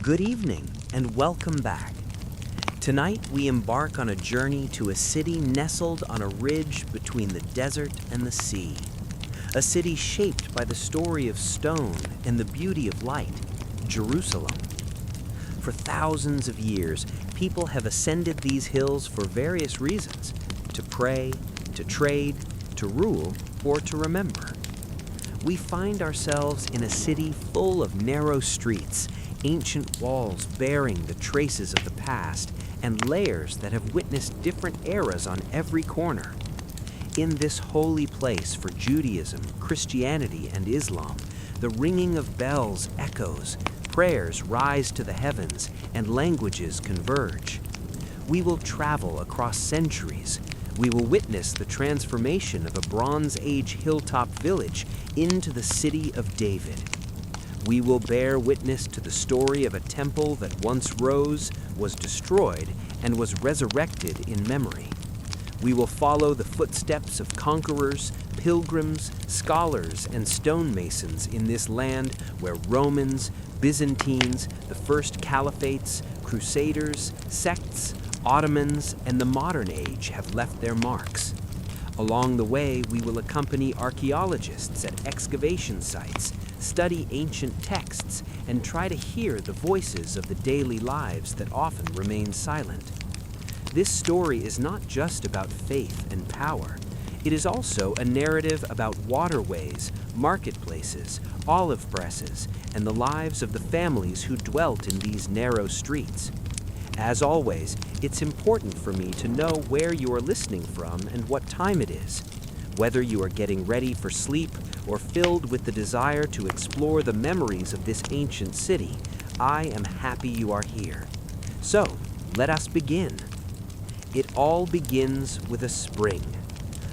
Good evening and welcome back. Tonight we embark on a journey to a city nestled on a ridge between the desert and the sea. A city shaped by the story of stone and the beauty of light, Jerusalem. For thousands of years, people have ascended these hills for various reasons: to pray, to trade, to rule, or to remember. We find ourselves in a city full of narrow streets, ancient walls bearing the traces of the past, and layers that have witnessed different eras on every corner. In this holy place for Judaism, Christianity, and Islam, the ringing of bells echoes, prayers rise to the heavens, and languages converge. We will travel across centuries. We will witness the transformation of a Bronze Age hilltop village into the city of David. We will bear witness to the story of a temple that once rose, was destroyed, and was resurrected in memory. We will follow the footsteps of conquerors, pilgrims, scholars, and stonemasons in this land where Romans, Byzantines, the first caliphates, crusaders, sects, Ottomans, and the modern age have left their marks. Along the way, we will accompany archaeologists at excavation sites, study ancient texts, and try to hear the voices of the daily lives that often remain silent. This story is not just about faith and power. It is also a narrative about waterways, marketplaces, olive presses, and the lives of the families who dwelt in these narrow streets. As always, it's important for me to know where you are listening from and what time it is. Whether you are getting ready for sleep or filled with the desire to explore the memories of this ancient city, I am happy you are here. So, let us begin. It all begins with a spring.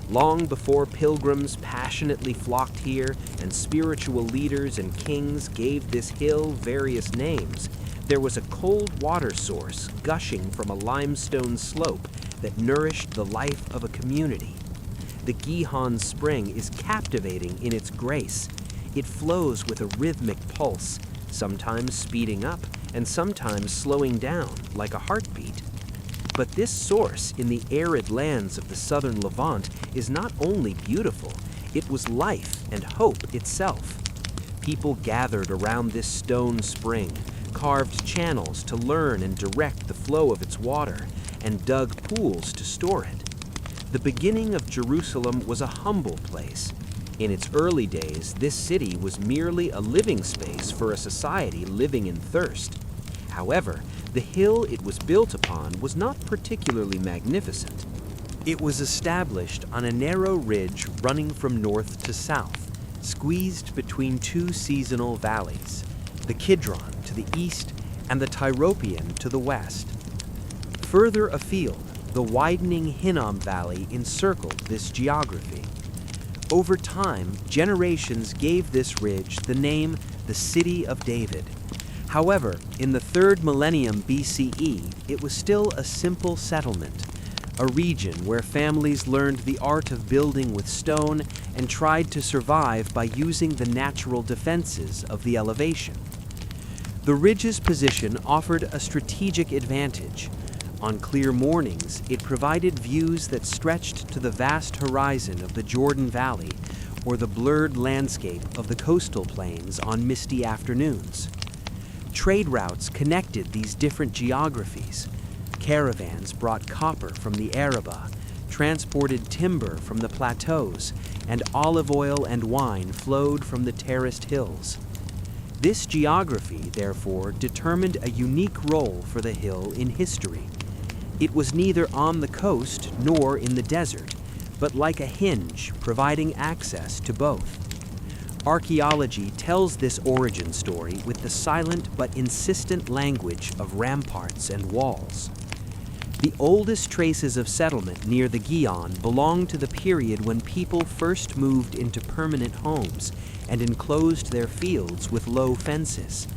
Long before pilgrims passionately flocked here and spiritual leaders and kings gave this hill various names, there was a cold water source gushing from a limestone slope that nourished the life of a community. The Gihon Spring is captivating in its grace. It flows with a rhythmic pulse, sometimes speeding up and sometimes slowing down like a heartbeat. But this source in the arid lands of the southern Levant is not only beautiful, it was life and hope itself. People gathered around this stone spring, carved channels to learn and direct the flow of its water, and dug pools to store it. The beginning of Jerusalem was a humble place. In its early days, this city was merely a living space for a society living in thirst. However, the hill it was built upon was not particularly magnificent. It was established on a narrow ridge running from north to south, squeezed between two seasonal valleys, the Kidron to the east and the Tyropoeon to the west. Further afield, the widening Hinnom Valley encircled this geography. Over time, generations gave this ridge the name the City of David. However, in the 3rd millennium BCE, it was still a simple settlement, a region where families learned the art of building with stone and tried to survive by using the natural defenses of the elevation. The ridge's position offered a strategic advantage. On clear mornings, it provided views that stretched to the vast horizon of the Jordan Valley or the blurred landscape of the coastal plains on misty afternoons. Trade routes connected these different geographies. Caravans brought copper from the Arabah, transported timber from the plateaus, and olive oil and wine flowed from the terraced hills. This geography, therefore, determined a unique role for the hill in history. It was neither on the coast nor in the desert, but like a hinge, providing access to both. Archaeology tells this origin story with the silent but insistent language of ramparts and walls. The oldest traces of settlement near the Gihon belong to the period when people first moved into permanent homes and enclosed their fields with low fences.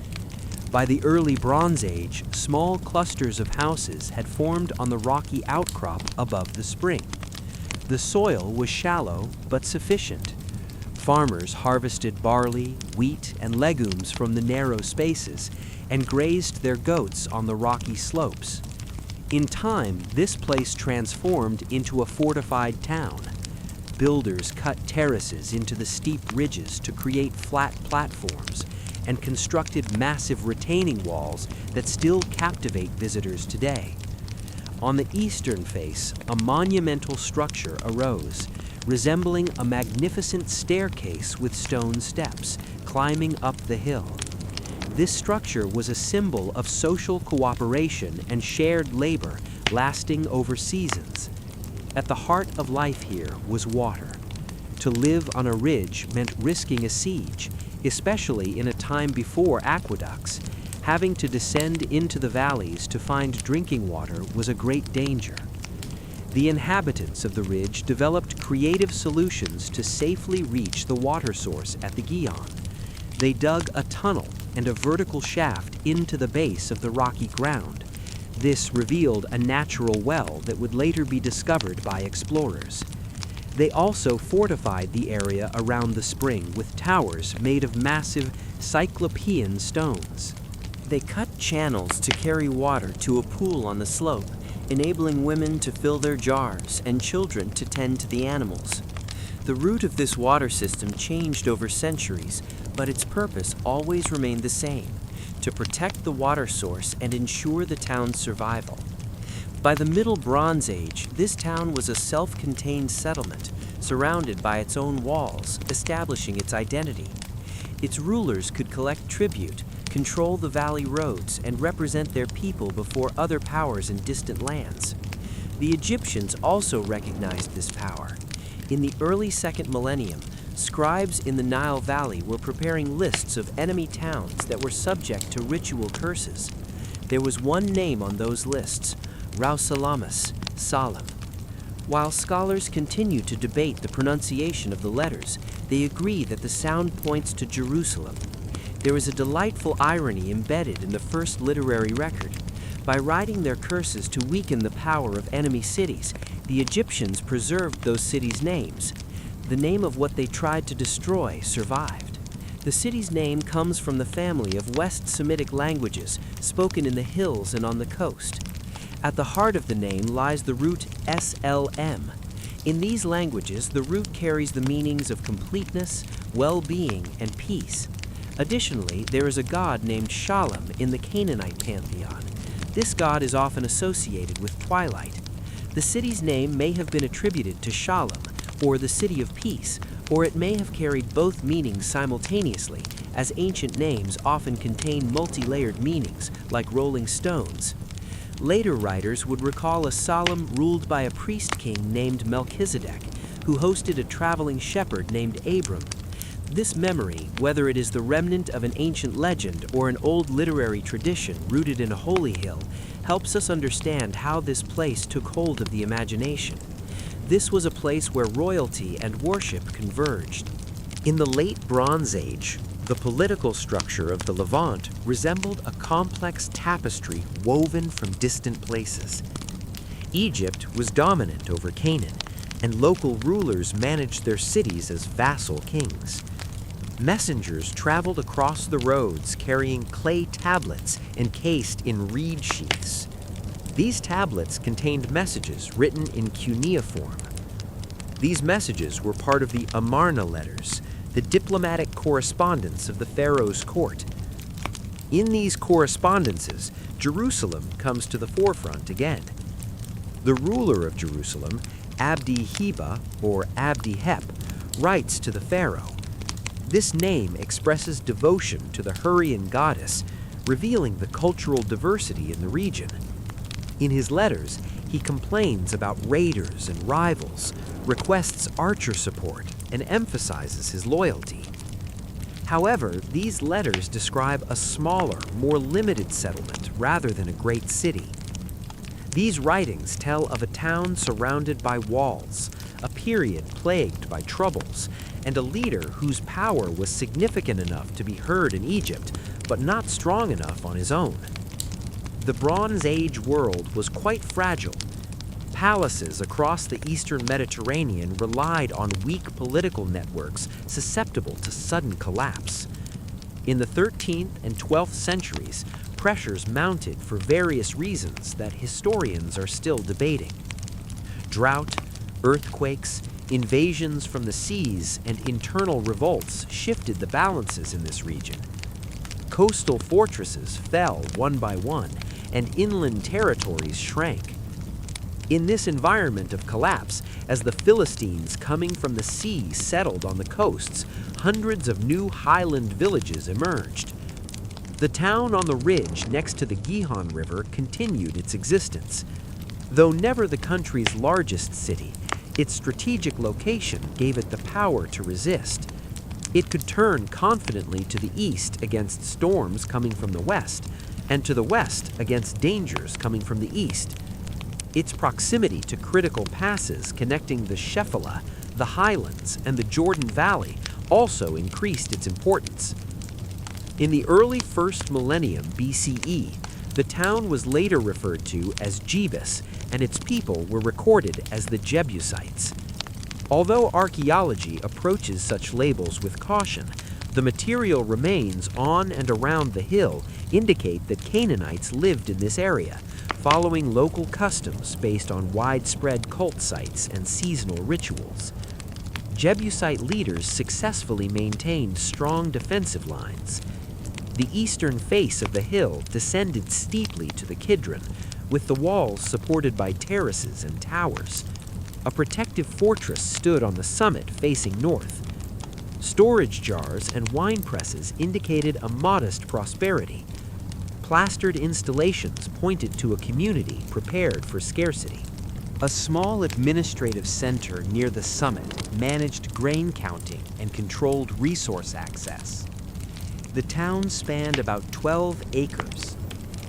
By the early Bronze Age, small clusters of houses had formed on the rocky outcrop above the spring. The soil was shallow but sufficient. Farmers harvested barley, wheat, and legumes from the narrow spaces, and grazed their goats on the rocky slopes. In time, this place transformed into a fortified town. Builders cut terraces into the steep ridges to create flat platforms and constructed massive retaining walls that still captivate visitors today. On the eastern face, a monumental structure arose, resembling a magnificent staircase with stone steps climbing up the hill. This structure was a symbol of social cooperation and shared labor lasting over seasons. At the heart of life here was water. To live on a ridge meant risking a siege, especially in a time before aqueducts. Having to descend into the valleys to find drinking water was a great danger. The inhabitants of the ridge developed creative solutions to safely reach the water source at the Gihon. They dug a tunnel and a vertical shaft into the base of the rocky ground. This revealed a natural well that would later be discovered by explorers. They also fortified the area around the spring with towers made of massive Cyclopean stones. They cut channels to carry water to a pool on the slope, enabling women to fill their jars and children to tend to the animals. The route of this water system changed over centuries, but its purpose always remained the same: to protect the water source and ensure the town's survival. By the Middle Bronze Age, this town was a self-contained settlement, surrounded by its own walls, establishing its identity. Its rulers could collect tribute, control the valley roads, and represent their people before other powers in distant lands. The Egyptians also recognized this power. In the early 2nd millennium, scribes in the Nile Valley were preparing lists of enemy towns that were subject to ritual curses. There was one name on those lists: Rausalamus, Salem. While scholars continue to debate the pronunciation of the letters, they agree that the sound points to Jerusalem. There is a delightful irony embedded in the first literary record. By writing their curses to weaken the power of enemy cities, the Egyptians preserved those cities' names. The name of what they tried to destroy survived. The city's name comes from the family of West Semitic languages spoken in the hills and on the coast. At the heart of the name lies the root SLM. In these languages, the root carries the meanings of completeness, well-being, and peace. Additionally, there is a god named Shalom in the Canaanite pantheon. This god is often associated with twilight. The city's name may have been attributed to Shalom, or the city of peace, or it may have carried both meanings simultaneously, as ancient names often contain multi-layered meanings, like rolling stones. Later writers would recall a Salem ruled by a priest-king named Melchizedek, who hosted a traveling shepherd named Abram. This memory, whether it is the remnant of an ancient legend or an old literary tradition rooted in a holy hill, helps us understand how this place took hold of the imagination. This was a place where royalty and worship converged. In the late Bronze Age, the political structure of the Levant resembled a complex tapestry woven from distant places. Egypt was dominant over Canaan, and local rulers managed their cities as vassal kings. Messengers traveled across the roads carrying clay tablets encased in reed sheaths. These tablets contained messages written in cuneiform. These messages were part of the Amarna letters, the diplomatic correspondence of the pharaoh's court. In these correspondences, Jerusalem comes to the forefront again. The ruler of Jerusalem, Abdi-Heba or Abdi-Hep, writes to the pharaoh. This name expresses devotion to the Hurrian goddess, revealing the cultural diversity in the region. In his letters, he complains about raiders and rivals, requests archer support, and emphasizes his loyalty. However, these letters describe a smaller, more limited settlement rather than a great city. These writings tell of a town surrounded by walls, a period plagued by troubles, and a leader whose power was significant enough to be heard in Egypt, but not strong enough on his own. The Bronze Age world was quite fragile. Palaces across the eastern Mediterranean relied on weak political networks susceptible to sudden collapse. In the 13th and 12th centuries, pressures mounted for various reasons that historians are still debating. Drought, earthquakes, invasions from the seas, and internal revolts shifted the balances in this region. Coastal fortresses fell one by one, and inland territories shrank. In this environment of collapse, as the Philistines coming from the sea settled on the coasts, hundreds of new highland villages emerged. The town on the ridge next to the Gihon River continued its existence. Though never the country's largest city, its strategic location gave it the power to resist. It could turn confidently to the east against storms coming from the west, and to the west against dangers coming from the east. Its proximity to critical passes connecting the Shephelah, the highlands, and the Jordan Valley also increased its importance. In the early first millennium BCE, the town was later referred to as Jebus, and its people were recorded as the Jebusites. Although archaeology approaches such labels with caution, the material remains on and around the hill indicate that Canaanites lived in this area, following local customs based on widespread cult sites and seasonal rituals. Jebusite leaders successfully maintained strong defensive lines. The eastern face of the hill descended steeply to the Kidron, with the walls supported by terraces and towers. A protective fortress stood on the summit facing north. Storage jars and wine presses indicated a modest prosperity. Plastered installations pointed to a community prepared for scarcity. A small administrative center near the summit managed grain counting and controlled resource access. The town spanned about 12 acres.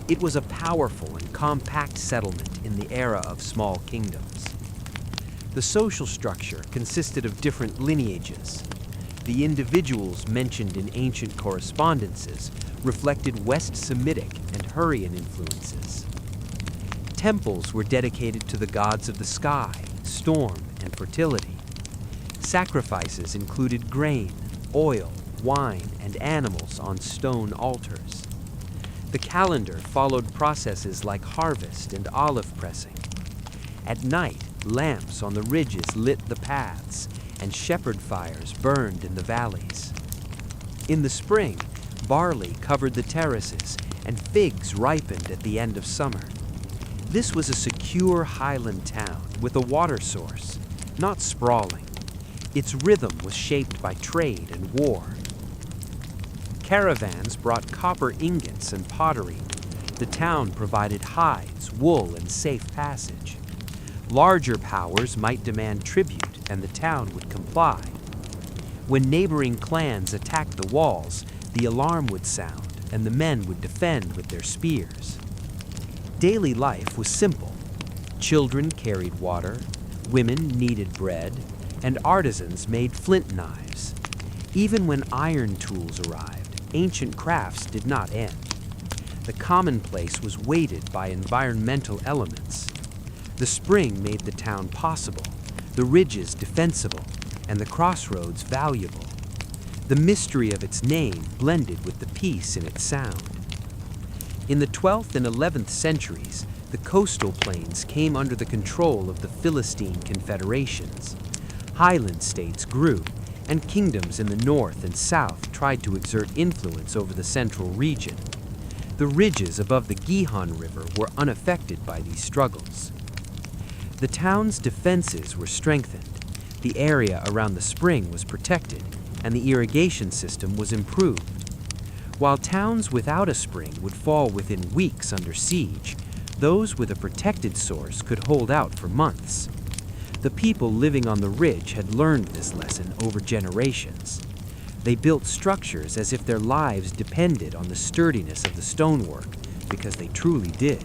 It was a powerful and compact settlement in the era of small kingdoms. The social structure consisted of different lineages. The individuals mentioned in ancient correspondences reflected West Semitic and Hurrian influences. Temples were dedicated to the gods of the sky, storm, and fertility. Sacrifices included grain, oil, wine, and animals on stone altars. The calendar followed processes like harvest and olive pressing. At night, lamps on the ridges lit the paths, and shepherd fires burned in the valleys. In the spring, barley covered the terraces, and figs ripened at the end of summer. This was a secure highland town with a water source, not sprawling. Its rhythm was shaped by trade and war. Caravans brought copper ingots and pottery. The town provided hides, wool, and safe passage. Larger powers might demand tribute, and the town would comply. When neighboring clans attacked the walls, the alarm would sound, and the men would defend with their spears. Daily life was simple. Children carried water, women kneaded bread, and artisans made flint knives. Even when iron tools arrived, ancient crafts did not end. The commonplace was weighted by environmental elements. The spring made the town possible, the ridges defensible, and the crossroads valuable. The mystery of its name blended with the peace in its sound. In the 12th and 11th centuries, the coastal plains came under the control of the Philistine confederations. Highland states grew, and kingdoms in the north and south tried to exert influence over the central region. The ridges above the Gihon River were unaffected by these struggles. The town's defenses were strengthened. The area around the spring was protected, and the irrigation system was improved. While towns without a spring would fall within weeks under siege, those with a protected source could hold out for months. The people living on the ridge had learned this lesson over generations. They built structures as if their lives depended on the sturdiness of the stonework, because they truly did.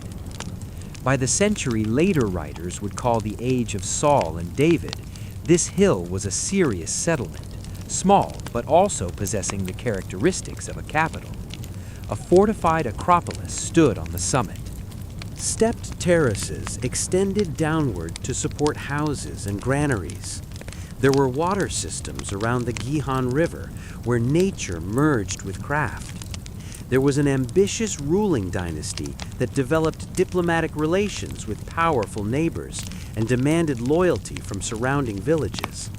By the century later writers would call the age of Saul and David, this hill was a serious settlement, small but also possessing the characteristics of a capital. A fortified acropolis stood on the summit. Stepped terraces extended downward to support houses and granaries. There were water systems around the Gihon River where nature merged with craft. There was an ambitious ruling dynasty that developed diplomatic relations with powerful neighbors and demanded loyalty from surrounding villages.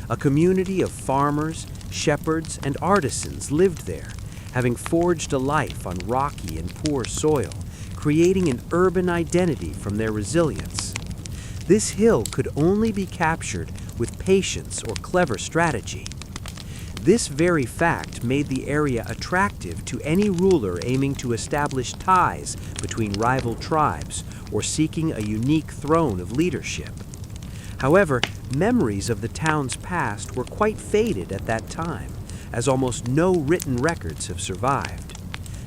A community of farmers, shepherds, and artisans lived there, having forged a life on rocky and poor soil, creating an urban identity from their resilience. This hill could only be captured with patience or clever strategy. This very fact made the area attractive to any ruler aiming to establish ties between rival tribes or seeking a unique throne of leadership. However, memories of the town's past were quite faded at that time, as almost no written records have survived.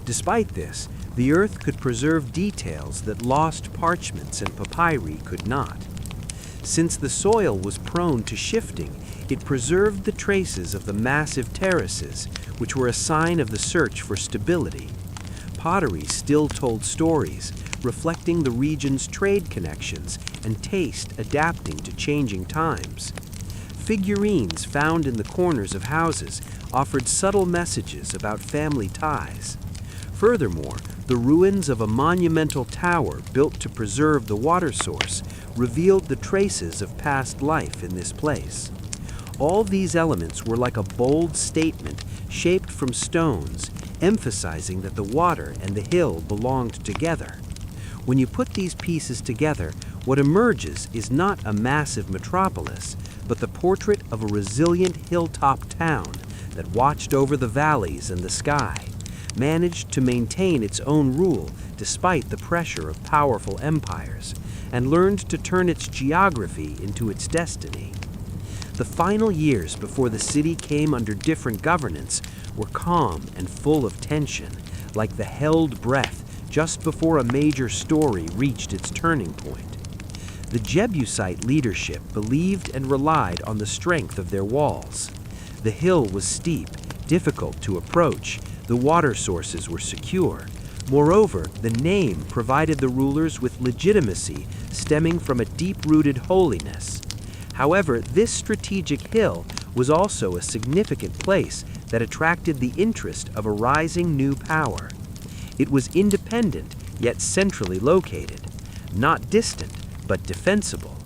Despite this, the earth could preserve details that lost parchments and papyri could not. Since the soil was prone to shifting, it preserved the traces of the massive terraces, which were a sign of the search for stability. Pottery still told stories, reflecting the region's trade connections and taste adapting to changing times. Figurines found in the corners of houses offered subtle messages about family ties. Furthermore, the ruins of a monumental tower built to preserve the water source revealed the traces of past life in this place. All these elements were like a bold statement shaped from stones, emphasizing that the water and the hill belonged together. When you put these pieces together, what emerges is not a massive metropolis, but the portrait of a resilient hilltop town that watched over the valleys and the sky, managed to maintain its own rule despite the pressure of powerful empires, and learned to turn its geography into its destiny. The final years before the city came under different governance were calm and full of tension, like the held breath just before a major story reached its turning point. The Jebusite leadership believed and relied on the strength of their walls. The hill was steep, difficult to approach. The water sources were secure. Moreover, the name provided the rulers with legitimacy stemming from a deep-rooted holiness. However, this strategic hill was also a significant place that attracted the interest of a rising new power. It was independent, yet centrally located, not distant, but defensible.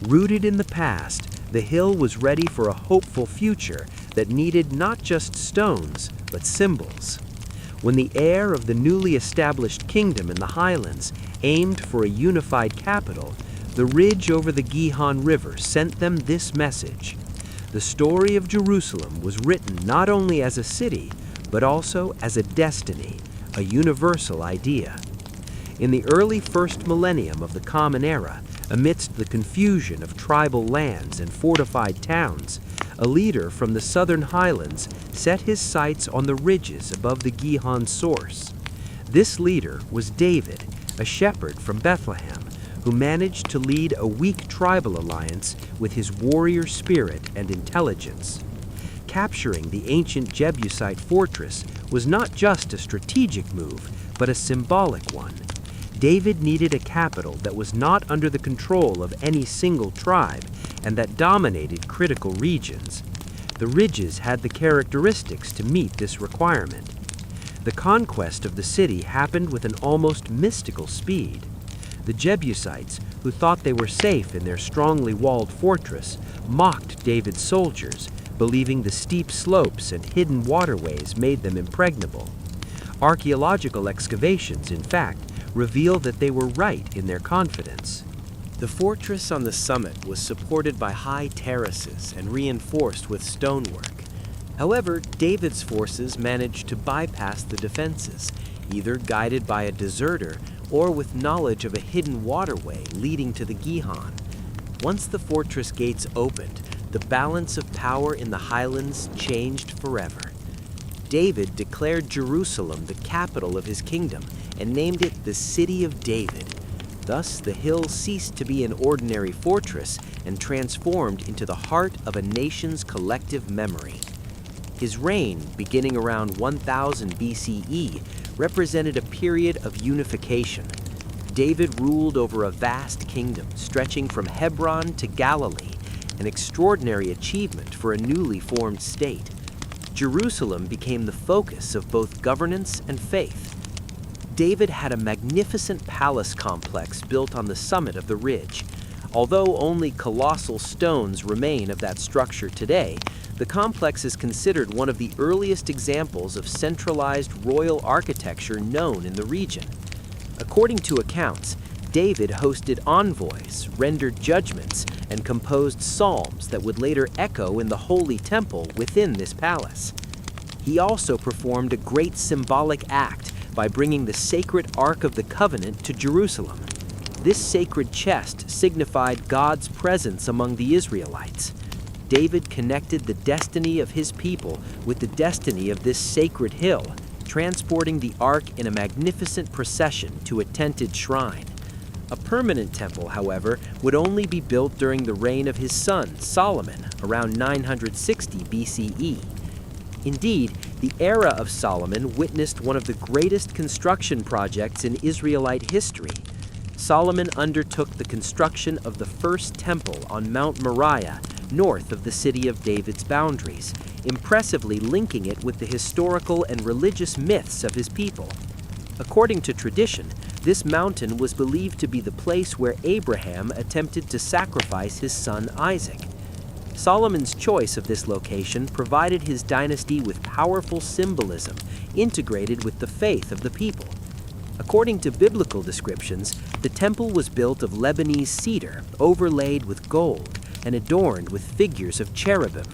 Rooted in the past, the hill was ready for a hopeful future that needed not just stones, but symbols. When the heir of the newly established kingdom in the highlands aimed for a unified capital, the ridge over the Gihon River sent them this message. The story of Jerusalem was written not only as a city, but also as a destiny, a universal idea. In the early first millennium of the Common Era, amidst the confusion of tribal lands and fortified towns, a leader from the southern highlands set his sights on the ridges above the Gihon source. This leader was David, a shepherd from Bethlehem, who managed to lead a weak tribal alliance with his warrior spirit and intelligence. Capturing the ancient Jebusite fortress was not just a strategic move, but a symbolic one. David needed a capital that was not under the control of any single tribe and that dominated critical regions. The ridges had the characteristics to meet this requirement. The conquest of the city happened with an almost mystical speed. The Jebusites, who thought they were safe in their strongly walled fortress, mocked David's soldiers, believing the steep slopes and hidden waterways made them impregnable. Archaeological excavations, in fact, reveal that they were right in their confidence. The fortress on the summit was supported by high terraces and reinforced with stonework. However, David's forces managed to bypass the defenses, either guided by a deserter or with knowledge of a hidden waterway leading to the Gihon. Once the fortress gates opened, the balance of power in the highlands changed forever. David declared Jerusalem the capital of his kingdom and named it the City of David. Thus, the hill ceased to be an ordinary fortress and transformed into the heart of a nation's collective memory. His reign, beginning around 1000 BCE, represented a period of unification. David ruled over a vast kingdom stretching from Hebron to Galilee, an extraordinary achievement for a newly formed state. Jerusalem became the focus of both governance and faith. David had a magnificent palace complex built on the summit of the ridge. Although only colossal stones remain of that structure today, the complex is considered one of the earliest examples of centralized royal architecture known in the region. According to accounts, David hosted envoys, rendered judgments, and composed psalms that would later echo in the Holy Temple within this palace. He also performed a great symbolic act by bringing the sacred Ark of the Covenant to Jerusalem. This sacred chest signified God's presence among the Israelites. David connected the destiny of his people with the destiny of this sacred hill, transporting the ark in a magnificent procession to a tented shrine. A permanent temple, however, would only be built during the reign of his son, Solomon, around 960 BCE. Indeed, the era of Solomon witnessed one of the greatest construction projects in Israelite history. Solomon undertook the construction of the first temple on Mount Moriah, north of the city of David's boundaries, impressively linking it with the historical and religious myths of his people. According to tradition, this mountain was believed to be the place where Abraham attempted to sacrifice his son Isaac. Solomon's choice of this location provided his dynasty with powerful symbolism integrated with the faith of the people. According to biblical descriptions, the temple was built of Lebanese cedar, overlaid with gold, and adorned with figures of cherubim.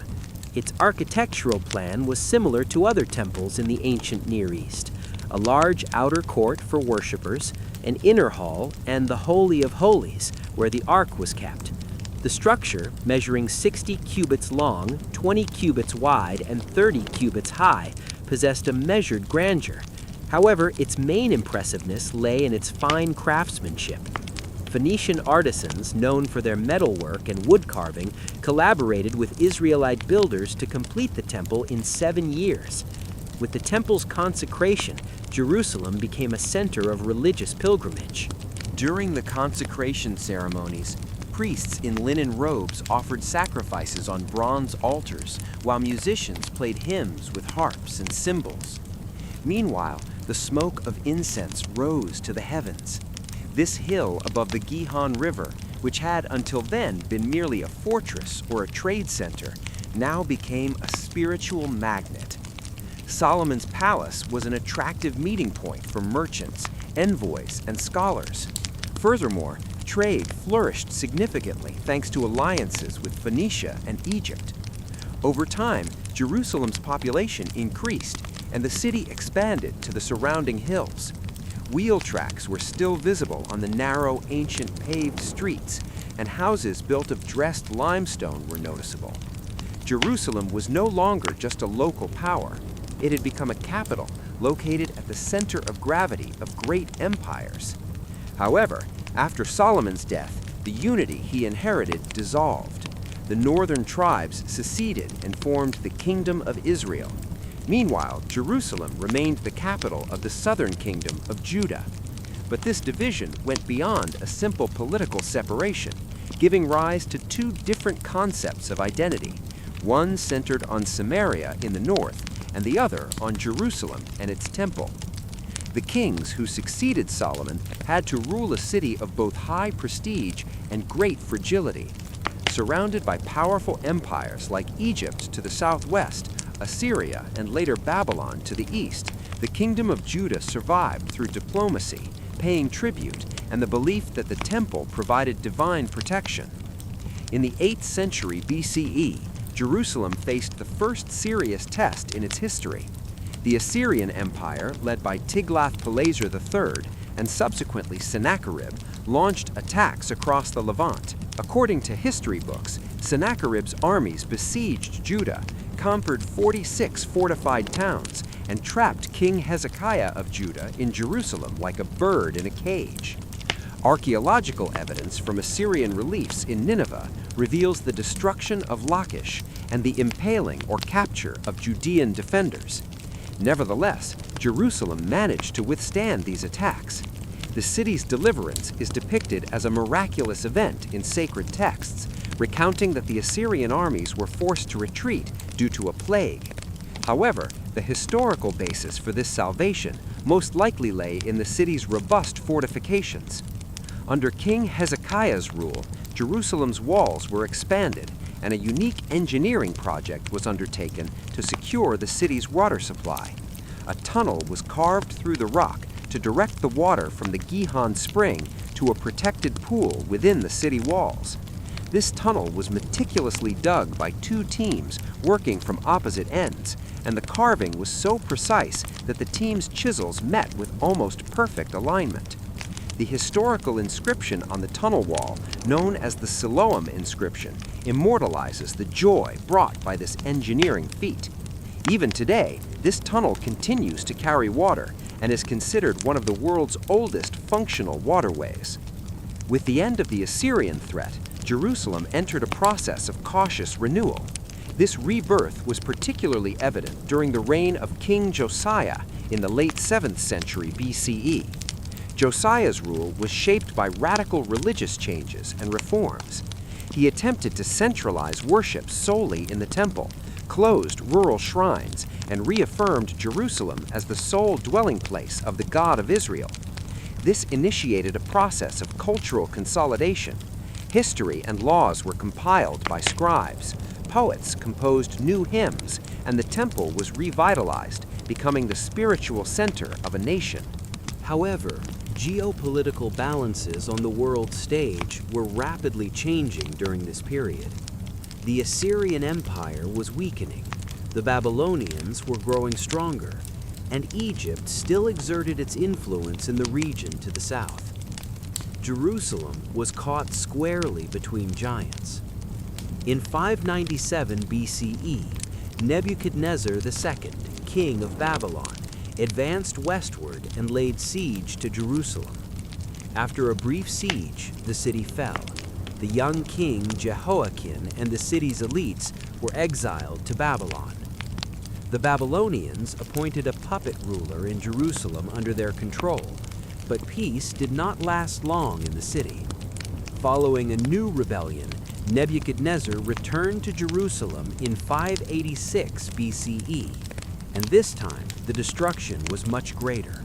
Its architectural plan was similar to other temples in the ancient Near East: a large outer court for worshippers, an inner hall, and the Holy of Holies, where the Ark was kept. The structure, measuring 60 cubits long, 20 cubits wide, and 30 cubits high, possessed a measured grandeur. However, its main impressiveness lay in its fine craftsmanship. Phoenician artisans, known for their metalwork and wood carving, collaborated with Israelite builders to complete the temple in 7 years. With the temple's consecration, Jerusalem became a center of religious pilgrimage. During the consecration ceremonies, priests in linen robes offered sacrifices on bronze altars, while musicians played hymns with harps and cymbals. Meanwhile, the smoke of incense rose to the heavens. This hill above the Gihon River, which had until then been merely a fortress or a trade center, now became a spiritual magnet. Solomon's palace was an attractive meeting point for merchants, envoys, and scholars. Furthermore, trade flourished significantly thanks to alliances with Phoenicia and Egypt. Over time, Jerusalem's population increased, and the city expanded to the surrounding hills. Wheel tracks were still visible on the narrow, ancient paved streets, and houses built of dressed limestone were noticeable. Jerusalem was no longer just a local power. It had become a capital located at the center of gravity of great empires. However, after Solomon's death, the unity he inherited dissolved. The northern tribes seceded and formed the Kingdom of Israel. Meanwhile, Jerusalem remained the capital of the southern kingdom of Judah. But this division went beyond a simple political separation, giving rise to two different concepts of identity, one centered on Samaria in the north, and the other on Jerusalem and its temple. The kings who succeeded Solomon had to rule a city of both high prestige and great fragility. Surrounded by powerful empires like Egypt to the southwest, Assyria, and later Babylon to the east, the kingdom of Judah survived through diplomacy, paying tribute, and the belief that the temple provided divine protection. In the 8th century BCE, Jerusalem faced the first serious test in its history. The Assyrian Empire, led by Tiglath-Pileser III and subsequently Sennacherib, launched attacks across the Levant. According to history books, Sennacherib's armies besieged Judah, conquered 46 fortified towns, and trapped King Hezekiah of Judah in Jerusalem like a bird in a cage. Archaeological evidence from Assyrian reliefs in Nineveh reveals the destruction of Lachish and the impaling or capture of Judean defenders. Nevertheless, Jerusalem managed to withstand these attacks. The city's deliverance is depicted as a miraculous event in sacred texts, recounting that the Assyrian armies were forced to retreat due to a plague. However, the historical basis for this salvation most likely lay in the city's robust fortifications. Under King Hezekiah's rule, Jerusalem's walls were expanded, and a unique engineering project was undertaken to secure the city's water supply. A tunnel was carved through the rock to direct the water from the Gihon spring to a protected pool within the city walls. This tunnel was meticulously dug by two teams working from opposite ends, and the carving was so precise that the team's chisels met with almost perfect alignment. The historical inscription on the tunnel wall, known as the Siloam inscription, immortalizes the joy brought by this engineering feat. Even today, this tunnel continues to carry water and is considered one of the world's oldest functional waterways. With the end of the Assyrian threat, Jerusalem entered a process of cautious renewal. This rebirth was particularly evident during the reign of King Josiah in the late 7th century BCE. Josiah's rule was shaped by radical religious changes and reforms. He attempted to centralize worship solely in the temple, closed rural shrines, and reaffirmed Jerusalem as the sole dwelling place of the God of Israel. This initiated a process of cultural consolidation. History and laws were compiled by scribes. Poets composed new hymns, and the temple was revitalized, becoming the spiritual center of a nation. However, geopolitical balances on the world stage were rapidly changing during this period. The Assyrian Empire was weakening, the Babylonians were growing stronger, and Egypt still exerted its influence in the region to the south. Jerusalem was caught squarely between giants. In 597 BCE, Nebuchadnezzar II, king of Babylon, advanced westward and laid siege to Jerusalem. After a brief siege, the city fell. The young king Jehoiakim and the city's elites were exiled to Babylon. The Babylonians appointed a puppet ruler in Jerusalem under their control, but peace did not last long in the city. Following a new rebellion, Nebuchadnezzar returned to Jerusalem in 586 BCE, and this time the destruction was much greater.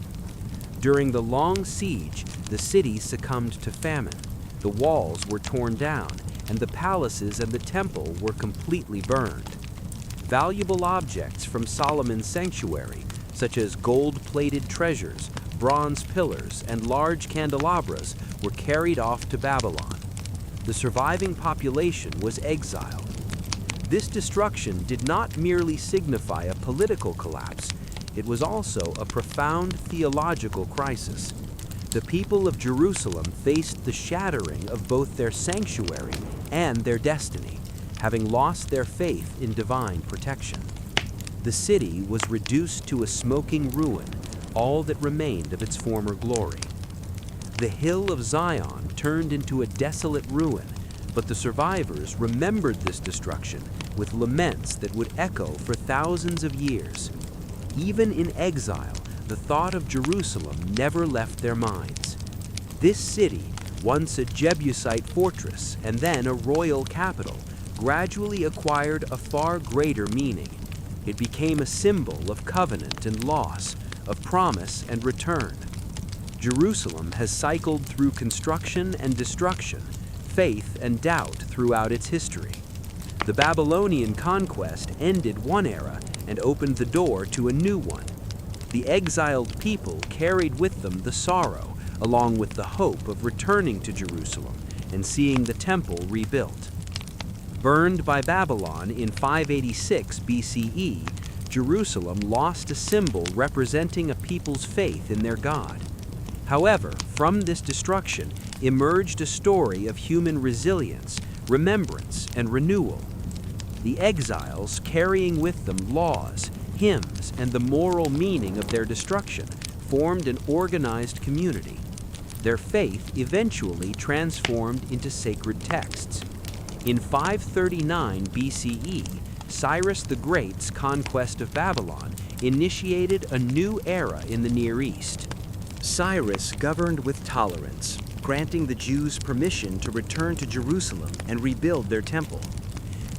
During the long siege, the city succumbed to famine, the walls were torn down, and the palaces and the temple were completely burned. Valuable objects from Solomon's sanctuary, such as gold-plated treasures, bronze pillars, and large candelabras, were carried off to Babylon. The surviving population was exiled. This destruction did not merely signify a political collapse, it was also a profound theological crisis. The people of Jerusalem faced the shattering of both their sanctuary and their destiny, having lost their faith in divine protection. The city was reduced to a smoking ruin, all that remained of its former glory. The hill of Zion turned into a desolate ruin, but the survivors remembered this destruction with laments that would echo for thousands of years. Even in exile, the thought of Jerusalem never left their minds. This city, once a Jebusite fortress and then a royal capital, gradually acquired a far greater meaning. It became a symbol of covenant and loss, of promise and return. Jerusalem has cycled through construction and destruction, faith and doubt throughout its history. The Babylonian conquest ended one era and opened the door to a new one. The exiled people carried with them the sorrow, along with the hope of returning to Jerusalem and seeing the temple rebuilt. Burned by Babylon in 586 BCE, Jerusalem lost a symbol representing a people's faith in their God. However, from this destruction emerged a story of human resilience, remembrance, and renewal. The exiles, carrying with them laws, hymns, and the moral meaning of their destruction, formed an organized community. Their faith eventually transformed into sacred texts. In 539 BCE, Cyrus the Great's conquest of Babylon initiated a new era in the Near East. Cyrus governed with tolerance, granting the Jews permission to return to Jerusalem and rebuild their temple.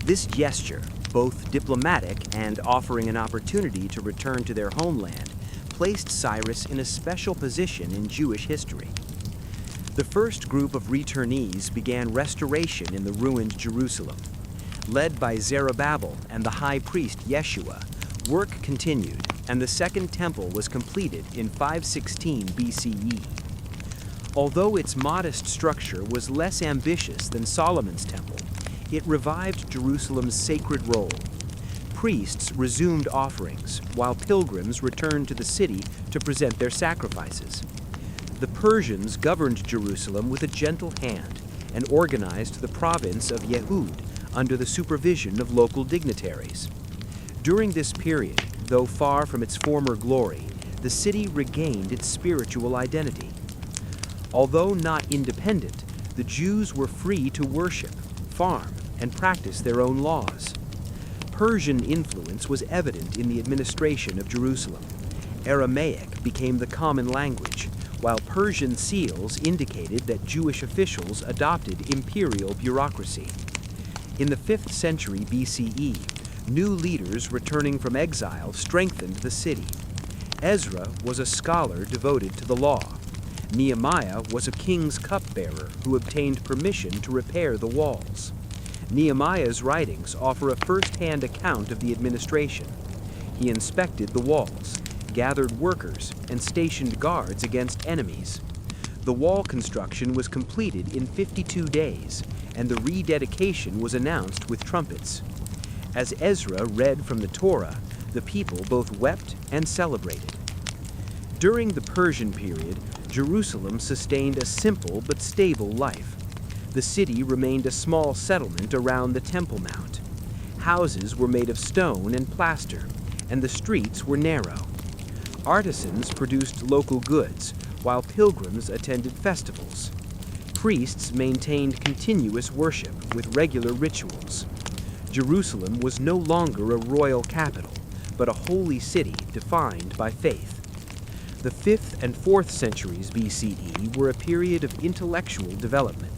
This gesture, both diplomatic and offering an opportunity to return to their homeland, placed Cyrus in a special position in Jewish history. The first group of returnees began restoration in the ruined Jerusalem. Led by Zerubbabel and the high priest Yeshua, work continued, and the Second Temple was completed in 516 BCE. Although its modest structure was less ambitious than Solomon's temple, it revived Jerusalem's sacred role. Priests resumed offerings, while pilgrims returned to the city to present their sacrifices. The Persians governed Jerusalem with a gentle hand and organized the province of Yehud under the supervision of local dignitaries. During this period, though far from its former glory, the city regained its spiritual identity. Although not independent, the Jews were free to worship, farm, and practice their own laws. Persian influence was evident in the administration of Jerusalem. Aramaic became the common language, while Persian seals indicated that Jewish officials adopted imperial bureaucracy. In the 5th century BCE, new leaders returning from exile strengthened the city. Ezra was a scholar devoted to the law. Nehemiah was a king's cupbearer who obtained permission to repair the walls. Nehemiah's writings offer a first-hand account of the administration. He inspected the walls, gathered workers, and stationed guards against enemies. The wall construction was completed in 52 days, and the rededication was announced with trumpets. As Ezra read from the Torah, the people both wept and celebrated. During the Persian period, Jerusalem sustained a simple but stable life. The city remained a small settlement around the Temple Mount. Houses were made of stone and plaster, and the streets were narrow. Artisans produced local goods, while pilgrims attended festivals. Priests maintained continuous worship with regular rituals. Jerusalem was no longer a royal capital, but a holy city defined by faith. The 5th and 4th centuries BCE were a period of intellectual development.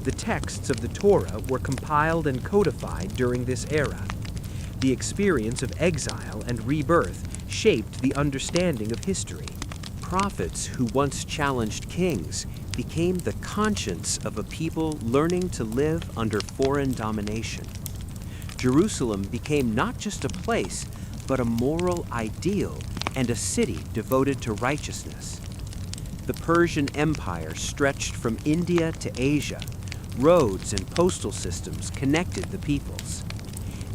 The texts of the Torah were compiled and codified during this era. The experience of exile and rebirth shaped the understanding of history. Prophets who once challenged kings became the conscience of a people learning to live under foreign domination. Jerusalem became not just a place, but a moral ideal and a city devoted to righteousness. The Persian Empire stretched from India to Asia. Roads and postal systems connected the peoples.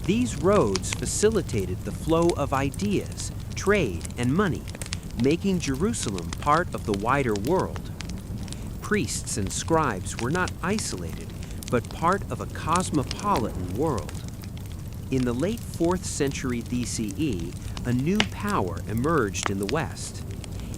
These roads facilitated the flow of ideas, trade, and money, making Jerusalem part of the wider world. Priests and scribes were not isolated, but part of a cosmopolitan world. In the late 4th century BCE, a new power emerged in the West.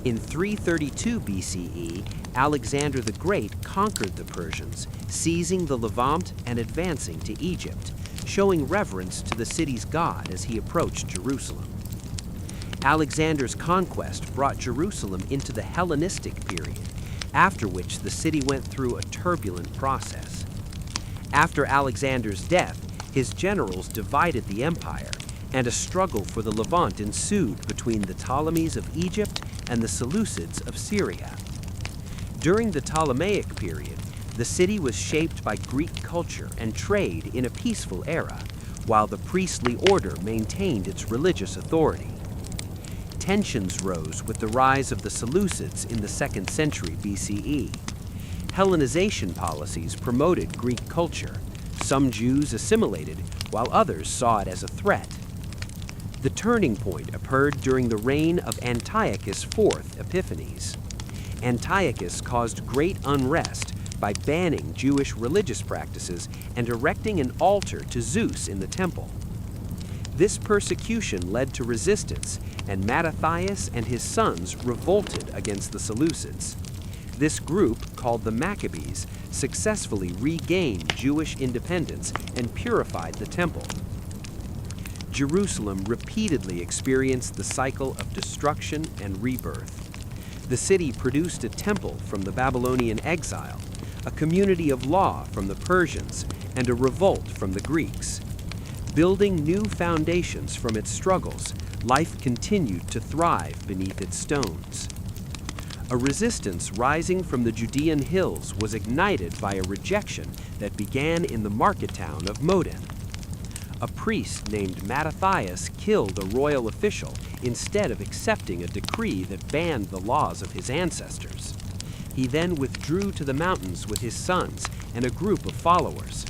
In 332 BCE, Alexander the Great conquered the Persians, seizing the Levant and advancing to Egypt, showing reverence to the city's god as he approached Jerusalem. Alexander's conquest brought Jerusalem into the Hellenistic period, after which the city went through a turbulent process. After Alexander's death, his generals divided the empire, and a struggle for the Levant ensued between the Ptolemies of Egypt and the Seleucids of Syria. During the Ptolemaic period, the city was shaped by Greek culture and trade in a peaceful era, while the priestly order maintained its religious authority. Tensions rose with the rise of the Seleucids in the 2nd century BCE. Hellenization policies promoted Greek culture. Some Jews assimilated, while others saw it as a threat. The turning point occurred during the reign of Antiochus IV Epiphanes. Antiochus caused great unrest by banning Jewish religious practices and erecting an altar to Zeus in the temple. This persecution led to resistance, and Mattathias and his sons revolted against the Seleucids. This group, called the Maccabees, successfully regained Jewish independence and purified the temple. Jerusalem repeatedly experienced the cycle of destruction and rebirth. The city produced a temple from the Babylonian exile, a community of law from the Persians, and a revolt from the Greeks. Building new foundations from its struggles, life continued to thrive beneath its stones. A resistance rising from the Judean hills was ignited by a rejection that began in the market town of Modin. A priest named Mattathias killed a royal official instead of accepting a decree that banned the laws of his ancestors. He then withdrew to the mountains with his sons and a group of followers.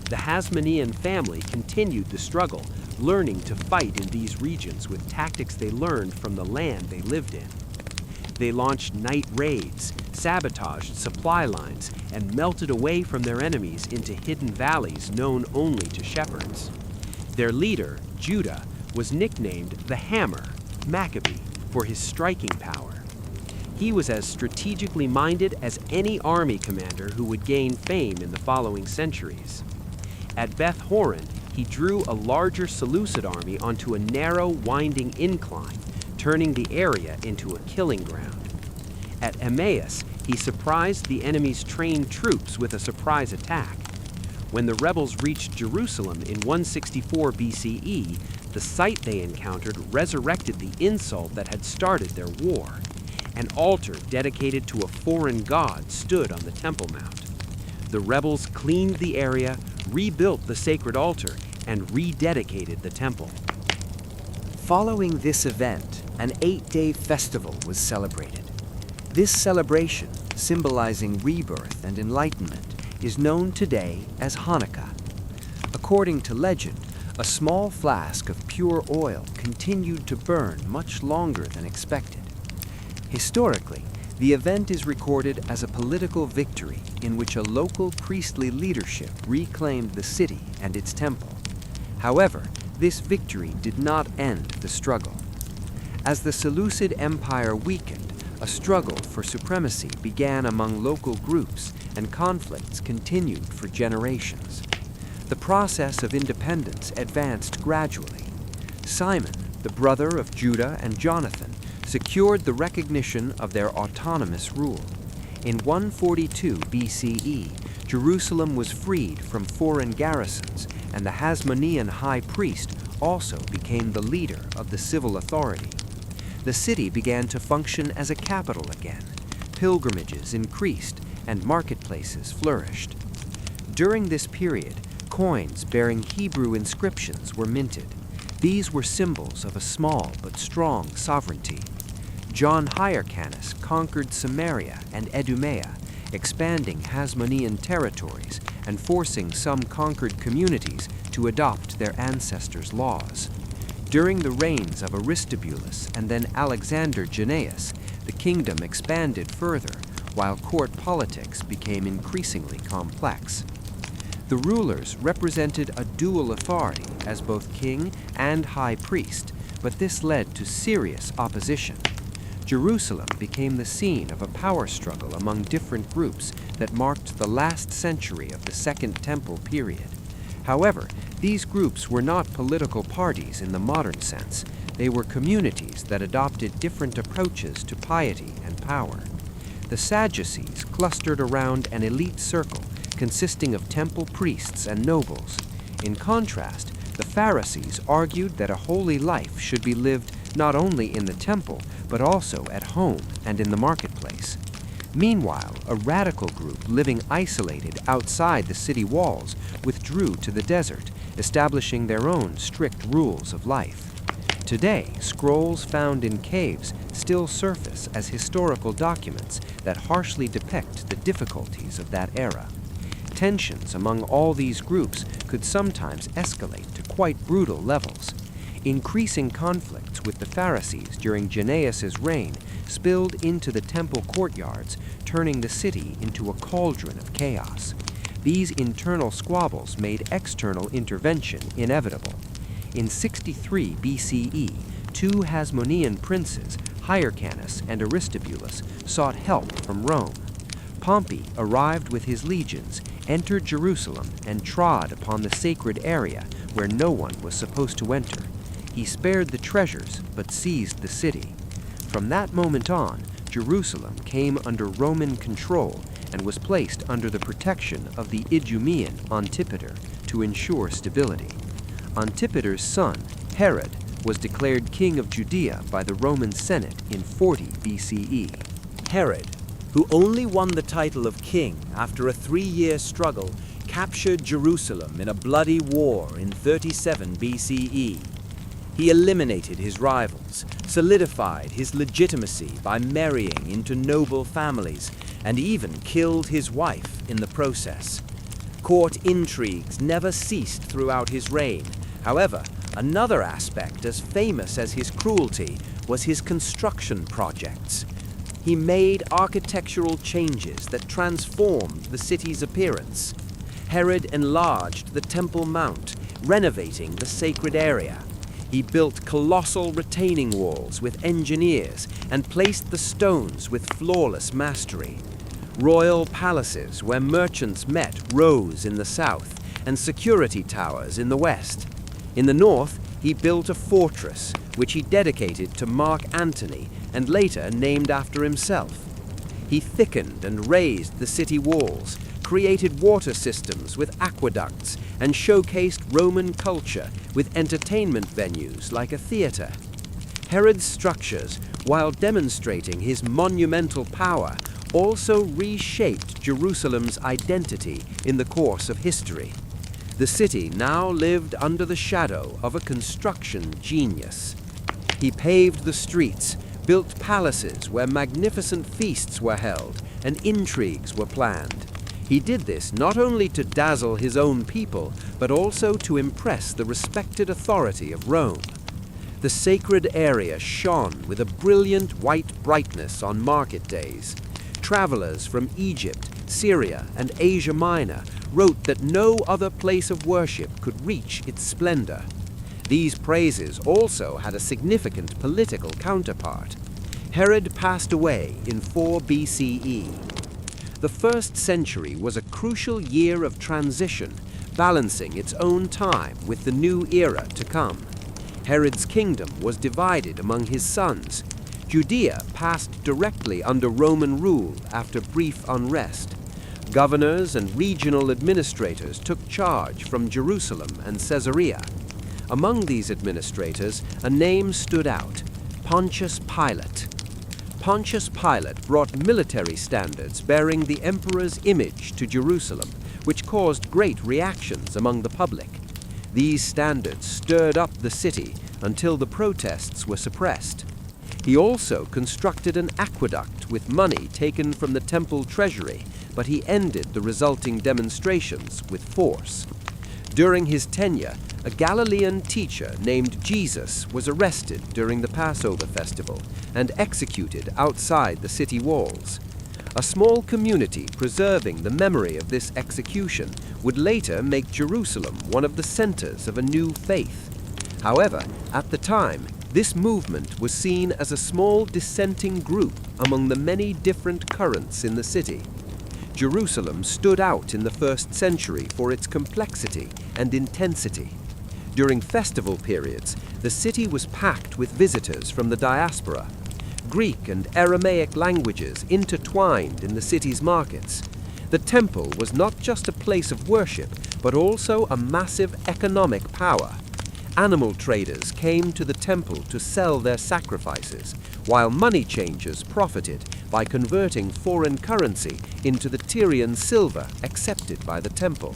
The Hasmonean family continued the struggle, learning to fight in these regions with tactics they learned from the land they lived in. They launched night raids, sabotaged supply lines, and melted away from their enemies into hidden valleys known only to shepherds. Their leader, Judah, was nicknamed the Hammer, Maccabee, for his striking power. He was as strategically minded as any army commander who would gain fame in the following centuries. At Beth Horon, he drew a larger Seleucid army onto a narrow, winding incline, turning the area into a killing ground. At Emmaus, he surprised the enemy's trained troops with a surprise attack. When the rebels reached Jerusalem in 164 BCE, the sight they encountered resurrected the insult that had started their war. An altar dedicated to a foreign god stood on the Temple Mount. The rebels cleaned the area, rebuilt the sacred altar, and rededicated the temple. Following this event, an 8-day festival was celebrated. This celebration, symbolizing rebirth and enlightenment, is known today as Hanukkah. According to legend, a small flask of pure oil continued to burn much longer than expected. Historically, the event is recorded as a political victory in which a local priestly leadership reclaimed the city and its temple. However, this victory did not end the struggle. As the Seleucid Empire weakened, a struggle for supremacy began among local groups, and conflicts continued for generations. The process of independence advanced gradually. Simon, the brother of Judah and Jonathan, secured the recognition of their autonomous rule. In 142 BCE, Jerusalem was freed from foreign garrisons, and the Hasmonean high priest also became the leader of the civil authority. The city began to function as a capital again. Pilgrimages increased, and marketplaces flourished. During this period, coins bearing Hebrew inscriptions were minted. These were symbols of a small but strong sovereignty. John Hyrcanus conquered Samaria and Idumea, expanding Hasmonean territories and forcing some conquered communities to adopt their ancestors' laws. During the reigns of Aristobulus and then Alexander Jannaeus, the kingdom expanded further, while court politics became increasingly complex. The rulers represented a dual authority as both king and high priest, but this led to serious opposition. Jerusalem became the scene of a power struggle among different groups that marked the last century of the Second Temple period. However, these groups were not political parties in the modern sense. They were communities that adopted different approaches to piety and power. The Sadducees clustered around an elite circle consisting of temple priests and nobles. In contrast, the Pharisees argued that a holy life should be lived not only in the temple, but also at home and in the marketplace. Meanwhile, a radical group living isolated outside the city walls withdrew to the desert, establishing their own strict rules of life. Today, scrolls found in caves still surface as historical documents that harshly depict the difficulties of that era. Tensions among all these groups could sometimes escalate to quite brutal levels. Increasing conflicts with the Pharisees during Jannaeus' reign spilled into the temple courtyards, turning the city into a cauldron of chaos. These internal squabbles made external intervention inevitable. In 63 BCE, two Hasmonean princes, Hyrcanus and Aristobulus, sought help from Rome. Pompey arrived with his legions, entered Jerusalem, and trod upon the sacred area where no one was supposed to enter. He spared the treasures, but seized the city. From that moment on, Jerusalem came under Roman control and was placed under the protection of the Idumean Antipater to ensure stability. Antipater's son, Herod, was declared king of Judea by the Roman Senate in 40 BCE. Herod, who only won the title of king after a 3-year struggle, captured Jerusalem in a bloody war in 37 BCE. He eliminated his rivals, solidified his legitimacy by marrying into noble families, and even killed his wife in the process. Court intrigues never ceased throughout his reign. However, another aspect as famous as his cruelty was his construction projects. He made architectural changes that transformed the city's appearance. Herod enlarged the Temple Mount, renovating the sacred area. He built colossal retaining walls with engineers and placed the stones with flawless mastery. Royal palaces where merchants met rose in the south, and security towers in the west. In the north, he built a fortress, which he dedicated to Mark Antony and later named after himself. He thickened and raised the city walls, created water systems with aqueducts, and showcased Roman culture with entertainment venues like a theater. Herod's structures, while demonstrating his monumental power, also reshaped Jerusalem's identity in the course of history. The city now lived under the shadow of a construction genius. He paved the streets, built palaces where magnificent feasts were held and intrigues were planned. He did this not only to dazzle his own people, but also to impress the respected authority of Rome. The sacred area shone with a brilliant white brightness on market days. Travelers from Egypt, Syria, and Asia Minor wrote that no other place of worship could reach its splendor. These praises also had a significant political counterpart. Herod passed away in 4 BCE. The 1st century was a crucial year of transition, balancing its own time with the new era to come. Herod's kingdom was divided among his sons. Judea passed directly under Roman rule after brief unrest. Governors and regional administrators took charge from Jerusalem and Caesarea. Among these administrators, a name stood out: Pontius Pilate. Pontius Pilate brought military standards bearing the emperor's image to Jerusalem, which caused great reactions among the public. These standards stirred up the city until the protests were suppressed. He also constructed an aqueduct with money taken from the temple treasury, but he ended the resulting demonstrations with force. During his tenure, a Galilean teacher named Jesus was arrested during the Passover festival and executed outside the city walls. A small community preserving the memory of this execution would later make Jerusalem one of the centers of a new faith. However, at the time, this movement was seen as a small dissenting group among the many different currents in the city. Jerusalem stood out in the 1st century for its complexity and intensity. During festival periods, the city was packed with visitors from the diaspora. Greek and Aramaic languages intertwined in the city's markets. The temple was not just a place of worship, but also a massive economic power. Animal traders came to the temple to sell their sacrifices, while money changers profited by converting foreign currency into the Tyrian silver accepted by the temple.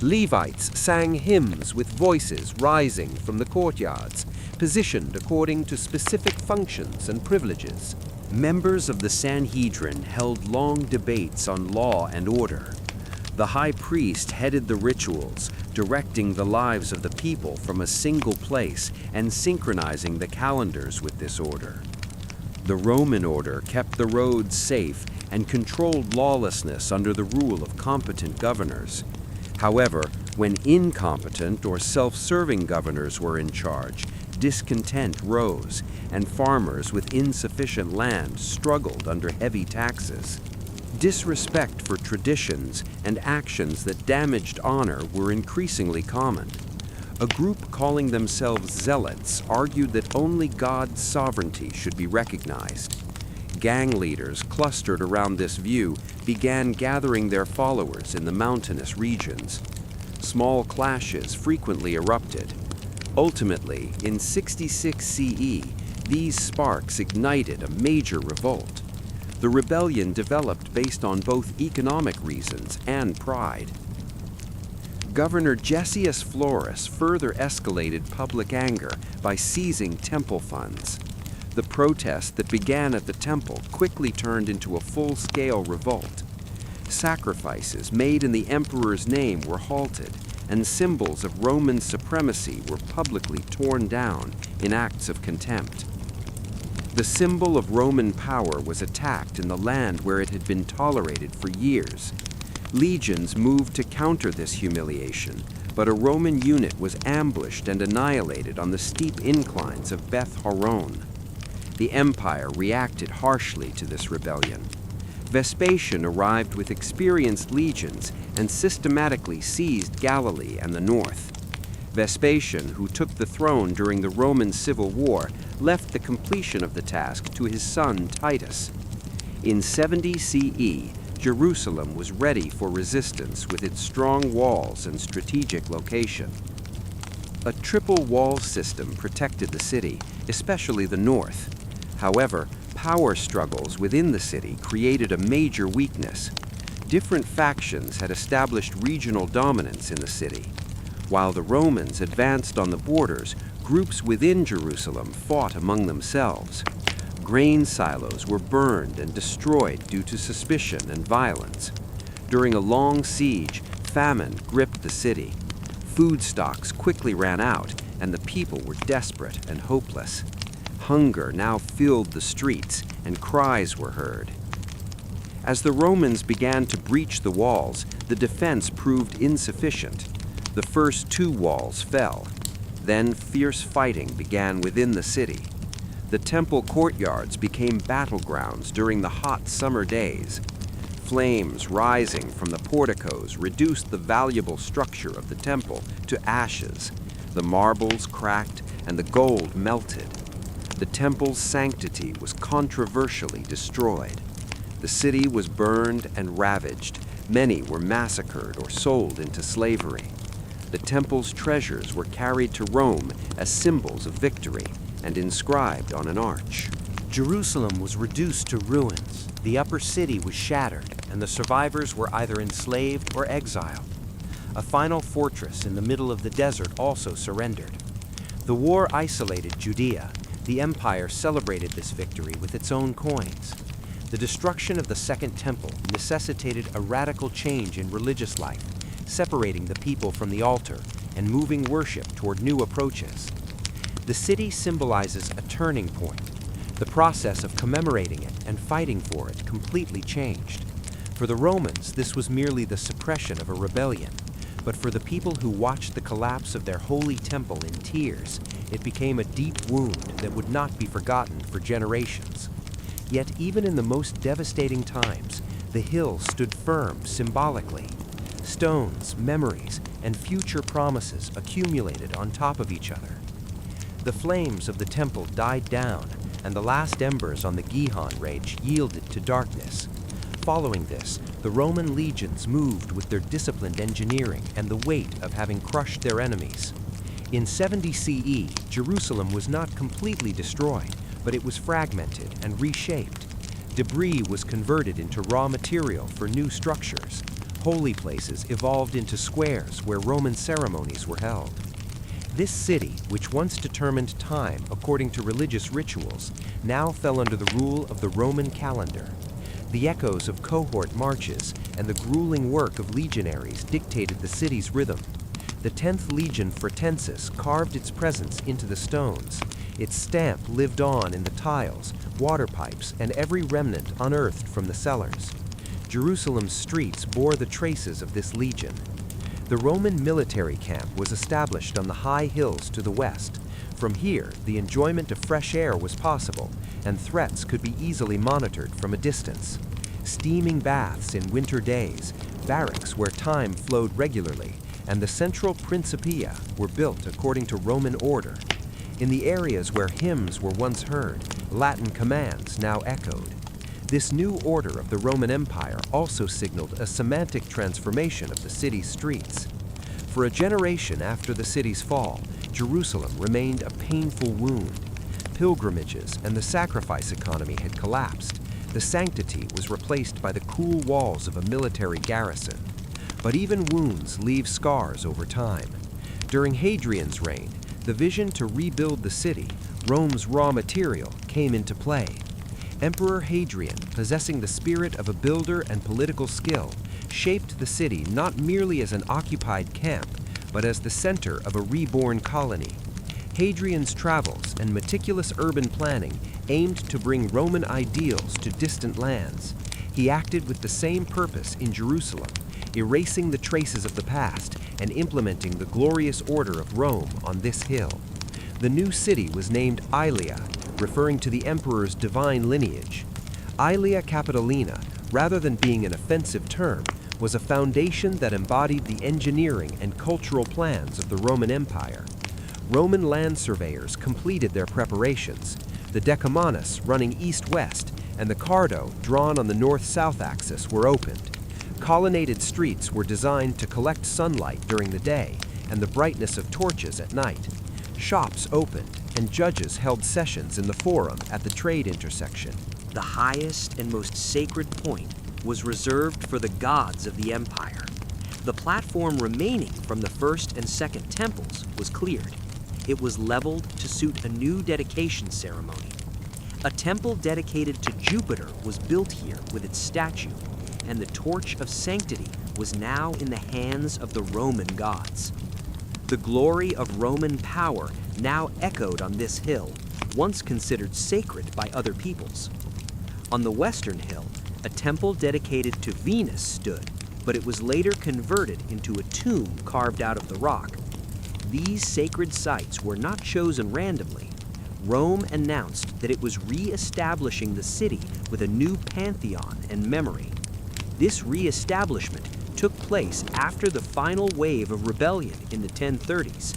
Levites sang hymns with voices rising from the courtyards, positioned according to specific functions and privileges. Members of the Sanhedrin held long debates on law and order. The high priest headed the rituals, directing the lives of the people from a single place and synchronizing the calendars with this order. The Roman order kept the roads safe and controlled lawlessness under the rule of competent governors. However, when incompetent or self-serving governors were in charge, discontent rose, and farmers with insufficient land struggled under heavy taxes. Disrespect for traditions and actions that damaged honor were increasingly common. A group calling themselves Zealots argued that only God's sovereignty should be recognized. gang leaders clustered around this view began gathering their followers in the mountainous regions. Small clashes frequently erupted. Ultimately, in 66 CE, these sparks ignited a major revolt. The rebellion developed based on both economic reasons and pride. Governor Gessius Florus further escalated public anger by seizing temple funds. The protest that began at the temple quickly turned into a full-scale revolt. Sacrifices made in the emperor's name were halted, and symbols of Roman supremacy were publicly torn down in acts of contempt. The symbol of Roman power was attacked in the land where it had been tolerated for years. Legions moved to counter this humiliation, but a Roman unit was ambushed and annihilated on the steep inclines of Beth Horon. The empire reacted harshly to this rebellion. Vespasian arrived with experienced legions and systematically seized Galilee and the north. Vespasian, who took the throne during the Roman Civil War, left the completion of the task to his son Titus. In 70 CE, Jerusalem was ready for resistance with its strong walls and strategic location. A triple wall system protected the city, especially the north. However, power struggles within the city created a major weakness. Different factions had established regional dominance in the city. While the Romans advanced on the borders, groups within Jerusalem fought among themselves. Grain silos were burned and destroyed due to suspicion and violence. During a long siege, famine gripped the city. Food stocks quickly ran out, and the people were desperate and hopeless. Hunger now filled the streets, and cries were heard. As the Romans began to breach the walls, the defense proved insufficient. The first two walls fell. Then fierce fighting began within the city. The temple courtyards became battlegrounds during the hot summer days. Flames rising from the porticos reduced the valuable structure of the temple to ashes. The marbles cracked and the gold melted. The temple's sanctity was controversially destroyed. The city was burned and ravaged. Many were massacred or sold into slavery. The temple's treasures were carried to Rome as symbols of victory and inscribed on an arch. Jerusalem was reduced to ruins. The upper city was shattered, and the survivors were either enslaved or exiled. A final fortress in the middle of the desert also surrendered. The war isolated Judea. The empire celebrated this victory with its own coins. The destruction of the Second Temple necessitated a radical change in religious life, separating the people from the altar and moving worship toward new approaches. The city symbolizes a turning point. The process of commemorating it and fighting for it completely changed. For the Romans, this was merely the suppression of a rebellion, but for the people who watched the collapse of their holy temple in tears, it became a deep wound that would not be forgotten for generations. Yet even in the most devastating times, the hill stood firm symbolically. Stones, memories, and future promises accumulated on top of each other. The flames of the temple died down, and the last embers on the Gihon Ridge yielded to darkness. Following this, the Roman legions moved with their disciplined engineering and the weight of having crushed their enemies. In 70 CE, Jerusalem was not completely destroyed, but it was fragmented and reshaped. Debris was converted into raw material for new structures. Holy places evolved into squares where Roman ceremonies were held. This city, which once determined time according to religious rituals, now fell under the rule of the Roman calendar. The echoes of cohort marches and the grueling work of legionaries dictated the city's rhythm. The 10th Legion Fretensis carved its presence into the stones. Its stamp lived on in the tiles, water pipes, and every remnant unearthed from the cellars. Jerusalem's streets bore the traces of this legion. The Roman military camp was established on the high hills to the west. From here, the enjoyment of fresh air was possible, and threats could be easily monitored from a distance. Steaming baths in winter days, barracks where time flowed regularly, and the central Principia were built according to Roman order. In the areas where hymns were once heard, Latin commands now echoed. This new order of the Roman Empire also signaled a semantic transformation of the city's streets. For a generation after the city's fall, Jerusalem remained a painful wound. Pilgrimages and the sacrifice economy had collapsed. The sanctity was replaced by the cool walls of a military garrison. But even wounds leave scars over time. During Hadrian's reign, the vision to rebuild the city, Rome's raw material, came into play. Emperor Hadrian, possessing the spirit of a builder and political skill, shaped the city not merely as an occupied camp, but as the center of a reborn colony. Hadrian's travels and meticulous urban planning aimed to bring Roman ideals to distant lands. He acted with the same purpose in Jerusalem, erasing the traces of the past and implementing the glorious order of Rome on this hill. The new city was named Aelia, referring to the emperor's divine lineage. Aelia Capitolina, rather than being an offensive term, was a foundation that embodied the engineering and cultural plans of the Roman Empire. Roman land surveyors completed their preparations, the Decumanus running east-west and the Cardo drawn on the north-south axis were opened. Colonnaded streets were designed to collect sunlight during the day and the brightness of torches at night. Shops opened and judges held sessions in the forum at the trade intersection. The highest and most sacred point was reserved for the gods of the empire. The platform remaining from the first and second temples was cleared. It was leveled to suit a new dedication ceremony. A temple dedicated to Jupiter was built here with its statue, and the torch of sanctity was now in the hands of the Roman gods. The glory of Roman power now echoed on this hill, once considered sacred by other peoples. On the western hill, a temple dedicated to Venus stood, but it was later converted into a tomb carved out of the rock. These sacred sites were not chosen randomly. Rome announced that it was re-establishing the city with a new pantheon and memory. This re-establishment took place after the final wave of rebellion in the 1030s.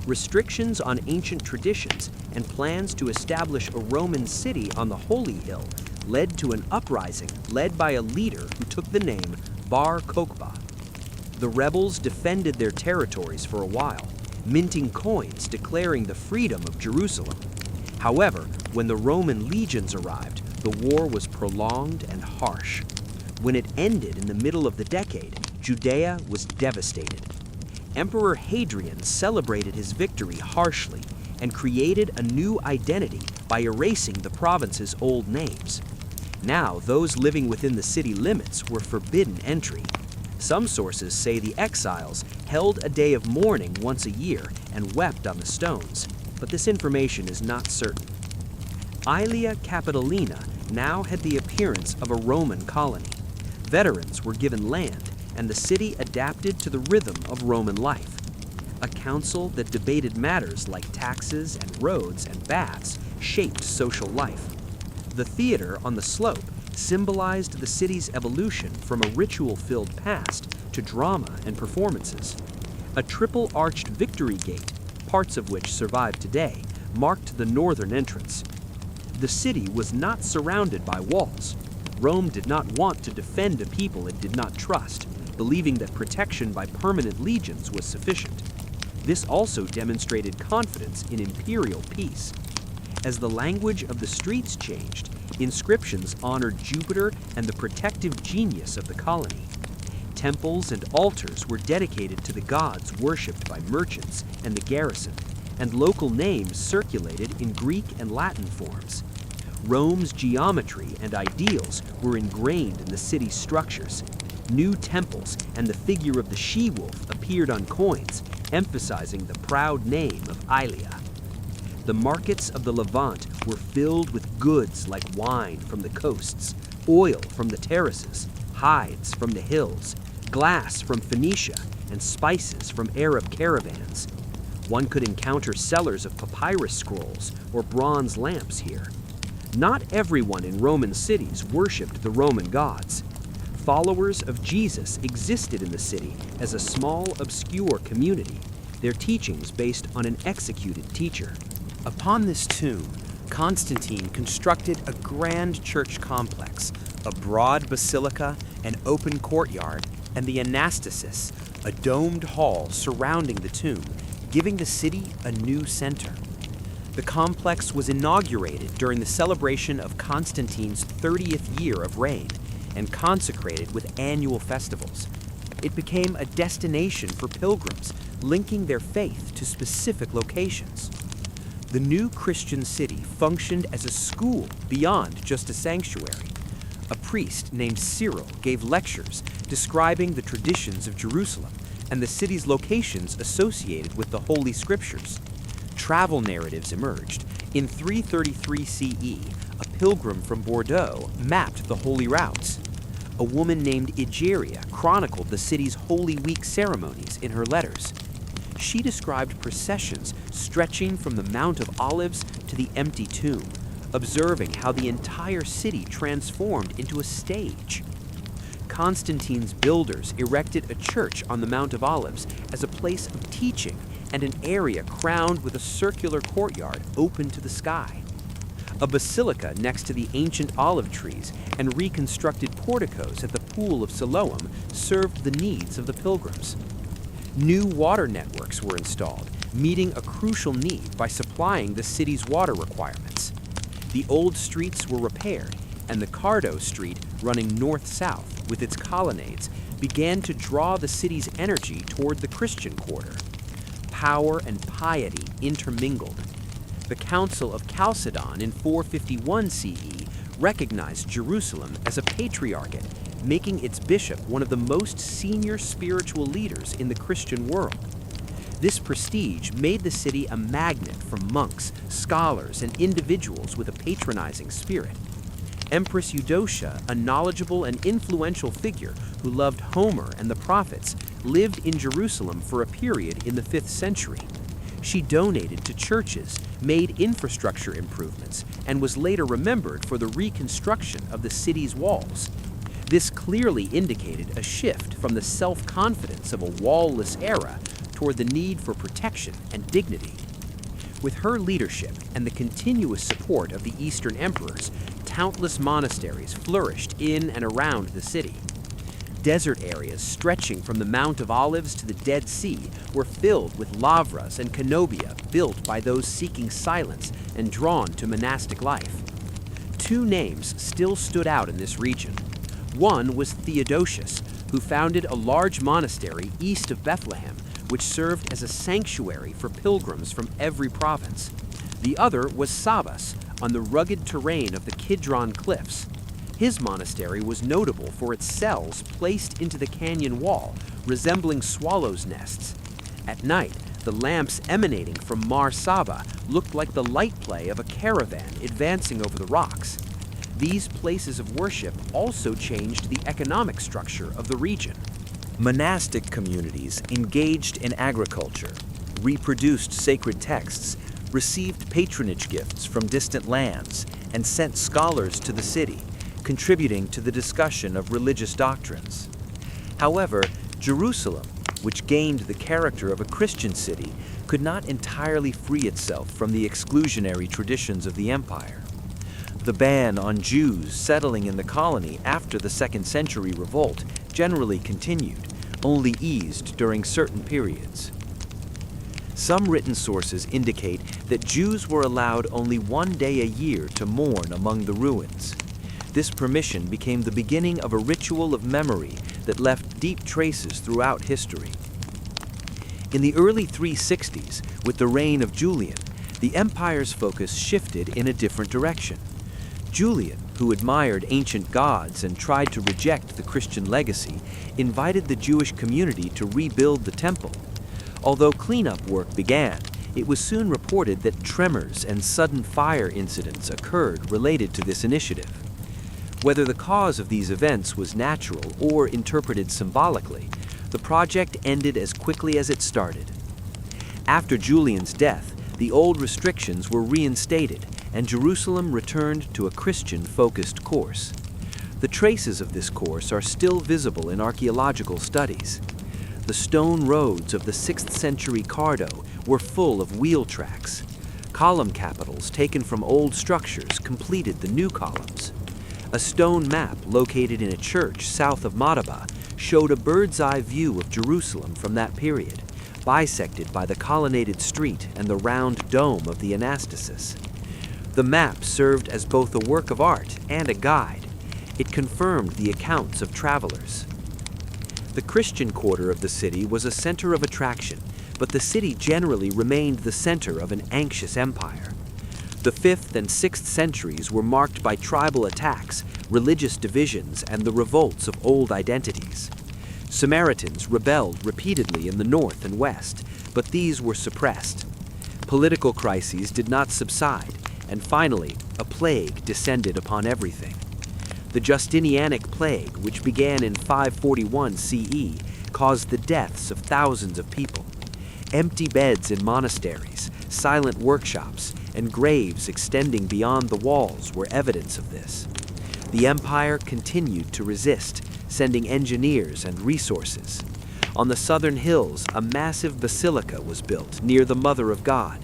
Restrictions on ancient traditions and plans to establish a Roman city on the Holy Hill led to an uprising led by a leader who took the name Bar Kokhba. The rebels defended their territories for a while, minting coins declaring the freedom of Jerusalem. However, when the Roman legions arrived, the war was prolonged and harsh. When it ended in the middle of the decade, Judea was devastated. Emperor Hadrian celebrated his victory harshly and created a new identity by erasing the province's old names. Now, those living within the city limits were forbidden entry. Some sources say the exiles held a day of mourning once a year and wept on the stones, but this information is not certain. Aelia Capitolina now had the appearance of a Roman colony. Veterans were given land, and the city adapted to the rhythm of Roman life. A council that debated matters like taxes and roads and baths shaped social life. The theater on the slope symbolized the city's evolution from a ritual-filled past to drama and performances. A triple-arched Victory Gate, parts of which survive today, marked the northern entrance. The city was not surrounded by walls. Rome did not want to defend a people it did not trust, believing that protection by permanent legions was sufficient. This also demonstrated confidence in imperial peace. As the language of the streets changed, inscriptions honored Jupiter and the protective genius of the colony. Temples and altars were dedicated to the gods worshipped by merchants and the garrison, and local names circulated in Greek and Latin forms. Rome's geometry and ideals were ingrained in the city's structures. New temples and the figure of the she-wolf appeared on coins, emphasizing the proud name of Aelia. The markets of the Levant were filled with goods like wine from the coasts, oil from the terraces, hides from the hills, glass from Phoenicia, and spices from Arab caravans. One could encounter sellers of papyrus scrolls or bronze lamps here. Not everyone in Roman cities worshipped the Roman gods. Followers of Jesus existed in the city as a small, obscure community, their teachings based on an executed teacher. Upon this tomb, Constantine constructed a grand church complex, a broad basilica, an open courtyard, and the anastasis, a domed hall surrounding the tomb, giving the city a new center. The complex was inaugurated during the celebration of Constantine's 30th year of reign and consecrated with annual festivals. It became a destination for pilgrims, linking their faith to specific locations. The new Christian city functioned as a school beyond just a sanctuary. A priest named Cyril gave lectures describing the traditions of Jerusalem and the city's locations associated with the Holy Scriptures. Travel narratives emerged. In 333 CE, a pilgrim from Bordeaux mapped the holy routes. A woman named Egeria chronicled the city's Holy Week ceremonies in her letters. She described processions stretching from the Mount of Olives to the empty tomb, observing how the entire city transformed into a stage. Constantine's builders erected a church on the Mount of Olives as a place of teaching and an area crowned with a circular courtyard open to the sky. A basilica next to the ancient olive trees and reconstructed porticos at the Pool of Siloam served the needs of the pilgrims. New water networks were installed, meeting a crucial need by supplying the city's water requirements. The old streets were repaired, and the Cardo Street, running north-south with its colonnades, began to draw the city's energy toward the Christian quarter. Power and piety intermingled. The Council of Chalcedon in 451 CE recognized Jerusalem as a patriarchate, making its bishop one of the most senior spiritual leaders in the Christian world. This prestige made the city a magnet for monks, scholars, and individuals with a patronizing spirit. Empress Eudocia, a knowledgeable and influential figure who loved Homer and the prophets, lived in Jerusalem for a period in the 5th century. She donated to churches, made infrastructure improvements, and was later remembered for the reconstruction of the city's walls. This clearly indicated a shift from the self-confidence of a wall-less era toward the need for protection and dignity. With her leadership and the continuous support of the Eastern emperors, countless monasteries flourished in and around the city. Desert areas stretching from the Mount of Olives to the Dead Sea were filled with lavras and canobia built by those seeking silence and drawn to monastic life. Two names still stood out in this region. One was Theodosius, who founded a large monastery east of Bethlehem, which served as a sanctuary for pilgrims from every province. The other was Sabas, on the rugged terrain of the Kidron Cliffs. His monastery was notable for its cells placed into the canyon wall, resembling swallows' nests. At night, the lamps emanating from Mar Saba looked like the light play of a caravan advancing over the rocks. These places of worship also changed the economic structure of the region. Monastic communities engaged in agriculture, reproduced sacred texts, received patronage gifts from distant lands, and sent scholars to the city, contributing to the discussion of religious doctrines. However, Jerusalem, which gained the character of a Christian city, could not entirely free itself from the exclusionary traditions of the empire. The ban on Jews settling in the colony after the 2nd century revolt generally continued, only eased during certain periods. Some written sources indicate that Jews were allowed only one day a year to mourn among the ruins. This permission became the beginning of a ritual of memory that left deep traces throughout history. In the early 360s, with the reign of Julian, the empire's focus shifted in a different direction. Julian, who admired ancient gods and tried to reject the Christian legacy, invited the Jewish community to rebuild the temple. Although cleanup work began, it was soon reported that tremors and sudden fire incidents occurred related to this initiative. Whether the cause of these events was natural or interpreted symbolically, the project ended as quickly as it started. After Julian's death, the old restrictions were reinstated, and Jerusalem returned to a Christian-focused course. The traces of this course are still visible in archaeological studies. The stone roads of the 6th century Cardo were full of wheel tracks. Column capitals taken from old structures completed the new columns. A stone map located in a church south of Madaba showed a bird's-eye view of Jerusalem from that period, bisected by the colonnaded street and the round dome of the anastasis. The map served as both a work of art and a guide. It confirmed the accounts of travelers. The Christian quarter of the city was a center of attraction, but the city generally remained the center of an anxious empire. The 5th and 6th centuries were marked by tribal attacks, religious divisions, and the revolts of old identities. Samaritans rebelled repeatedly in the north and west, but these were suppressed. Political crises did not subside, and finally, a plague descended upon everything. The Justinianic plague, which began in 541 CE, caused the deaths of thousands of people. Empty beds in monasteries, silent workshops, and graves extending beyond the walls were evidence of this. The empire continued to resist, sending engineers and resources. On the southern hills, a massive basilica was built near the Mother of God.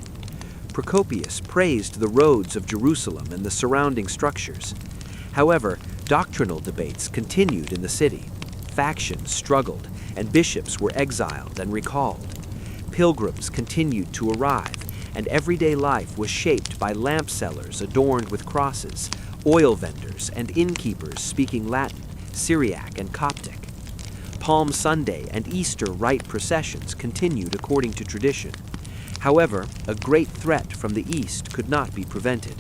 Procopius praised the roads of Jerusalem and the surrounding structures. However, doctrinal debates continued in the city. Factions struggled, and bishops were exiled and recalled. Pilgrims continued to arrive, and everyday life was shaped by lamp sellers adorned with crosses, oil vendors, and innkeepers speaking Latin, Syriac, and Coptic. Palm Sunday and Easter rite processions continued according to tradition. However, a great threat from the east could not be prevented.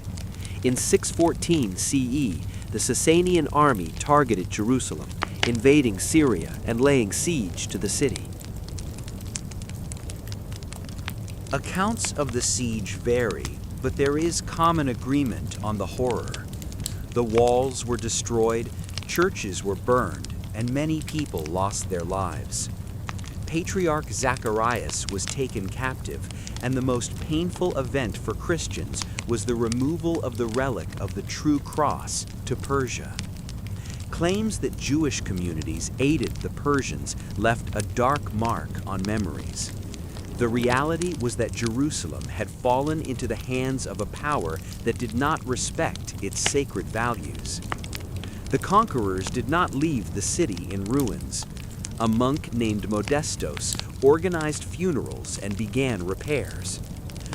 In 614 CE, the Sasanian army targeted Jerusalem, invading Syria and laying siege to the city. Accounts of the siege vary, but there is common agreement on the horror. The walls were destroyed, churches were burned, and many people lost their lives. Patriarch Zacharias was taken captive, and the most painful event for Christians was the removal of the relic of the true cross to Persia. Claims that Jewish communities aided the Persians left a dark mark on memories. The reality was that Jerusalem had fallen into the hands of a power that did not respect its sacred values. The conquerors did not leave the city in ruins. A monk named Modestos organized funerals and began repairs.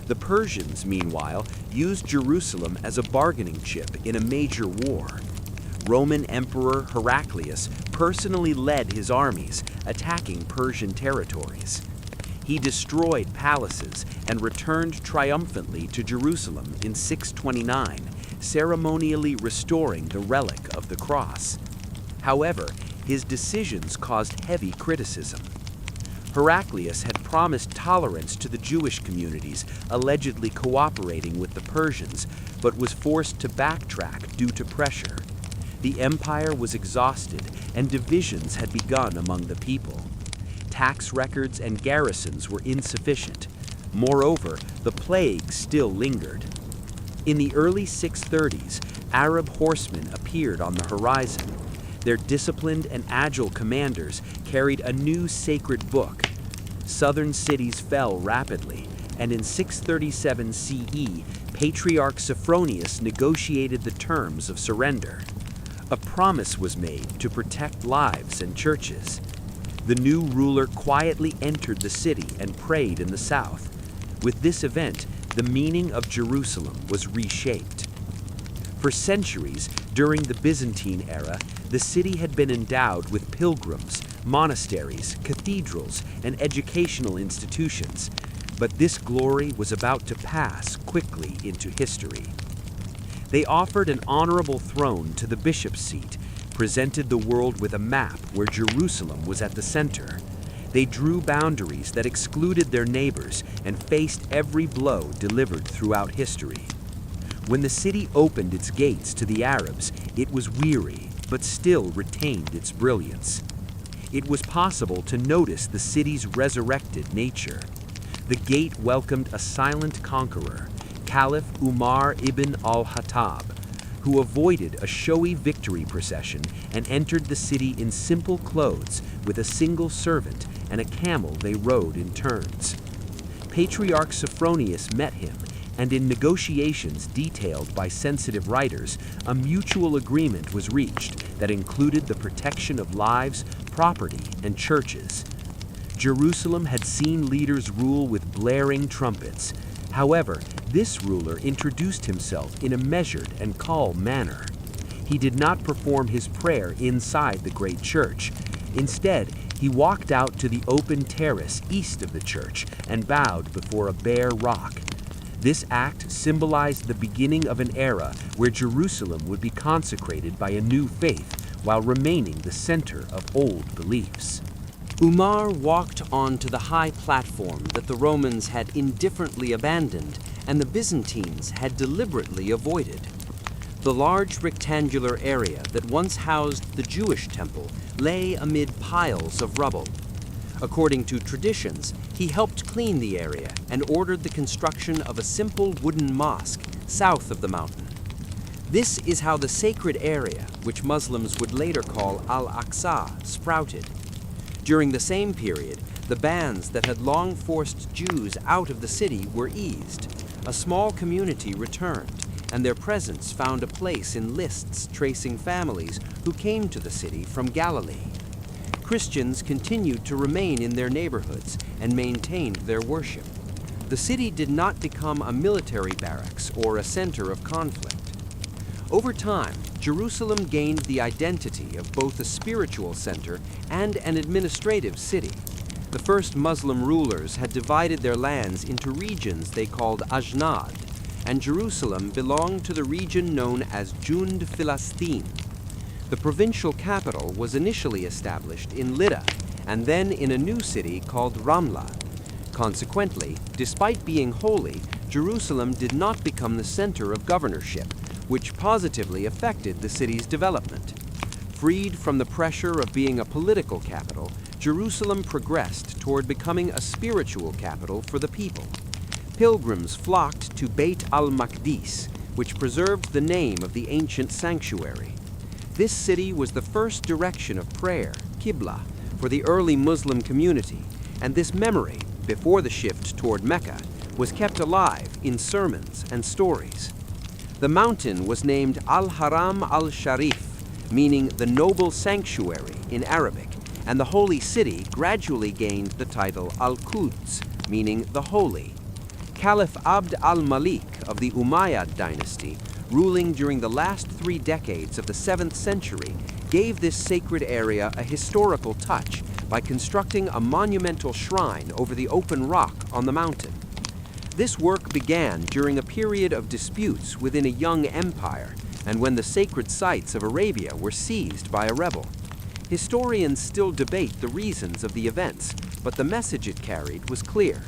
The Persians, meanwhile, used Jerusalem as a bargaining chip in a major war. Roman Emperor Heraclius personally led his armies, attacking Persian territories. He destroyed palaces and returned triumphantly to Jerusalem in 629, ceremonially restoring the relic of the cross. However, his decisions caused heavy criticism. Heraclius had promised tolerance to the Jewish communities, allegedly cooperating with the Persians, but was forced to backtrack due to pressure. The empire was exhausted, and divisions had begun among the people. Tax records and garrisons were insufficient. Moreover, the plague still lingered. In the early 630s, Arab horsemen appeared on the horizon. Their disciplined and agile commanders carried a new sacred book. Southern cities fell rapidly, and in 637 CE, Patriarch Sophronius negotiated the terms of surrender. A promise was made to protect lives and churches. The new ruler quietly entered the city and prayed in the south. With this event, the meaning of Jerusalem was reshaped. For centuries, during the Byzantine era, the city had been endowed with pilgrims, monasteries, cathedrals, and educational institutions, but this glory was about to pass quickly into history. They offered an honorable throne to the bishop's seat, presented the world with a map where Jerusalem was at the center. They drew boundaries that excluded their neighbors and faced every blow delivered throughout history. When the city opened its gates to the Arabs, it was weary, but still retained its brilliance. It was possible to notice the city's resurrected nature. The gate welcomed a silent conqueror, Caliph Umar ibn al-Khattab, who avoided a showy victory procession and entered the city in simple clothes with a single servant and a camel they rode in turns. Patriarch Sophronius met him, and in negotiations detailed by sensitive writers, a mutual agreement was reached that included the protection of lives, property, and churches. Jerusalem had seen leaders rule with blaring trumpets. However, this ruler introduced himself in a measured and calm manner. He did not perform his prayer inside the great church. Instead, he walked out to the open terrace east of the church and bowed before a bare rock. This act symbolized the beginning of an era where Jerusalem would be consecrated by a new faith while remaining the center of old beliefs. Umar walked onto the high platform that the Romans had indifferently abandoned and the Byzantines had deliberately avoided. The large rectangular area that once housed the Jewish temple lay amid piles of rubble. According to traditions, he helped clean the area and ordered the construction of a simple wooden mosque south of the mountain. This is how the sacred area, which Muslims would later call Al-Aqsa, sprouted. During the same period, the bans that had long forced Jews out of the city were eased. A small community returned, and their presence found a place in lists tracing families who came to the city from Galilee. Christians continued to remain in their neighborhoods and maintained their worship. The city did not become a military barracks or a center of conflict. Over time, Jerusalem gained the identity of both a spiritual center and an administrative city. The first Muslim rulers had divided their lands into regions they called Ajnad, and Jerusalem belonged to the region known as Jund Filastin. The provincial capital was initially established in Lydda, and then in a new city called Ramla. Consequently, despite being holy, Jerusalem did not become the center of governorship, which positively affected the city's development. Freed from the pressure of being a political capital, Jerusalem progressed toward becoming a spiritual capital for the people. Pilgrims flocked to Beit al-Maqdis, which preserved the name of the ancient sanctuary. This city was the first direction of prayer, Qibla, for the early Muslim community, and this memory, before the shift toward Mecca, was kept alive in sermons and stories. The mountain was named Al-Haram al-Sharif, meaning the noble sanctuary in Arabic, and the holy city gradually gained the title Al-Quds, meaning the holy. Caliph Abd al-Malik of the Umayyad dynasty, ruling during the last 3 decades of the 7th century, gave this sacred area a historical touch by constructing a monumental shrine over the open rock on the mountain. This work began during a period of disputes within a young empire and when the sacred sites of Arabia were seized by a rebel. Historians still debate the reasons of the events, but the message it carried was clear.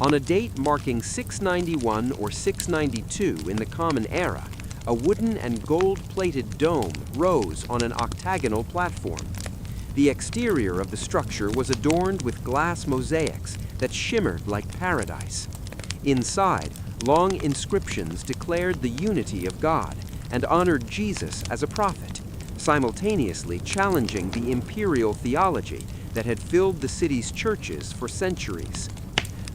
On a date marking 691 or 692 in the Common Era, a wooden and gold-plated dome rose on an octagonal platform. The exterior of the structure was adorned with glass mosaics that shimmered like paradise. Inside, long inscriptions declared the unity of God and honored Jesus as a prophet, simultaneously challenging the imperial theology that had filled the city's churches for centuries.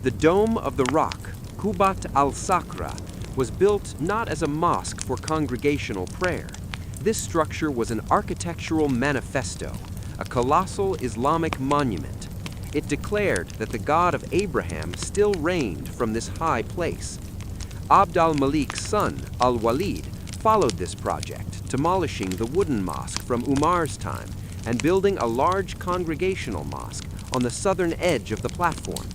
The Dome of the Rock, Qubat al-Sakra, was built not as a mosque for congregational prayer. This structure was an architectural manifesto, a colossal Islamic monument. It declared that the God of Abraham still reigned from this high place. Abd al-Malik's son, al-Walid, followed this project, demolishing the wooden mosque from Umar's time and building a large congregational mosque on the southern edge of the platform.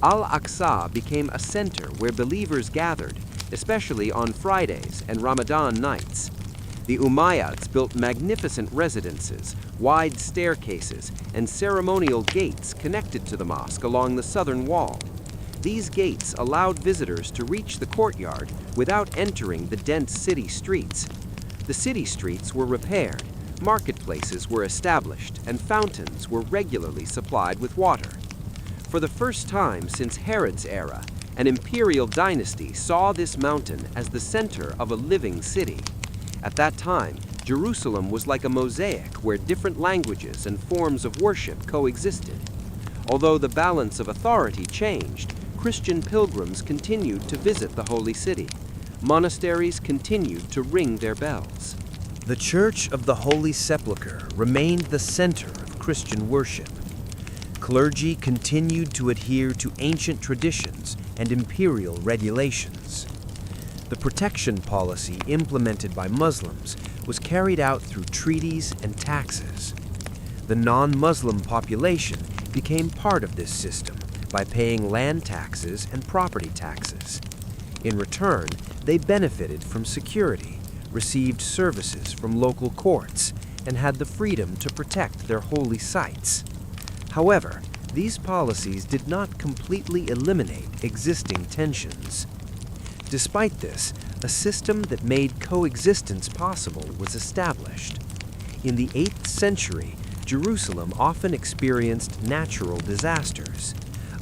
Al-Aqsa became a center where believers gathered, especially on Fridays and Ramadan nights. The Umayyads built magnificent residences, wide staircases, and ceremonial gates connected to the mosque along the southern wall. These gates allowed visitors to reach the courtyard without entering the dense city streets. The city streets were repaired, marketplaces were established, and fountains were regularly supplied with water. For the first time since Herod's era, an imperial dynasty saw this mountain as the center of a living city. At that time, Jerusalem was like a mosaic where different languages and forms of worship coexisted. Although the balance of authority changed, Christian pilgrims continued to visit the holy city. Monasteries continued to ring their bells. The Church of the Holy Sepulchre remained the center of Christian worship. Clergy continued to adhere to ancient traditions and imperial regulations. The protection policy implemented by Muslims was carried out through treaties and taxes. The non-Muslim population became part of this system by paying land taxes and property taxes. In return, they benefited from security, received services from local courts, and had the freedom to protect their holy sites. However, these policies did not completely eliminate existing tensions. Despite this, a system that made coexistence possible was established. In the 8th century, Jerusalem often experienced natural disasters.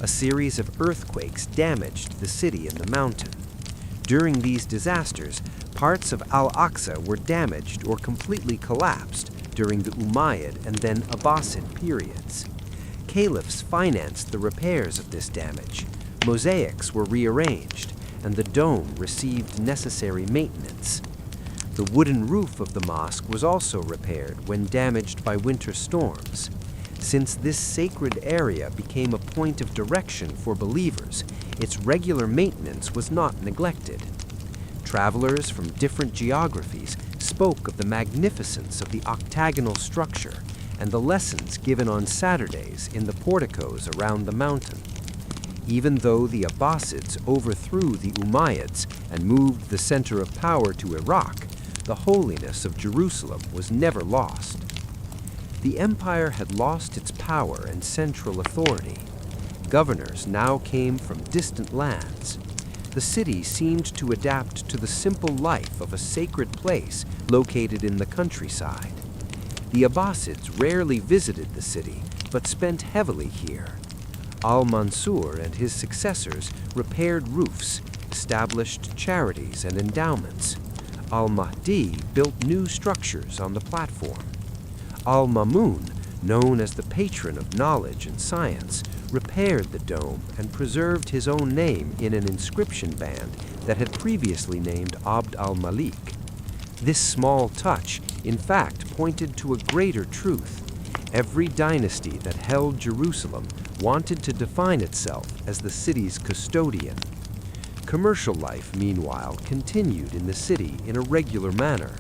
A series of earthquakes damaged the city and the mountain. During these disasters, parts of Al-Aqsa were damaged or completely collapsed during the Umayyad and then Abbasid periods. Caliphs financed the repairs of this damage. Mosaics were rearranged, and the dome received necessary maintenance. The wooden roof of the mosque was also repaired when damaged by winter storms. Since this sacred area became a point of direction for believers, its regular maintenance was not neglected. Travelers from different geographies spoke of the magnificence of the octagonal structure and the lessons given on Saturdays in the porticos around the mountain. Even though the Abbasids overthrew the Umayyads and moved the center of power to Iraq, the holiness of Jerusalem was never lost. The empire had lost its power and central authority. Governors now came from distant lands. The city seemed to adapt to the simple life of a sacred place located in the countryside. The Abbasids rarely visited the city, but spent heavily here. Al-Mansur and his successors repaired roofs, established charities and endowments. Al-Mahdi built new structures on the platform. Al-Mamun, known as the patron of knowledge and science, repaired the dome and preserved his own name in an inscription band that had previously named Abd al-Malik. This small touch, in fact, pointed to a greater truth. Every dynasty that held Jerusalem wanted to define itself as the city's custodian. Commercial life, meanwhile, continued in the city in a regular manner.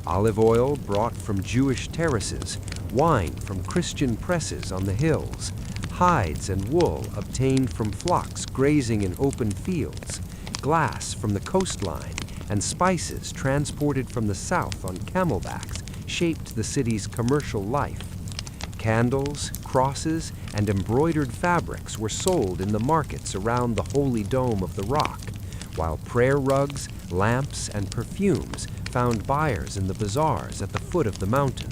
Olive oil brought from Jewish terraces, wine from Christian presses on the hills, hides and wool obtained from flocks grazing in open fields, glass from the coastline, and spices transported from the south on camelbacks shaped the city's commercial life. Candles, crosses, and embroidered fabrics were sold in the markets around the Holy Dome of the Rock, while prayer rugs, lamps, and perfumes found buyers in the bazaars at the foot of the mountain.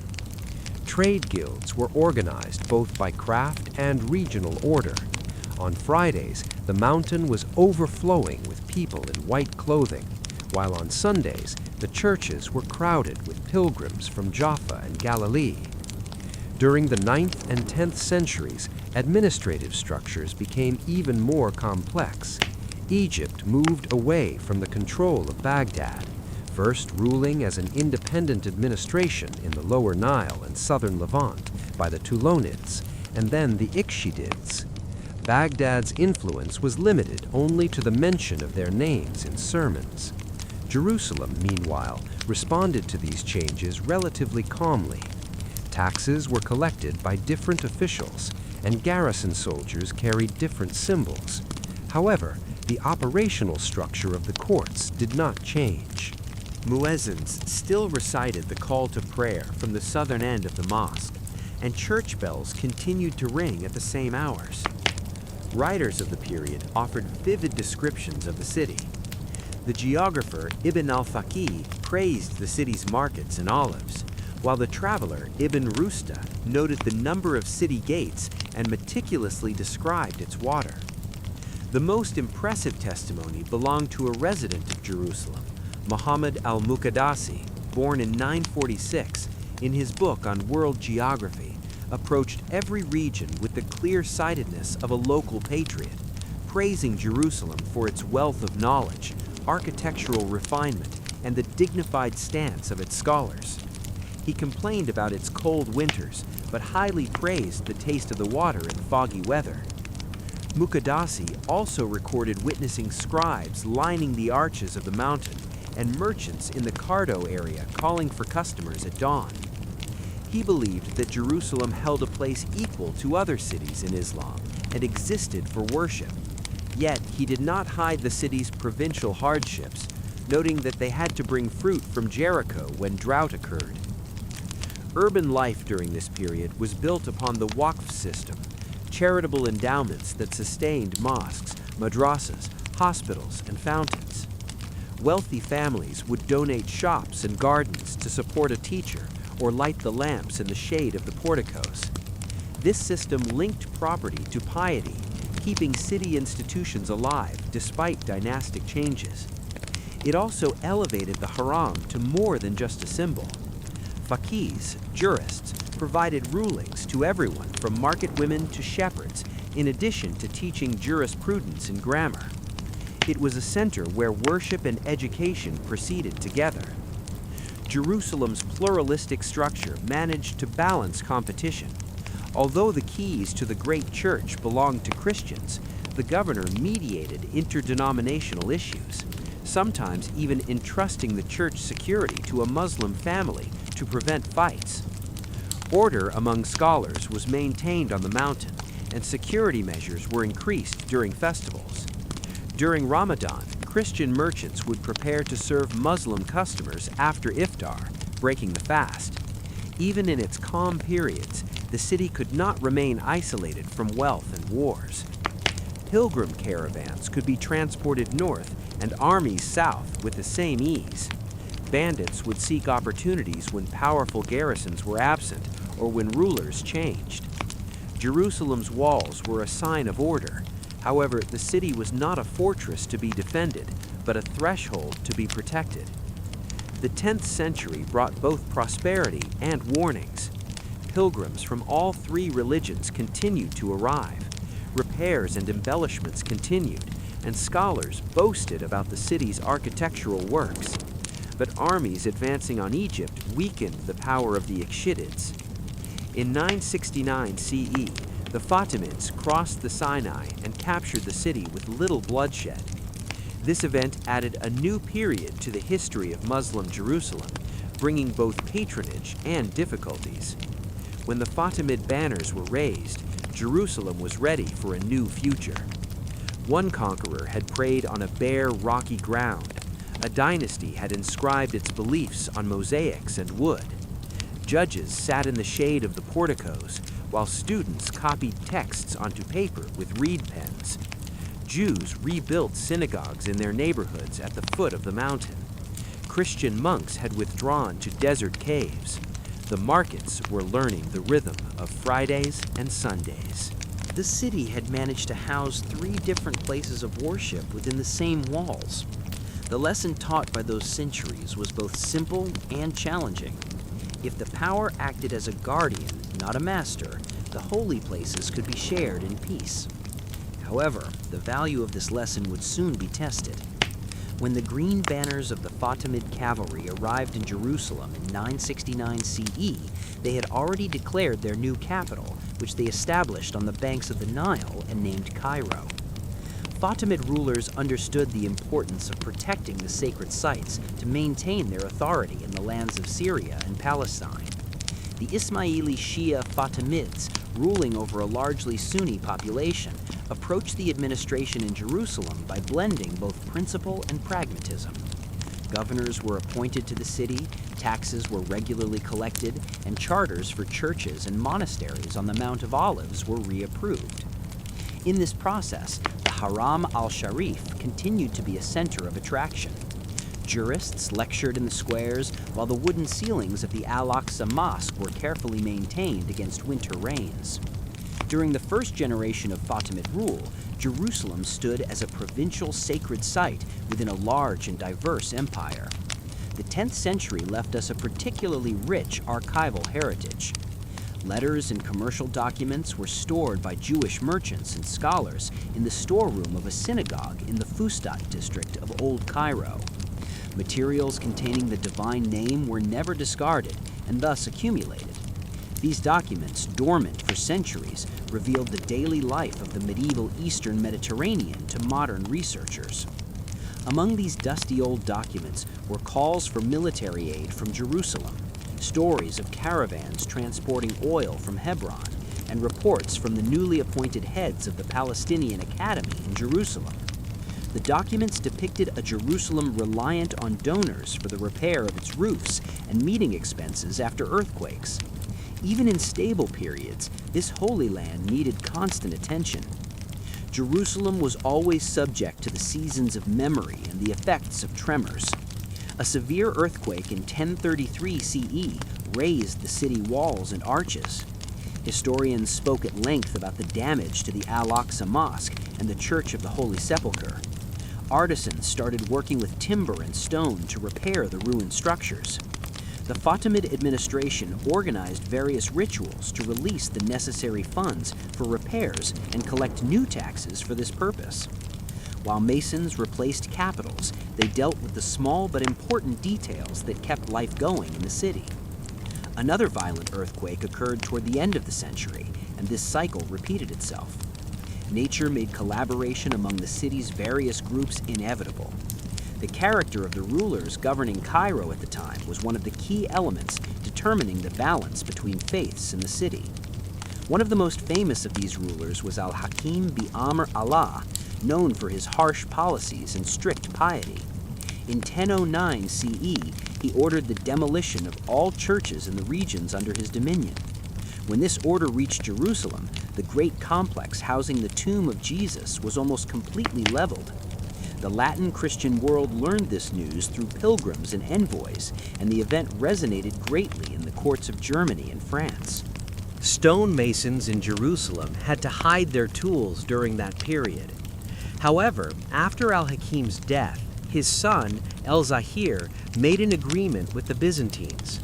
Trade guilds were organized both by craft and regional order. On Fridays, the mountain was overflowing with people in white clothing, while on Sundays, the churches were crowded with pilgrims from Jaffa and Galilee. During the 9th and 10th centuries, administrative structures became even more complex. Egypt moved away from the control of Baghdad, first ruling as an independent administration in the Lower Nile and southern Levant by the Tulonids, and then the Ikhshidids. Baghdad's influence was limited only to the mention of their names in sermons. Jerusalem, meanwhile, responded to these changes relatively calmly. Taxes were collected by different officials, and garrison soldiers carried different symbols. However, the operational structure of the courts did not change. Muezzins still recited the call to prayer from the southern end of the mosque, and church bells continued to ring at the same hours. Writers of the period offered vivid descriptions of the city. The geographer Ibn al-Faqih praised the city's markets and olives, while the traveler Ibn Rusta noted the number of city gates and meticulously described its water. The most impressive testimony belonged to a resident of Jerusalem, Muhammad al-Muqaddasi, born in 946, in his book on world geography, approached every region with the clear-sightedness of a local patriot, praising Jerusalem for its wealth of knowledge, architectural refinement, and the dignified stance of its scholars. He complained about its cold winters, but highly praised the taste of the water in foggy weather. Mukadasi also recorded witnessing scribes lining the arches of the mountain and merchants in the Cardo area calling for customers at dawn. He believed that Jerusalem held a place equal to other cities in Islam and existed for worship. Yet he did not hide the city's provincial hardships, noting that they had to bring fruit from Jericho when drought occurred. Urban life during this period was built upon the Waqf system, charitable endowments that sustained mosques, madrasas, hospitals, and fountains. Wealthy families would donate shops and gardens to support a teacher or light the lamps in the shade of the porticos. This system linked property to piety, keeping city institutions alive despite dynastic changes. It also elevated the haram to more than just a symbol. Faqirs, jurists, provided rulings to everyone from market women to shepherds, in addition to teaching jurisprudence and grammar. It was a center where worship and education proceeded together. Jerusalem's pluralistic structure managed to balance competition. Although the keys to the great church belonged to Christians, the governor mediated interdenominational issues, sometimes even entrusting the church security to a Muslim family to prevent fights. Order among scholars was maintained on the mountain, and security measures were increased during festivals. During Ramadan, Christian merchants would prepare to serve Muslim customers after iftar, breaking the fast. Even in its calm periods, the city could not remain isolated from wealth and wars. Pilgrim caravans could be transported north and armies south with the same ease. Bandits would seek opportunities when powerful garrisons were absent or when rulers changed. Jerusalem's walls were a sign of order. However, the city was not a fortress to be defended, but a threshold to be protected. The 10th century brought both prosperity and warnings. Pilgrims from all three religions continued to arrive. Repairs and embellishments continued, and scholars boasted about the city's architectural works. But armies advancing on Egypt weakened the power of the Ikhshidids. In 969 CE, the Fatimids crossed the Sinai and captured the city with little bloodshed. This event added a new period to the history of Muslim Jerusalem, bringing both patronage and difficulties. When the Fatimid banners were raised, Jerusalem was ready for a new future. One conqueror had prayed on a bare, rocky ground. A dynasty had inscribed its beliefs on mosaics and wood. Judges sat in the shade of the porticos, while students copied texts onto paper with reed pens. Jews rebuilt synagogues in their neighborhoods at the foot of the mountain. Christian monks had withdrawn to desert caves. The markets were learning the rhythm of Fridays and Sundays. The city had managed to house 3 different places of worship within the same walls. The lesson taught by those centuries was both simple and challenging. If the power acted as a guardian, not a master, the holy places could be shared in peace. However, the value of this lesson would soon be tested. When the green banners of the Fatimid cavalry arrived in Jerusalem in 969 CE, they had already declared their new capital, which they established on the banks of the Nile and named Cairo. Fatimid rulers understood the importance of protecting the sacred sites to maintain their authority in the lands of Syria and Palestine. The Ismaili Shia Fatimids, ruling over a largely Sunni population, approached the administration in Jerusalem by blending both principle and pragmatism. Governors were appointed to the city, taxes were regularly collected, and charters for churches and monasteries on the Mount of Olives were reapproved. In this process, the Haram al-Sharif continued to be a center of attraction. Jurists lectured in the squares, while the wooden ceilings of the Al-Aqsa Mosque were carefully maintained against winter rains. During the first generation of Fatimid rule, Jerusalem stood as a provincial sacred site within a large and diverse empire. The 10th century left us a particularly rich archival heritage. Letters and commercial documents were stored by Jewish merchants and scholars in the storeroom of a synagogue in the Fustat district of Old Cairo. Materials containing the divine name were never discarded and thus accumulated. These documents, dormant for centuries, revealed the daily life of the medieval Eastern Mediterranean to modern researchers. Among these dusty old documents were calls for military aid from Jerusalem, stories of caravans transporting oil from Hebron, and reports from the newly appointed heads of the Palestinian Academy in Jerusalem. The documents depicted a Jerusalem reliant on donors for the repair of its roofs and meeting expenses after earthquakes. Even in stable periods, this Holy Land needed constant attention. Jerusalem was always subject to the seasons of memory and the effects of tremors. A severe earthquake in 1033 CE razed the city walls and arches. Historians spoke at length about the damage to the Al-Aqsa Mosque and the Church of the Holy Sepulchre. Artisans started working with timber and stone to repair the ruined structures. The Fatimid administration organized various rituals to release the necessary funds for repairs and collect new taxes for this purpose. While masons replaced capitals, they dealt with the small but important details that kept life going in the city. Another violent earthquake occurred toward the end of the century, and this cycle repeated itself. Nature made collaboration among the city's various groups inevitable. The character of the rulers governing Cairo at the time was one of the key elements determining the balance between faiths in the city. One of the most famous of these rulers was Al-Hakim bi-Amr Allah, known for his harsh policies and strict piety. In 1009 CE, he ordered the demolition of all churches in the regions under his dominion. When this order reached Jerusalem, the great complex housing the tomb of Jesus was almost completely leveled. The Latin Christian world learned this news through pilgrims and envoys, and the event resonated greatly in the courts of Germany and France. Stonemasons in Jerusalem had to hide their tools during that period. However, after Al-Hakim's death, his son, El-Zahir, made an agreement with the Byzantines.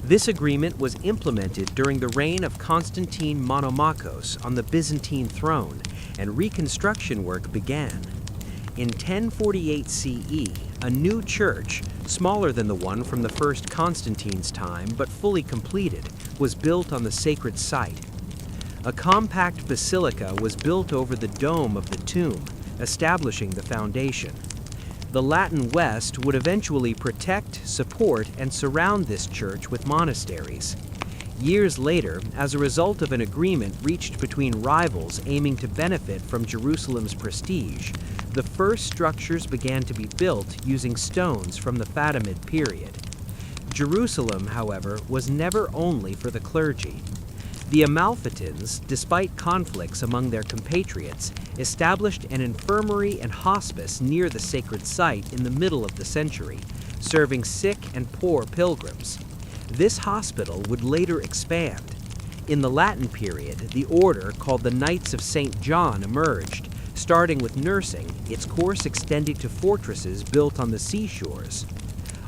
This agreement was implemented during the reign of Constantine Monomachos on the Byzantine throne, and reconstruction work began. In 1048 CE, a new church, smaller than the one from the first Constantine's time but fully completed, was built on the sacred site. A compact basilica was built over the dome of the tomb, establishing the foundation. The Latin West would eventually protect, support, and surround this church with monasteries. Years later, as a result of an agreement reached between rivals aiming to benefit from Jerusalem's prestige, the first structures began to be built using stones from the Fatimid period. Jerusalem, however, was never only for the clergy. The Amalfitans, despite conflicts among their compatriots, established an infirmary and hospice near the sacred site in the middle of the century, serving sick and poor pilgrims. This hospital would later expand. In the Latin period, the order called the Knights of St. John emerged, starting with nursing, its course extending to fortresses built on the seashores.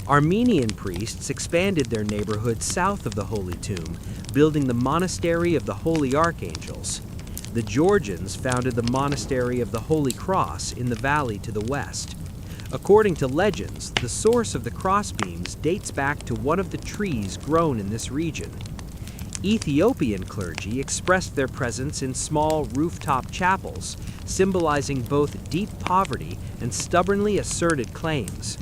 Armenian priests expanded their neighborhood south of the Holy Tomb, building the Monastery of the Holy Archangels. The Georgians founded the Monastery of the Holy Cross in the valley to the west. According to legends, the source of the crossbeams dates back to one of the trees grown in this region. Ethiopian clergy expressed their presence in small rooftop chapels, symbolizing both deep poverty and stubbornly asserted claims.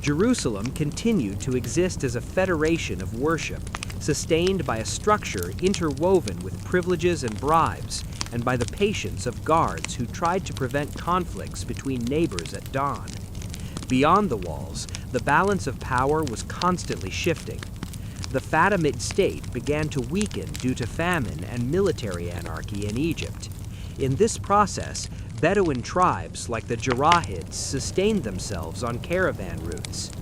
Jerusalem continued to exist as a federation of worship, sustained by a structure interwoven with privileges and bribes, and by the patience of guards who tried to prevent conflicts between neighbors at dawn. Beyond the walls, the balance of power was constantly shifting. The Fatimid state began to weaken due to famine and military anarchy in Egypt. In this process, Bedouin tribes like the Jarahids sustained themselves on caravan routes.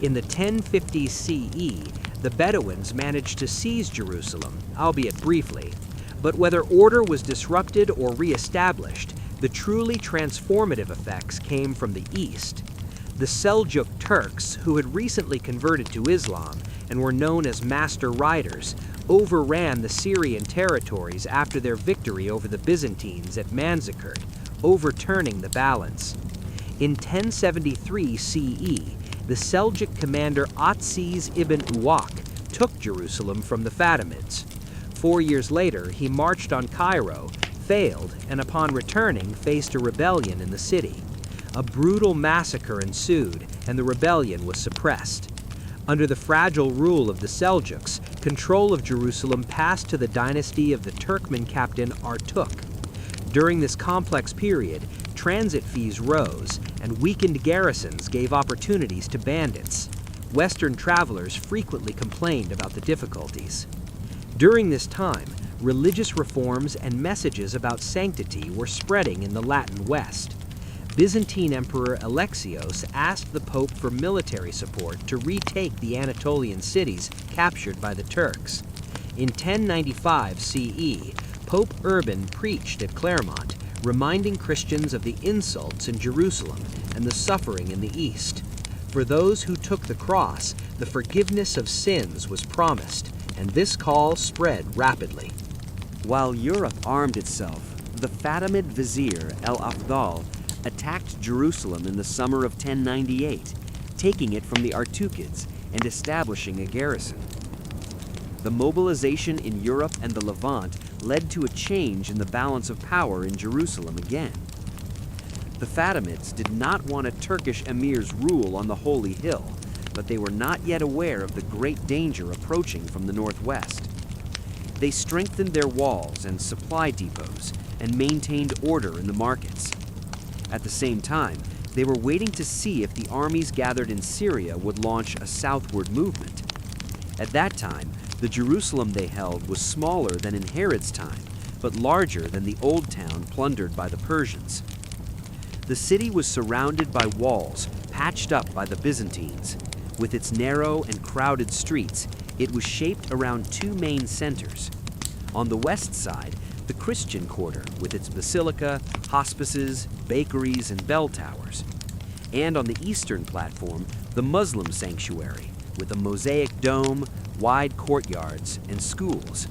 In the 1050s CE, the Bedouins managed to seize Jerusalem, albeit briefly. But whether order was disrupted or re-established, the truly transformative effects came from the east. The Seljuk Turks, who had recently converted to Islam and were known as master riders, overran the Syrian territories after their victory over the Byzantines at Manzikert, overturning the balance. In 1073 CE, the Seljuk commander Atsiz ibn Uwak took Jerusalem from the Fatimids. 4 years later, he marched on Cairo, failed, and upon returning faced a rebellion in the city. A brutal massacre ensued, and the rebellion was suppressed. Under the fragile rule of the Seljuks, control of Jerusalem passed to the dynasty of the Turkmen captain Artuk. During this complex period, transit fees rose, and weakened garrisons gave opportunities to bandits. Western travelers frequently complained about the difficulties. During this time, religious reforms and messages about sanctity were spreading in the Latin West. Byzantine Emperor Alexios asked the Pope for military support to retake the Anatolian cities captured by the Turks. In 1095 CE, Pope Urban preached at Clermont, reminding Christians of the insults in Jerusalem and the suffering in the East. For those who took the cross, the forgiveness of sins was promised, and this call spread rapidly. While Europe armed itself, the Fatimid vizier El-Afdal attacked Jerusalem in the summer of 1098, taking it from the Artukids and establishing a garrison. The mobilization in Europe and the Levant led to a change in the balance of power in Jerusalem again. The Fatimids did not want a Turkish emir's rule on the Holy Hill, but they were not yet aware of the great danger approaching from the northwest. They strengthened their walls and supply depots and maintained order in the markets. At the same time, they were waiting to see if the armies gathered in Syria would launch a southward movement. At that time, the Jerusalem they held was smaller than in Herod's time, but larger than the old town plundered by the Persians. The city was surrounded by walls, patched up by the Byzantines. With its narrow and crowded streets, it was shaped around two main centers. On the west side, the Christian quarter with its basilica, hospices, bakeries, and bell towers. And on the eastern platform, the Muslim sanctuary with a mosaic dome, wide courtyards, and schools.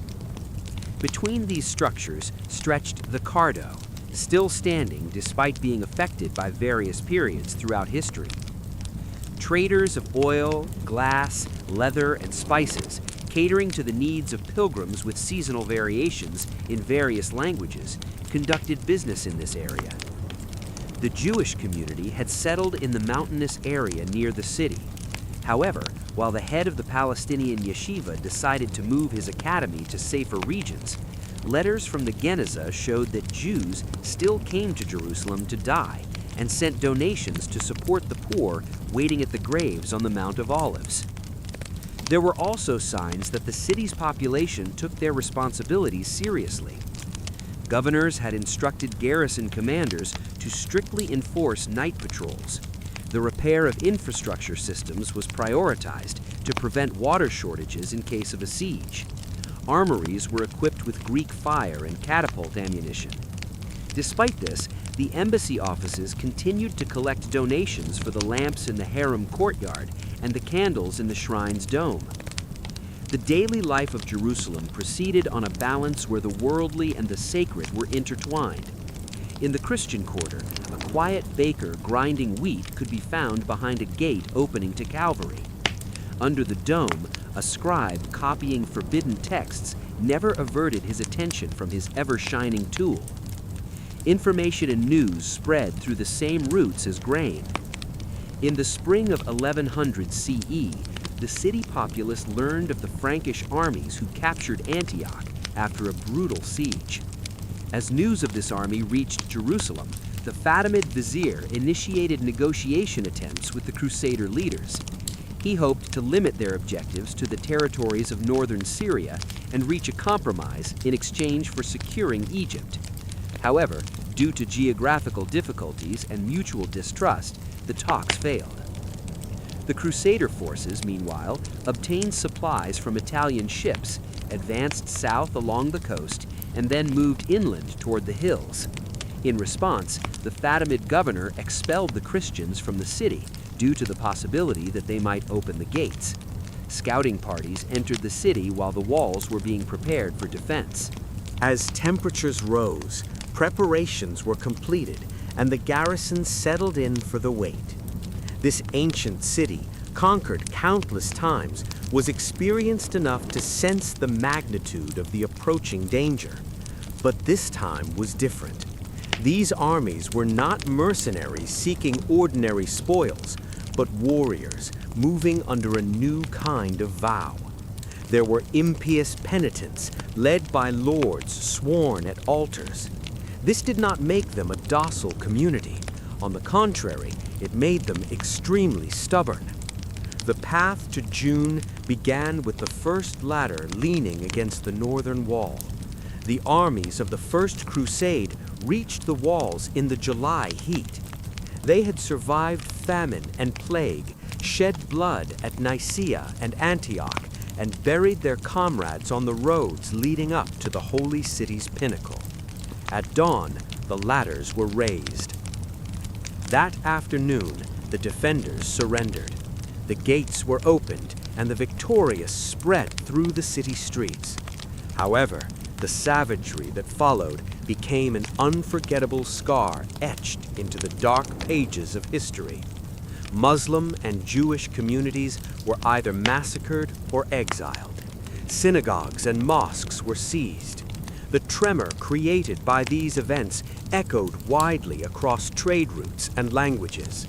Between these structures stretched the Cardo, still standing despite being affected by various periods throughout history. Traders of oil, glass, leather, and spices, catering to the needs of pilgrims with seasonal variations in various languages, conducted business in this area. The Jewish community had settled in the mountainous area near the city. However, while the head of the Palestinian yeshiva decided to move his academy to safer regions, letters from the Geniza showed that Jews still came to Jerusalem to die and sent donations to support the poor waiting at the graves on the Mount of Olives. There were also signs that the city's population took their responsibilities seriously. Governors had instructed garrison commanders to strictly enforce night patrols. The repair of infrastructure systems was prioritized to prevent water shortages in case of a siege. Armories were equipped with Greek fire and catapult ammunition. Despite this, the embassy offices continued to collect donations for the lamps in the harem courtyard and the candles in the shrine's dome. The daily life of Jerusalem proceeded on a balance where the worldly and the sacred were intertwined. In the Christian quarter, a quiet baker grinding wheat could be found behind a gate opening to Calvary. Under the dome, a scribe copying forbidden texts never averted his attention from his ever-shining tool. Information and news spread through the same routes as grain. In the spring of 1100 CE, the city populace learned of the Frankish armies who captured Antioch after a brutal siege. As news of this army reached Jerusalem, the Fatimid vizier initiated negotiation attempts with the Crusader leaders. He hoped to limit their objectives to the territories of northern Syria and reach a compromise in exchange for securing Egypt. However, due to geographical difficulties and mutual distrust, the talks failed. The Crusader forces, meanwhile, obtained supplies from Italian ships, advanced south along the coast, and then moved inland toward the hills. In response, the Fatimid governor expelled the Christians from the city due to the possibility that they might open the gates. Scouting parties entered the city while the walls were being prepared for defense. As temperatures rose, preparations were completed and the garrison settled in for the wait. This ancient city, conquered countless times, was experienced enough to sense the magnitude of the approaching danger. But this time was different. These armies were not mercenaries seeking ordinary spoils, but warriors moving under a new kind of vow. There were impious penitents led by lords sworn at altars. This did not make them a docile community. On the contrary, it made them extremely stubborn. The path to June began with the first ladder leaning against the northern wall. The armies of the First Crusade reached the walls in the July heat. They had survived famine and plague, shed blood at Nicaea and Antioch, and buried their comrades on the roads leading up to the holy city's pinnacle. At dawn, the ladders were raised. That afternoon, the defenders surrendered. The gates were opened, and the victorious spread through the city streets. However, the savagery that followed became an unforgettable scar etched into the dark pages of history. Muslim and Jewish communities were either massacred or exiled. Synagogues and mosques were seized. The tremor created by these events echoed widely across trade routes and languages.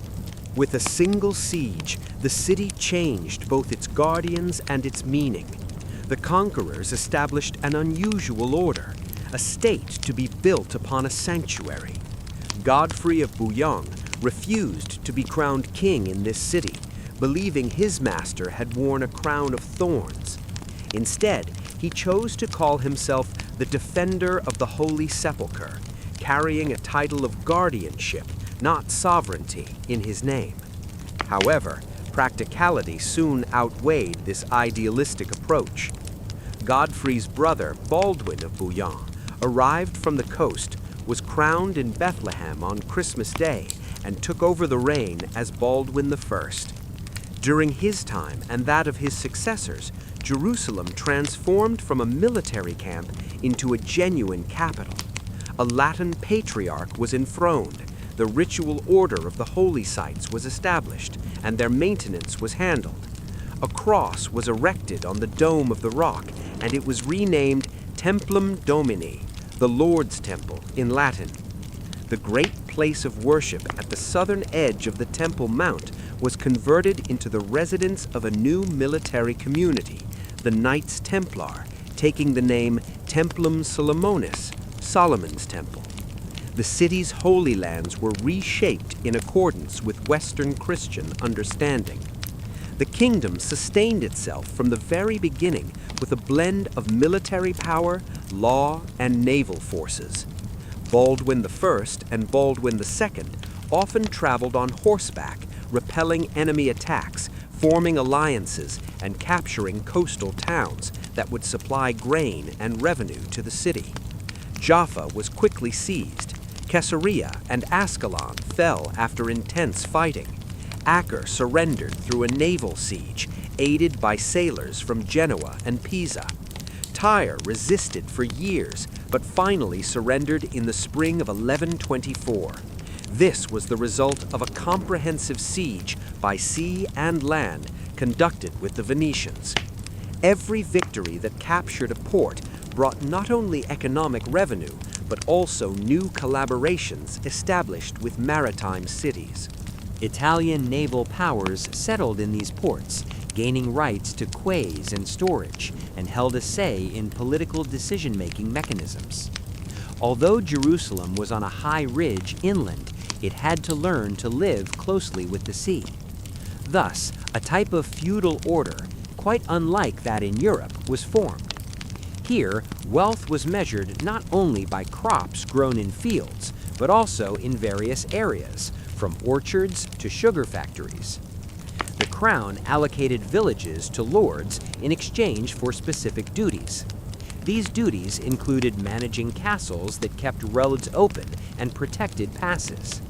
With a single siege, the city changed both its guardians and its meaning. The conquerors established an unusual order, a state to be built upon a sanctuary. Godfrey of Bouillon refused to be crowned king in this city, believing his master had worn a crown of thorns. Instead, he chose to call himself the Defender of the Holy Sepulchre, carrying a title of guardianship, not sovereignty, in his name. However, practicality soon outweighed this idealistic approach. Godfrey's brother, Baldwin of Bouillon, arrived from the coast, was crowned in Bethlehem on Christmas Day, and took over the reign as Baldwin I. During his time and that of his successors, Jerusalem transformed from a military camp into a genuine capital. A Latin patriarch was enthroned, the ritual order of the holy sites was established, and their maintenance was handled. A cross was erected on the dome of the rock, and it was renamed Templum Domini, the Lord's Temple in Latin. The great place of worship at the southern edge of the Temple Mount was converted into the residence of a new military community, the Knights Templar, taking the name Templum Solomonis, Solomon's Temple. The city's holy lands were reshaped in accordance with Western Christian understanding. The kingdom sustained itself from the very beginning with a blend of military power, law, and naval forces. Baldwin I and Baldwin II often traveled on horseback, repelling enemy attacks, forming alliances, and capturing coastal towns that would supply grain and revenue to the city. Jaffa was quickly seized. Caesarea and Ascalon fell after intense fighting. Acre surrendered through a naval siege, aided by sailors from Genoa and Pisa. Tyre resisted for years, but finally surrendered in the spring of 1124. This was the result of a comprehensive siege by sea and land conducted with the Venetians. Every victory that captured a port brought not only economic revenue, but also new collaborations established with maritime cities. Italian naval powers settled in these ports, gaining rights to quays and storage, and held a say in political decision-making mechanisms. Although Jerusalem was on a high ridge inland, it had to learn to live closely with the sea. Thus, a type of feudal order, quite unlike that in Europe, was formed. Here, wealth was measured not only by crops grown in fields, but also in various areas, from orchards to sugar factories. The crown allocated villages to lords in exchange for specific duties. These duties included managing castles that kept roads open and protected passes.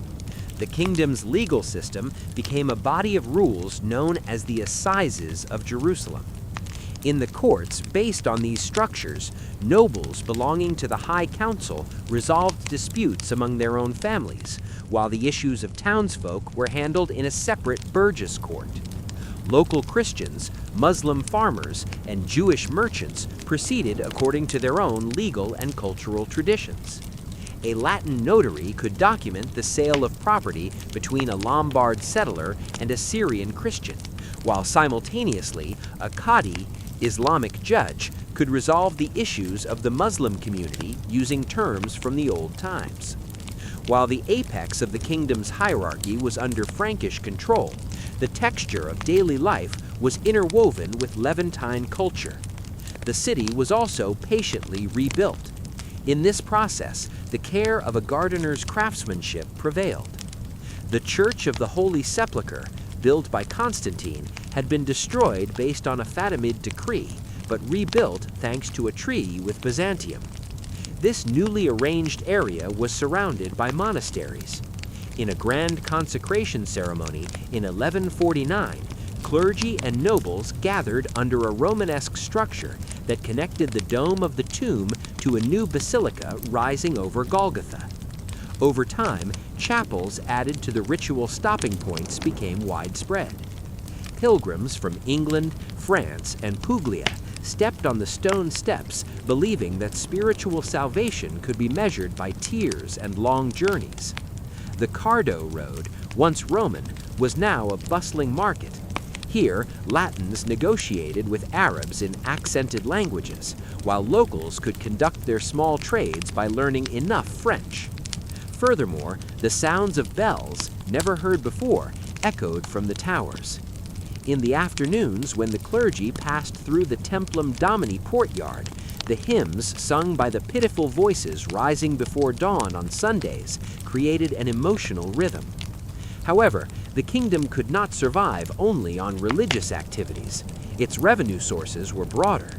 The kingdom's legal system became a body of rules known as the Assizes of Jerusalem. In the courts based on these structures, nobles belonging to the High Council resolved disputes among their own families, while the issues of townsfolk were handled in a separate burgess court. Local Christians, Muslim farmers, and Jewish merchants proceeded according to their own legal and cultural traditions. A Latin notary could document the sale of property between a Lombard settler and a Syrian Christian, while simultaneously a Qadi, Islamic judge, could resolve the issues of the Muslim community using terms from the old times. While the apex of the kingdom's hierarchy was under Frankish control, the texture of daily life was interwoven with Levantine culture. The city was also patiently rebuilt. In this process, the care of a gardener's craftsmanship prevailed. The Church of the Holy Sepulchre, built by Constantine, had been destroyed based on a Fatimid decree, but rebuilt thanks to a treaty with Byzantium. This newly arranged area was surrounded by monasteries. In a grand consecration ceremony in 1149, clergy and nobles gathered under a Romanesque structure that connected the dome of the tomb to a new basilica rising over Golgotha. Over time, chapels added to the ritual stopping points became widespread. Pilgrims from England, France, and Puglia stepped on the stone steps, believing that spiritual salvation could be measured by tears and long journeys. The Cardo Road, once Roman, was now a bustling market. Here, Latins negotiated with Arabs in accented languages, while locals could conduct their small trades by learning enough French. Furthermore, the sounds of bells, never heard before, echoed from the towers. In the afternoons, when the clergy passed through the Templum Domini courtyard, the hymns sung by the pitiful voices rising before dawn on Sundays created an emotional rhythm. However, the kingdom could not survive only on religious activities. Its revenue sources were broader.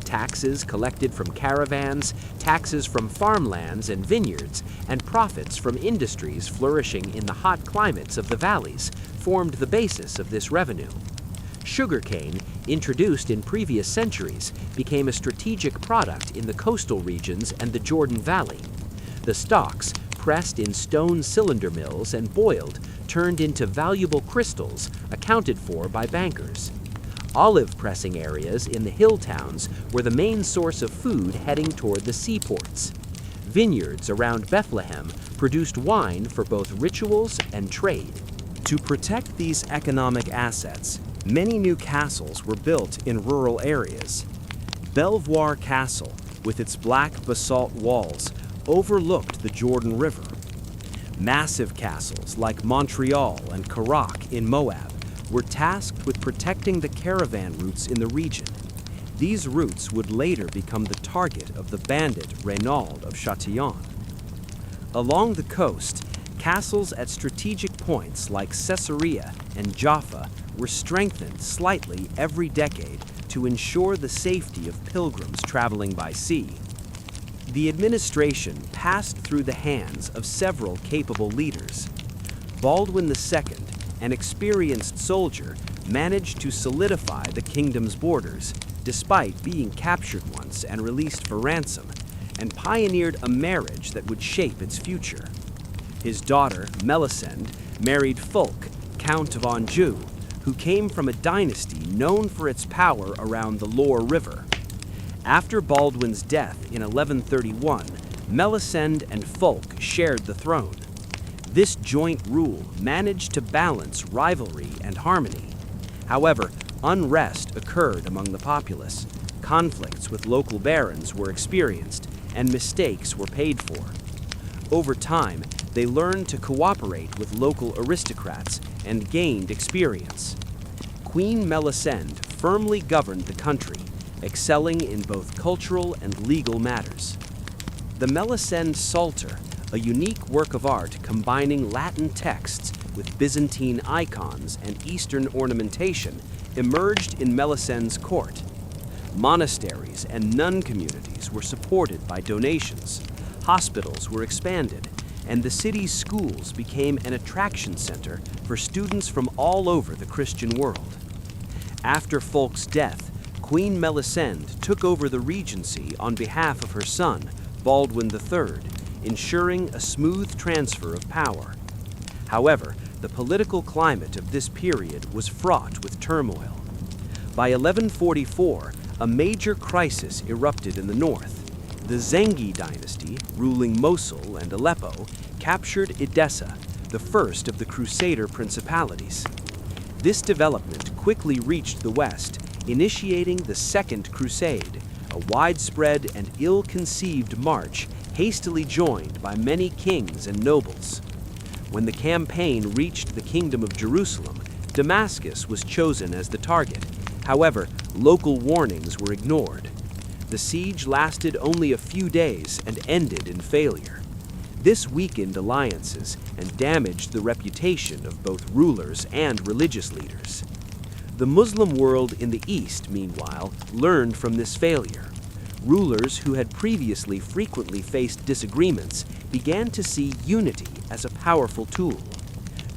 Taxes collected from caravans, taxes from farmlands and vineyards, and profits from industries flourishing in the hot climates of the valleys formed the basis of this revenue. Sugarcane, introduced in previous centuries, became a strategic product in the coastal regions and the Jordan Valley. The stalks, pressed in stone cylinder mills and boiled, turned into valuable crystals accounted for by bankers. Olive pressing areas in the hill towns were the main source of food heading toward the seaports. Vineyards around Bethlehem produced wine for both rituals and trade. To protect these economic assets, many new castles were built in rural areas. Belvoir Castle, with its black basalt walls, overlooked the Jordan River. Massive castles like Montreal and Karak in Moab were tasked with protecting the caravan routes in the region. These routes would later become the target of the bandit Renaud of Châtillon. Along the coast, castles at strategic points like Caesarea and Jaffa were strengthened slightly every decade to ensure the safety of pilgrims traveling by sea. The administration passed through the hands of several capable leaders. Baldwin II, an experienced soldier, managed to solidify the kingdom's borders, despite being captured once and released for ransom, and pioneered a marriage that would shape its future. His daughter, Melisende, married Fulk, Count of Anjou, who came from a dynasty known for its power around the Loire River. After Baldwin's death in 1131, Melisende and Fulk shared the throne. This joint rule managed to balance rivalry and harmony. However, unrest occurred among the populace, conflicts with local barons were experienced, and mistakes were paid for. Over time, they learned to cooperate with local aristocrats and gained experience. Queen Melisende firmly governed the country, excelling in both cultural and legal matters. The Melisende Psalter, a unique work of art combining Latin texts with Byzantine icons and Eastern ornamentation, emerged in Melisende's court. Monasteries and nun communities were supported by donations, hospitals were expanded, and the city's schools became an attraction center for students from all over the Christian world. After Fulk's death, Queen Melisende took over the regency on behalf of her son, Baldwin III, ensuring a smooth transfer of power. However, the political climate of this period was fraught with turmoil. By 1144, a major crisis erupted in the north. The Zengi dynasty, ruling Mosul and Aleppo, captured Edessa, the first of the Crusader principalities. This development quickly reached the west, initiating the Second Crusade, a widespread and ill-conceived march hastily joined by many kings and nobles. When the campaign reached the Kingdom of Jerusalem, Damascus was chosen as the target. However, local warnings were ignored. The siege lasted only a few days and ended in failure. This weakened alliances and damaged the reputation of both rulers and religious leaders. The Muslim world in the East, meanwhile, learned from this failure. Rulers who had previously frequently faced disagreements began to see unity as a powerful tool.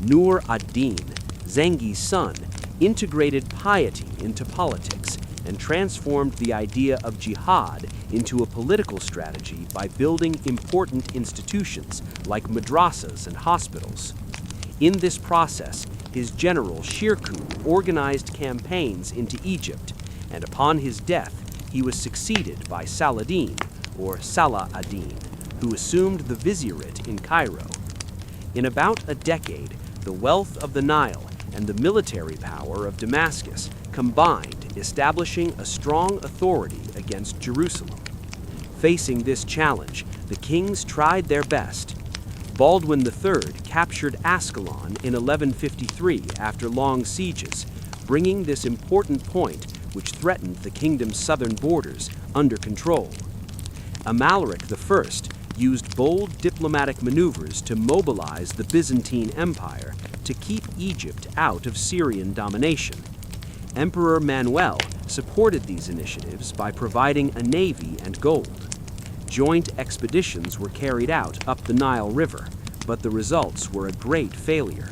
Nur ad-Din, Zengi's son, integrated piety into politics and transformed the idea of jihad into a political strategy by building important institutions like madrasas and hospitals. In this process, his general Shirkuh organized campaigns into Egypt, and upon his death, he was succeeded by Saladin, or Salah ad-Din, who assumed the vizierate in Cairo. In about a decade, the wealth of the Nile and the military power of Damascus combined, establishing a strong authority against Jerusalem. Facing this challenge, the kings tried their best. Baldwin III captured Ascalon in 1153 after long sieges, bringing this important point, which threatened the kingdom's southern borders, under control. Amalric I used bold diplomatic maneuvers to mobilize the Byzantine Empire to keep Egypt out of Syrian domination. Emperor Manuel supported these initiatives by providing a navy and gold. Joint expeditions were carried out up the Nile River, but the results were a great failure.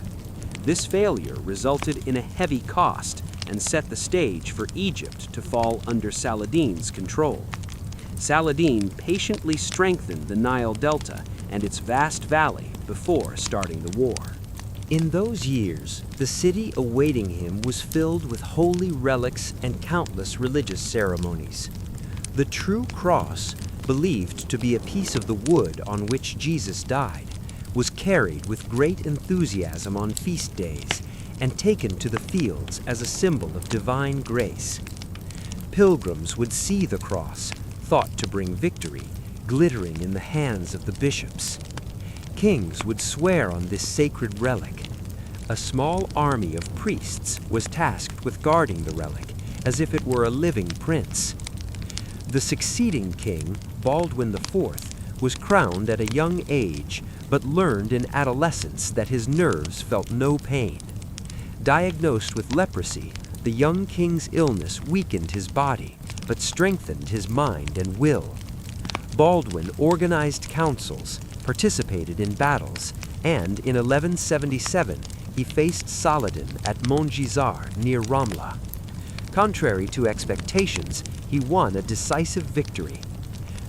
This failure resulted in a heavy cost and set the stage for Egypt to fall under Saladin's control. Saladin patiently strengthened the Nile Delta and its vast valley before starting the war. In those years, the city awaiting him was filled with holy relics and countless religious ceremonies. The true cross, believed to be a piece of the wood on which Jesus died, was carried with great enthusiasm on feast days and taken to the fields as a symbol of divine grace. Pilgrims would see the cross, thought to bring victory, glittering in the hands of the bishops. Kings would swear on this sacred relic. A small army of priests was tasked with guarding the relic, as if it were a living prince. The succeeding king, Baldwin IV, was crowned at a young age, but learned in adolescence that his nerves felt no pain. Diagnosed with leprosy, the young king's illness weakened his body, but strengthened his mind and will. Baldwin organized councils, participated in battles, and in 1177 he faced Saladin at Montgizar near Ramla. Contrary to expectations, he won a decisive victory.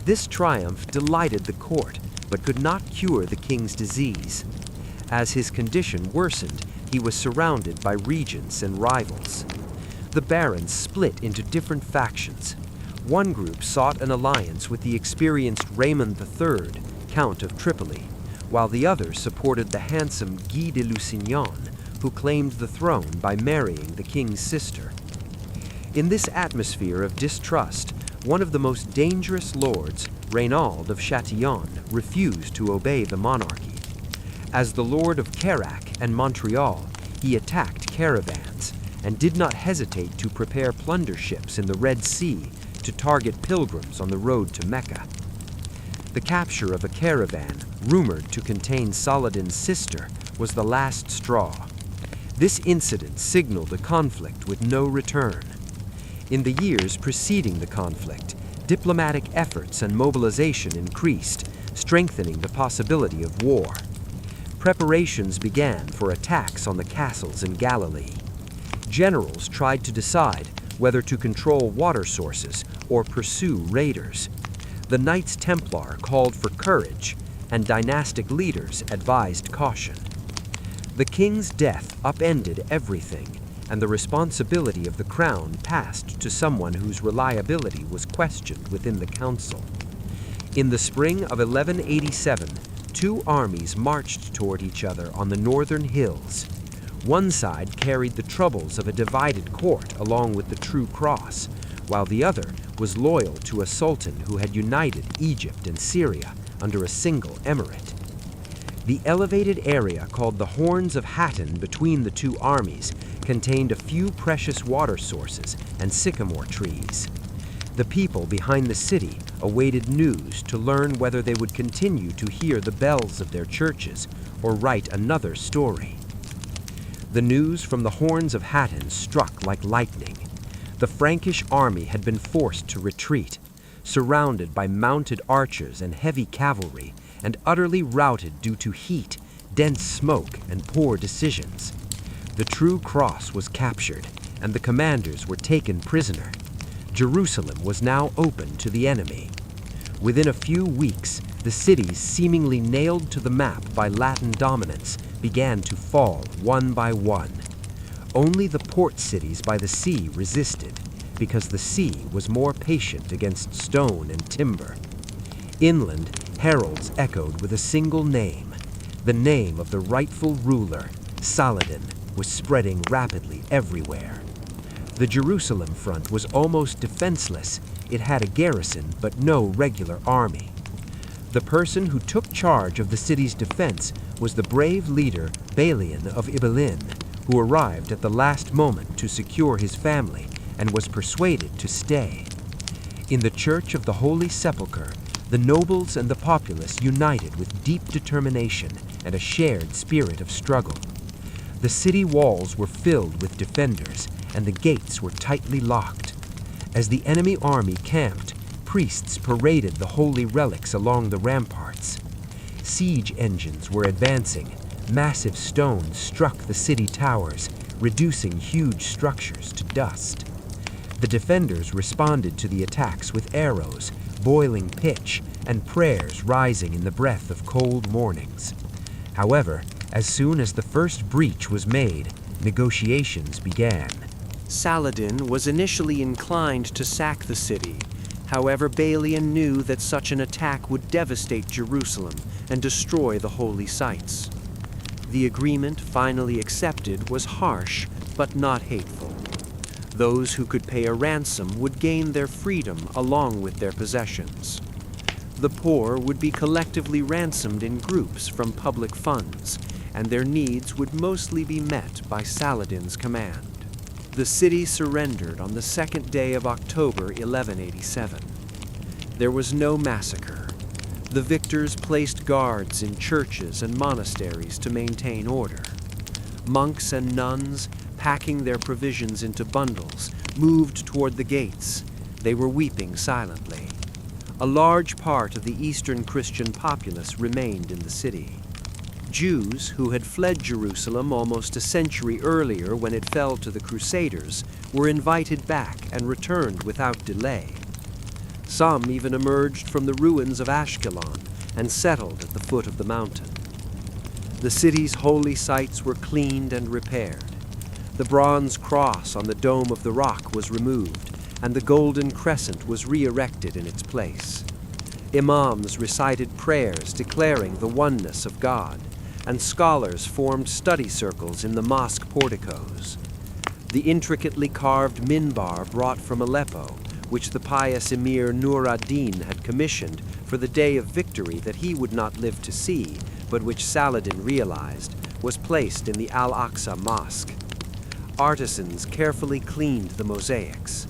This triumph delighted the court, but could not cure the king's disease. As his condition worsened, he was surrounded by regents and rivals. The barons split into different factions. One group sought an alliance with the experienced Raymond III, Count of Tripoli, while the other supported the handsome Guy de Lusignan, who claimed the throne by marrying the king's sister. In this atmosphere of distrust, one of the most dangerous lords, Reynald of Châtillon, refused to obey the monarchy. As the Lord of Carac and Montreal, he attacked caravans and did not hesitate to prepare plunder ships in the Red Sea to target pilgrims on the road to Mecca. The capture of a caravan, rumored to contain Saladin's sister, was the last straw. This incident signaled a conflict with no return. In the years preceding the conflict, diplomatic efforts and mobilization increased, strengthening the possibility of war. Preparations began for attacks on the castles in Galilee. Generals tried to decide whether to control water sources or pursue raiders. The Knights Templar called for courage, and dynastic leaders advised caution. The king's death upended everything, and the responsibility of the crown passed to someone whose reliability was questioned within the council. In the spring of 1187, two armies marched toward each other on the northern hills. One side carried the troubles of a divided court along with the true cross, while the other was loyal to a sultan who had united Egypt and Syria under a single emirate. The elevated area called the Horns of Hattin between the two armies contained a few precious water sources and sycamore trees. The people behind the city awaited news to learn whether they would continue to hear the bells of their churches or write another story. The news from the Horns of Hattin struck like lightning. The Frankish army had been forced to retreat, surrounded by mounted archers and heavy cavalry, and utterly routed due to heat, dense smoke, and poor decisions. The true cross was captured, and the commanders were taken prisoner. Jerusalem was now open to the enemy. Within a few weeks, the cities seemingly nailed to the map by Latin dominance began to fall one by one. Only the port cities by the sea resisted, because the sea was more patient against stone and timber. Inland, heralds echoed with a single name. The name of the rightful ruler, Saladin, was spreading rapidly everywhere. The Jerusalem front was almost defenseless. It had a garrison, but no regular army. The person who took charge of the city's defense was the brave leader Balian of Ibelin, who arrived at the last moment to secure his family and was persuaded to stay. In the Church of the Holy Sepulchre, the nobles and the populace united with deep determination and a shared spirit of struggle. The city walls were filled with defenders, and the gates were tightly locked. As the enemy army camped, priests paraded the holy relics along the ramparts. Siege engines were advancing. Massive stones struck the city towers, reducing huge structures to dust. The defenders responded to the attacks with arrows, boiling pitch, and prayers rising in the breath of cold mornings. However, as soon as the first breach was made, negotiations began. Saladin was initially inclined to sack the city. However, Balian knew that such an attack would devastate Jerusalem and destroy the holy sites. The agreement finally accepted was harsh, but not hateful. Those who could pay a ransom would gain their freedom along with their possessions. The poor would be collectively ransomed in groups from public funds, and their needs would mostly be met by Saladin's command. The city surrendered on the second day of October 1187. There was no massacre. The victors placed guards in churches and monasteries to maintain order. Monks and nuns, packing their provisions into bundles, moved toward the gates. They were weeping silently. A large part of the Eastern Christian populace remained in the city. Jews who had fled Jerusalem almost a century earlier when it fell to the Crusaders were invited back and returned without delay. Some even emerged from the ruins of Ashkelon and settled at the foot of the mountain. The city's holy sites were cleaned and repaired. The bronze cross on the dome of the rock was removed, and the golden crescent was re-erected in its place. Imams recited prayers declaring the oneness of God, and scholars formed study circles in the mosque porticos. The intricately carved minbar brought from Aleppo, which the pious Emir Nur ad-Din had commissioned for the day of victory that he would not live to see, but which Saladin realized, was placed in the Al-Aqsa Mosque. Artisans carefully cleaned the mosaics.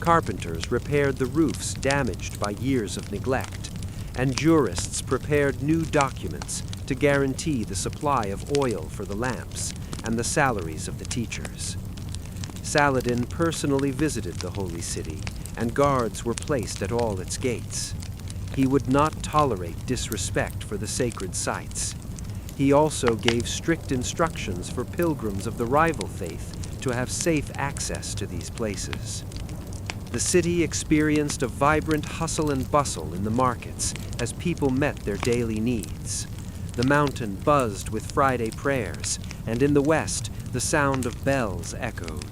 Carpenters repaired the roofs damaged by years of neglect, and jurists prepared new documents to guarantee the supply of oil for the lamps and the salaries of the teachers. Saladin personally visited the holy city, and guards were placed at all its gates. He would not tolerate disrespect for the sacred sites. He also gave strict instructions for pilgrims of the rival faith to have safe access to these places. The city experienced a vibrant hustle and bustle in the markets as people met their daily needs. The mountain buzzed with Friday prayers, and in the west, the sound of bells echoed.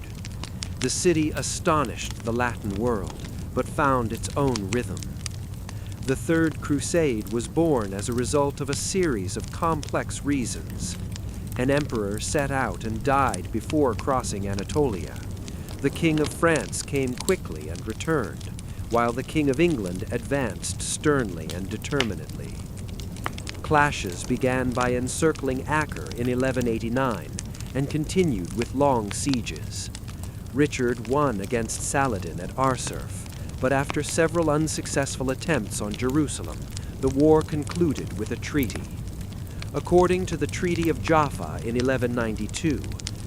The city astonished the Latin world, but found its own rhythm. The Third Crusade was born as a result of a series of complex reasons. An emperor set out and died before crossing Anatolia. The King of France came quickly and returned, while the King of England advanced sternly and determinedly. Clashes began by encircling Acre in 1189 and continued with long sieges. Richard won against Saladin at Arsurf, but after several unsuccessful attempts on Jerusalem, the war concluded with a treaty. According to the Treaty of Jaffa in 1192,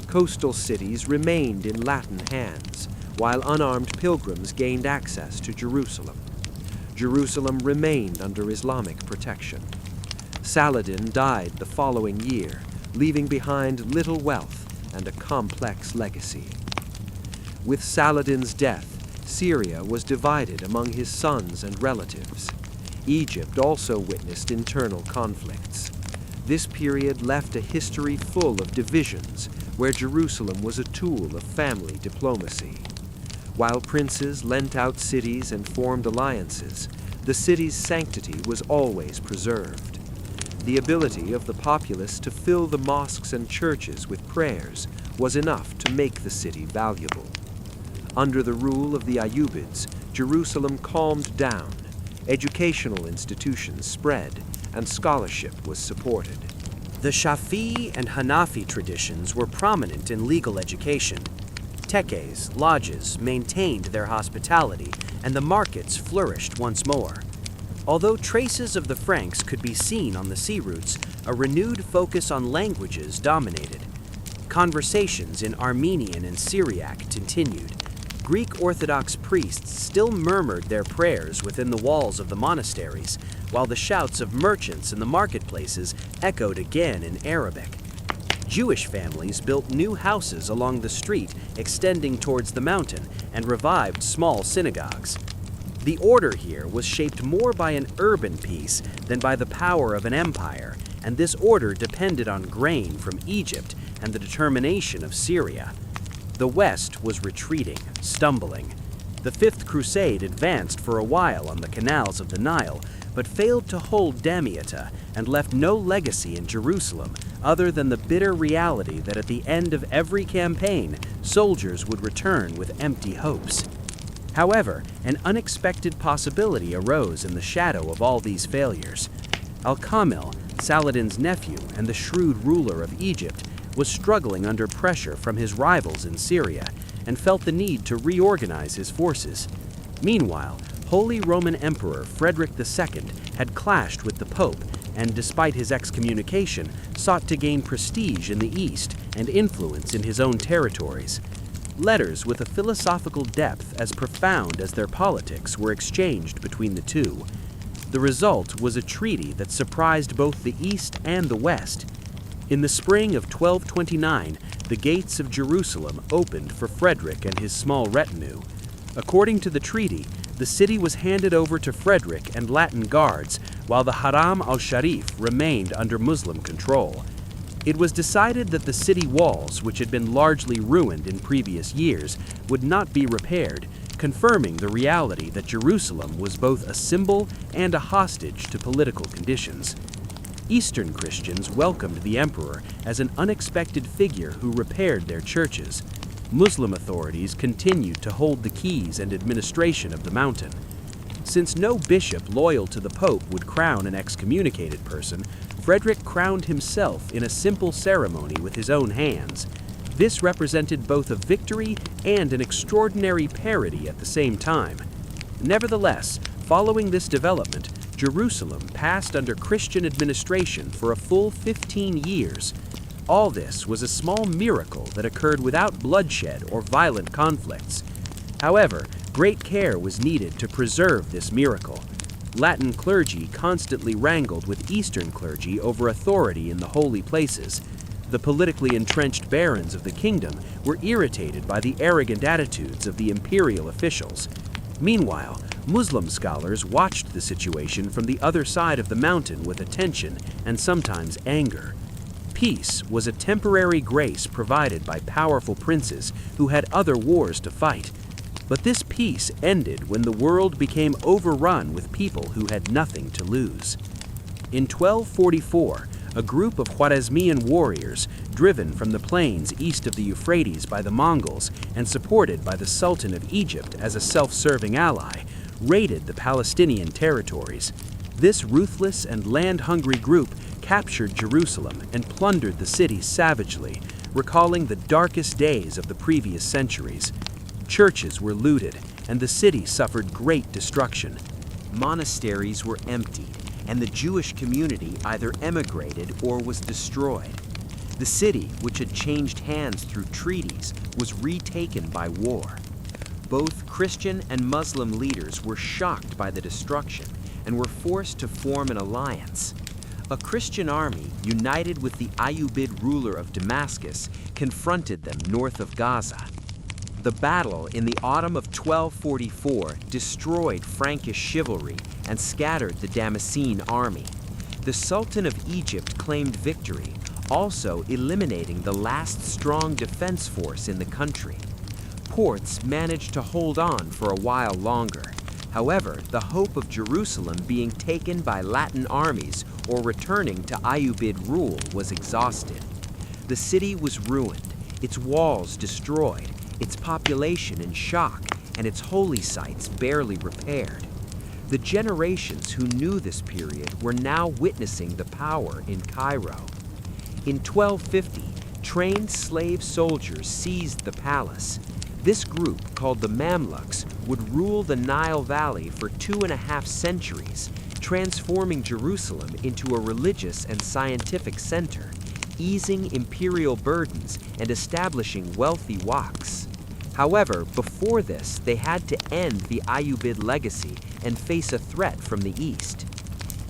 coastal cities remained in Latin hands, while unarmed pilgrims gained access to Jerusalem. Jerusalem remained under Islamic protection. Saladin died the following year, leaving behind little wealth and a complex legacy. With Saladin's death, Syria was divided among his sons and relatives. Egypt also witnessed internal conflicts. This period left a history full of divisions, where Jerusalem was a tool of family diplomacy. While princes lent out cities and formed alliances, the city's sanctity was always preserved. The ability of the populace to fill the mosques and churches with prayers was enough to make the city valuable. Under the rule of the Ayyubids, Jerusalem calmed down, educational institutions spread, and scholarship was supported. The Shafi'i and Hanafi traditions were prominent in legal education. Tekkes, lodges, maintained their hospitality, and the markets flourished once more. Although traces of the Franks could be seen on the sea routes, a renewed focus on languages dominated. Conversations in Armenian and Syriac continued. Greek Orthodox priests still murmured their prayers within the walls of the monasteries, while the shouts of merchants in the marketplaces echoed again in Arabic. Jewish families built new houses along the street extending towards the mountain and revived small synagogues. The order here was shaped more by an urban peace than by the power of an empire, and this order depended on grain from Egypt and the determination of Syria. The West was retreating, stumbling. The Fifth Crusade advanced for a while on the canals of the Nile, but failed to hold Damietta and left no legacy in Jerusalem other than the bitter reality that at the end of every campaign, soldiers would return with empty hopes. However, an unexpected possibility arose in the shadow of all these failures. Al-Kamil, Saladin's nephew and the shrewd ruler of Egypt, was struggling under pressure from his rivals in Syria and felt the need to reorganize his forces. Meanwhile, Holy Roman Emperor Frederick II had clashed with the Pope and, despite his excommunication, sought to gain prestige in the East and influence in his own territories. Letters with a philosophical depth as profound as their politics were exchanged between the two. The result was a treaty that surprised both the East and the West. In the spring of 1229, the gates of Jerusalem opened for Frederick and his small retinue. According to the treaty, the city was handed over to Frederick and Latin guards, while the Haram al-Sharif remained under Muslim control. It was decided that the city walls, which had been largely ruined in previous years, would not be repaired, confirming the reality that Jerusalem was both a symbol and a hostage to political conditions. Eastern Christians welcomed the emperor as an unexpected figure who repaired their churches. Muslim authorities continued to hold the keys and administration of the mountain. Since no bishop loyal to the Pope would crown an excommunicated person, Frederick crowned himself in a simple ceremony with his own hands. This represented both a victory and an extraordinary parody at the same time. Nevertheless, following this development, Jerusalem passed under Christian administration for a full 15 years. All this was a small miracle that occurred without bloodshed or violent conflicts. However, great care was needed to preserve this miracle. Latin clergy constantly wrangled with Eastern clergy over authority in the holy places. The politically entrenched barons of the kingdom were irritated by the arrogant attitudes of the imperial officials. Meanwhile, Muslim scholars watched the situation from the other side of the mountain with attention and sometimes anger. Peace was a temporary grace provided by powerful princes who had other wars to fight. But this peace ended when the world became overrun with people who had nothing to lose. In 1244, a group of Khwarezmian warriors, driven from the plains east of the Euphrates by the Mongols and supported by the Sultan of Egypt as a self-serving ally, raided the Palestinian territories. This ruthless and land-hungry group captured Jerusalem and plundered the city savagely, recalling the darkest days of the previous centuries. Churches were looted, and the city suffered great destruction. Monasteries were emptied, and the Jewish community either emigrated or was destroyed. The city, which had changed hands through treaties, was retaken by war. Both Christian and Muslim leaders were shocked by the destruction and were forced to form an alliance. A Christian army, united with the Ayyubid ruler of Damascus, confronted them north of Gaza. The battle in the autumn of 1244 destroyed Frankish chivalry and scattered the Damascene army. The Sultan of Egypt claimed victory, also eliminating the last strong defense force in the country. Ports managed to hold on for a while longer. However, the hope of Jerusalem being taken by Latin armies or returning to Ayyubid rule was exhausted. The city was ruined, its walls destroyed, its population in shock, and its holy sites barely repaired. The generations who knew this period were now witnessing the power in Cairo. In 1250, trained slave soldiers seized the palace. This group, called the Mamluks, would rule the Nile Valley for 2.5 centuries, transforming Jerusalem into a religious and scientific center, easing imperial burdens and establishing wealthy waqfs. However, before this, they had to end the Ayyubid legacy and face a threat from the east.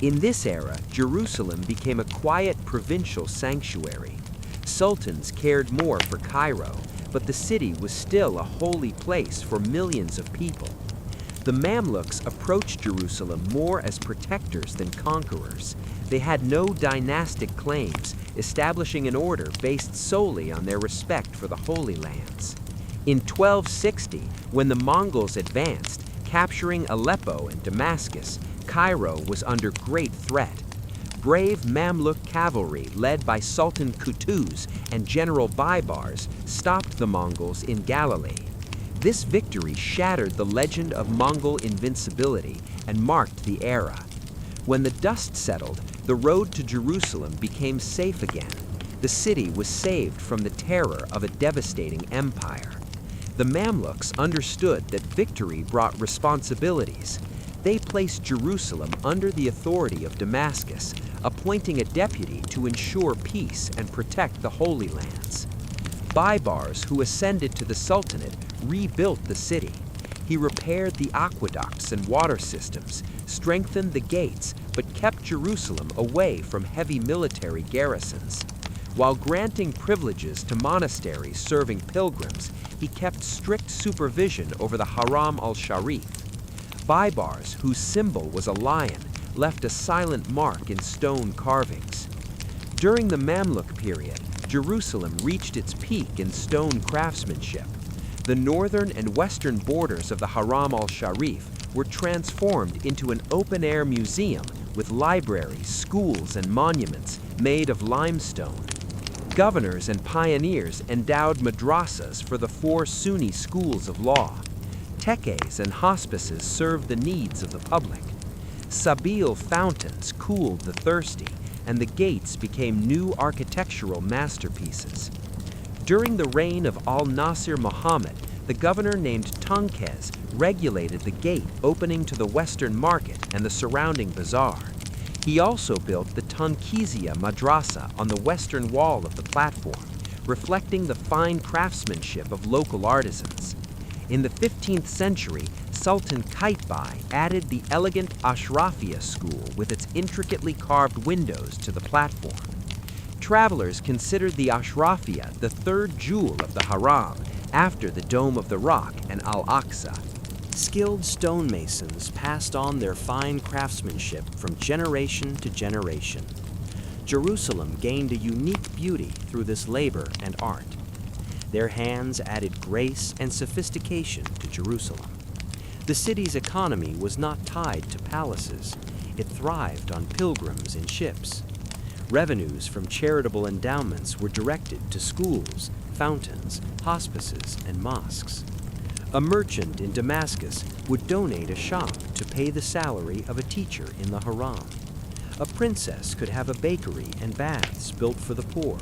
In this era, Jerusalem became a quiet provincial sanctuary. Sultans cared more for Cairo, but the city was still a holy place for millions of people. The Mamluks approached Jerusalem more as protectors than conquerors. They had no dynastic claims, establishing an order based solely on their respect for the Holy Lands. In 1260, when the Mongols advanced, capturing Aleppo and Damascus, Cairo was under great threat. Brave Mamluk cavalry led by Sultan Qutuz and General Baibars stopped the Mongols in Galilee. This victory shattered the legend of Mongol invincibility and marked the era. When the dust settled, the road to Jerusalem became safe again. The city was saved from the terror of a devastating empire. The Mamluks understood that victory brought responsibilities. They placed Jerusalem under the authority of Damascus, appointing a deputy to ensure peace and protect the Holy Lands. Baibars, who ascended to the Sultanate, rebuilt the city. He repaired the aqueducts and water systems, strengthened the gates, but kept Jerusalem away from heavy military garrisons. While granting privileges to monasteries serving pilgrims, he kept strict supervision over the Haram al-Sharif. Baibars, whose symbol was a lion, left a silent mark in stone carvings. During the Mamluk period, Jerusalem reached its peak in stone craftsmanship. The northern and western borders of the Haram al-Sharif were transformed into an open-air museum with libraries, schools, and monuments made of limestone. Governors and pioneers endowed madrasas for the 4 Sunni schools of law. Tekkes and hospices served the needs of the public. Sabil fountains cooled the thirsty, and the gates became new architectural masterpieces. During the reign of al-Nasir Muhammad, the governor named Tunkes regulated the gate opening to the western market and the surrounding bazaar. He also built the Tunkizia Madrasa on the western wall of the platform, reflecting the fine craftsmanship of local artisans. In the 15th century, Sultan Qaitbay added the elegant Ashrafia school with its intricately carved windows to the platform. Travelers considered the Ashrafia the third jewel of the Haram, after the Dome of the Rock and Al-Aqsa. Skilled stonemasons passed on their fine craftsmanship from generation to generation. Jerusalem gained a unique beauty through this labor and art. Their hands added grace and sophistication to Jerusalem. The city's economy was not tied to palaces. It thrived on pilgrims and ships. Revenues from charitable endowments were directed to schools, fountains, hospices, and mosques. A merchant in Damascus would donate a shop to pay the salary of a teacher in the Haram. A princess could have a bakery and baths built for the poor.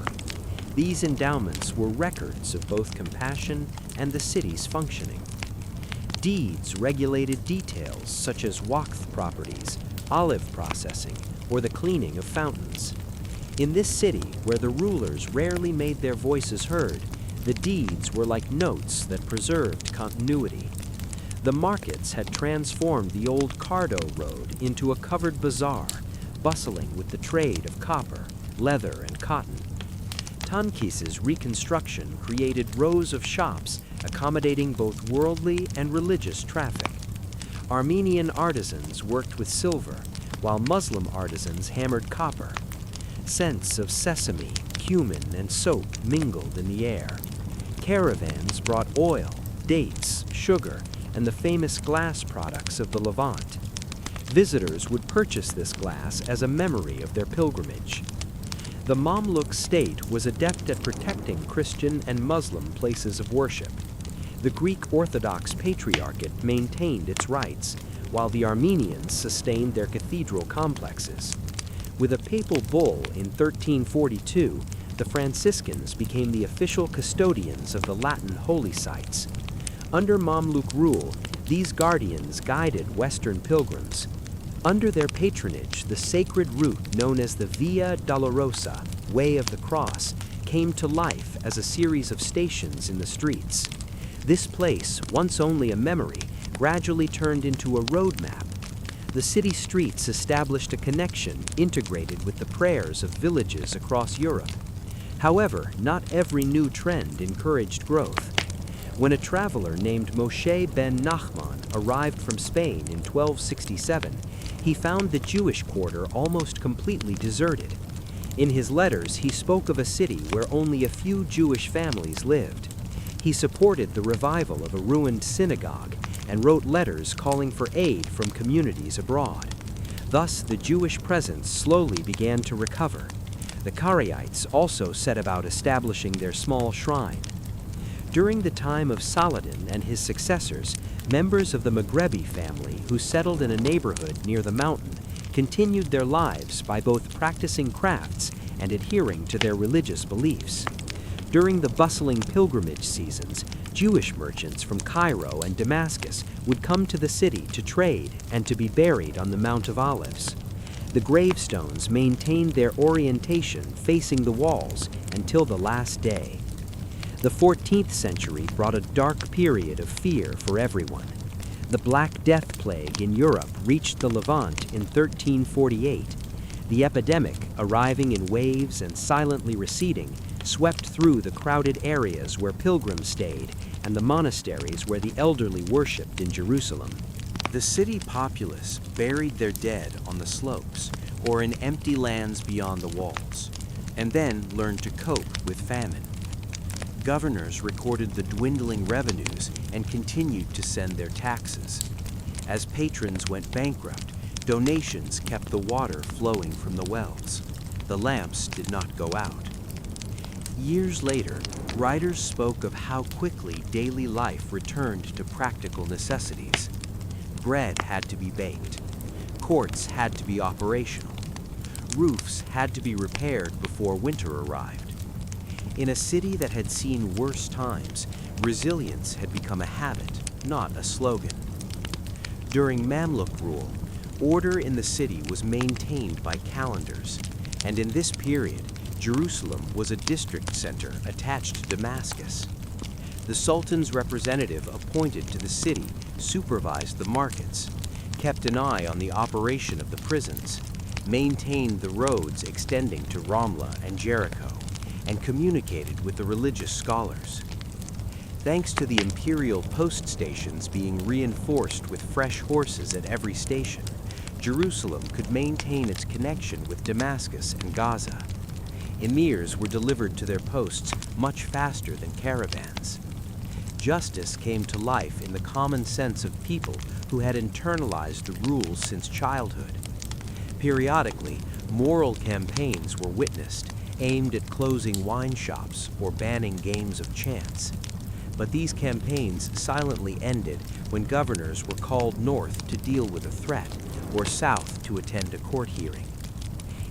These endowments were records of both compassion and the city's functioning. Deeds regulated details such as waqf properties, olive processing, or the cleaning of fountains. In this city, where the rulers rarely made their voices heard, the deeds were like notes that preserved continuity. The markets had transformed the old Cardo road into a covered bazaar, bustling with the trade of copper, leather, and cotton. Tankis's reconstruction created rows of shops accommodating both worldly and religious traffic. Armenian artisans worked with silver, while Muslim artisans hammered copper. Scents of sesame, cumin, and soap mingled in the air. Caravans brought oil, dates, sugar, and the famous glass products of the Levant. Visitors would purchase this glass as a memory of their pilgrimage. The Mamluk state was adept at protecting Christian and Muslim places of worship. The Greek Orthodox Patriarchate maintained its rights, while the Armenians sustained their cathedral complexes. With a papal bull in 1342, the Franciscans became the official custodians of the Latin holy sites. Under Mamluk rule, these guardians guided Western pilgrims. Under their patronage, the sacred route known as the Via Dolorosa, Way of the Cross, came to life as a series of stations in the streets. This place, once only a memory, gradually turned into a road map. The city streets established a connection integrated with the prayers of villages across Europe. However, not every new trend encouraged growth. When a traveler named Moshe ben Nachman arrived from Spain in 1267, he found the Jewish quarter almost completely deserted. In his letters, he spoke of a city where only a few Jewish families lived. He supported the revival of a ruined synagogue and wrote letters calling for aid from communities abroad. Thus, the Jewish presence slowly began to recover. The Karaites also set about establishing their small shrine. During the time of Saladin and his successors, members of the Maghrebi family who settled in a neighborhood near the mountain continued their lives by both practicing crafts and adhering to their religious beliefs. During the bustling pilgrimage seasons, Jewish merchants from Cairo and Damascus would come to the city to trade and to be buried on the Mount of Olives. The gravestones maintained their orientation facing the walls until the last day. The 14th century brought a dark period of fear for everyone. The Black Death plague in Europe reached the Levant in 1348. The epidemic, arriving in waves and silently receding, swept through the crowded areas where pilgrims stayed and the monasteries where the elderly worshipped in Jerusalem. The city populace buried their dead on the slopes or in empty lands beyond the walls, and then learned to cope with famine. Governors recorded the dwindling revenues and continued to send their taxes. As patrons went bankrupt, donations kept the water flowing from the wells. The lamps did not go out. Years later, writers spoke of how quickly daily life returned to practical necessities. Bread had to be baked. Courts had to be operational. Roofs had to be repaired before winter arrived. In a city that had seen worse times, resilience had become a habit, not a slogan. During Mamluk rule, order in the city was maintained by calendars, and in this period, Jerusalem was a district center attached to Damascus. The Sultan's representative appointed to the city supervised the markets, kept an eye on the operation of the prisons, maintained the roads extending to Ramla and Jericho, and communicated with the religious scholars. Thanks to the imperial post stations being reinforced with fresh horses at every station, Jerusalem could maintain its connection with Damascus and Gaza. Emirs were delivered to their posts much faster than caravans. Justice came to life in the common sense of people who had internalized the rules since childhood. Periodically, moral campaigns were witnessed, aimed at closing wine shops or banning games of chance. But these campaigns silently ended when governors were called north to deal with a threat or south to attend a court hearing.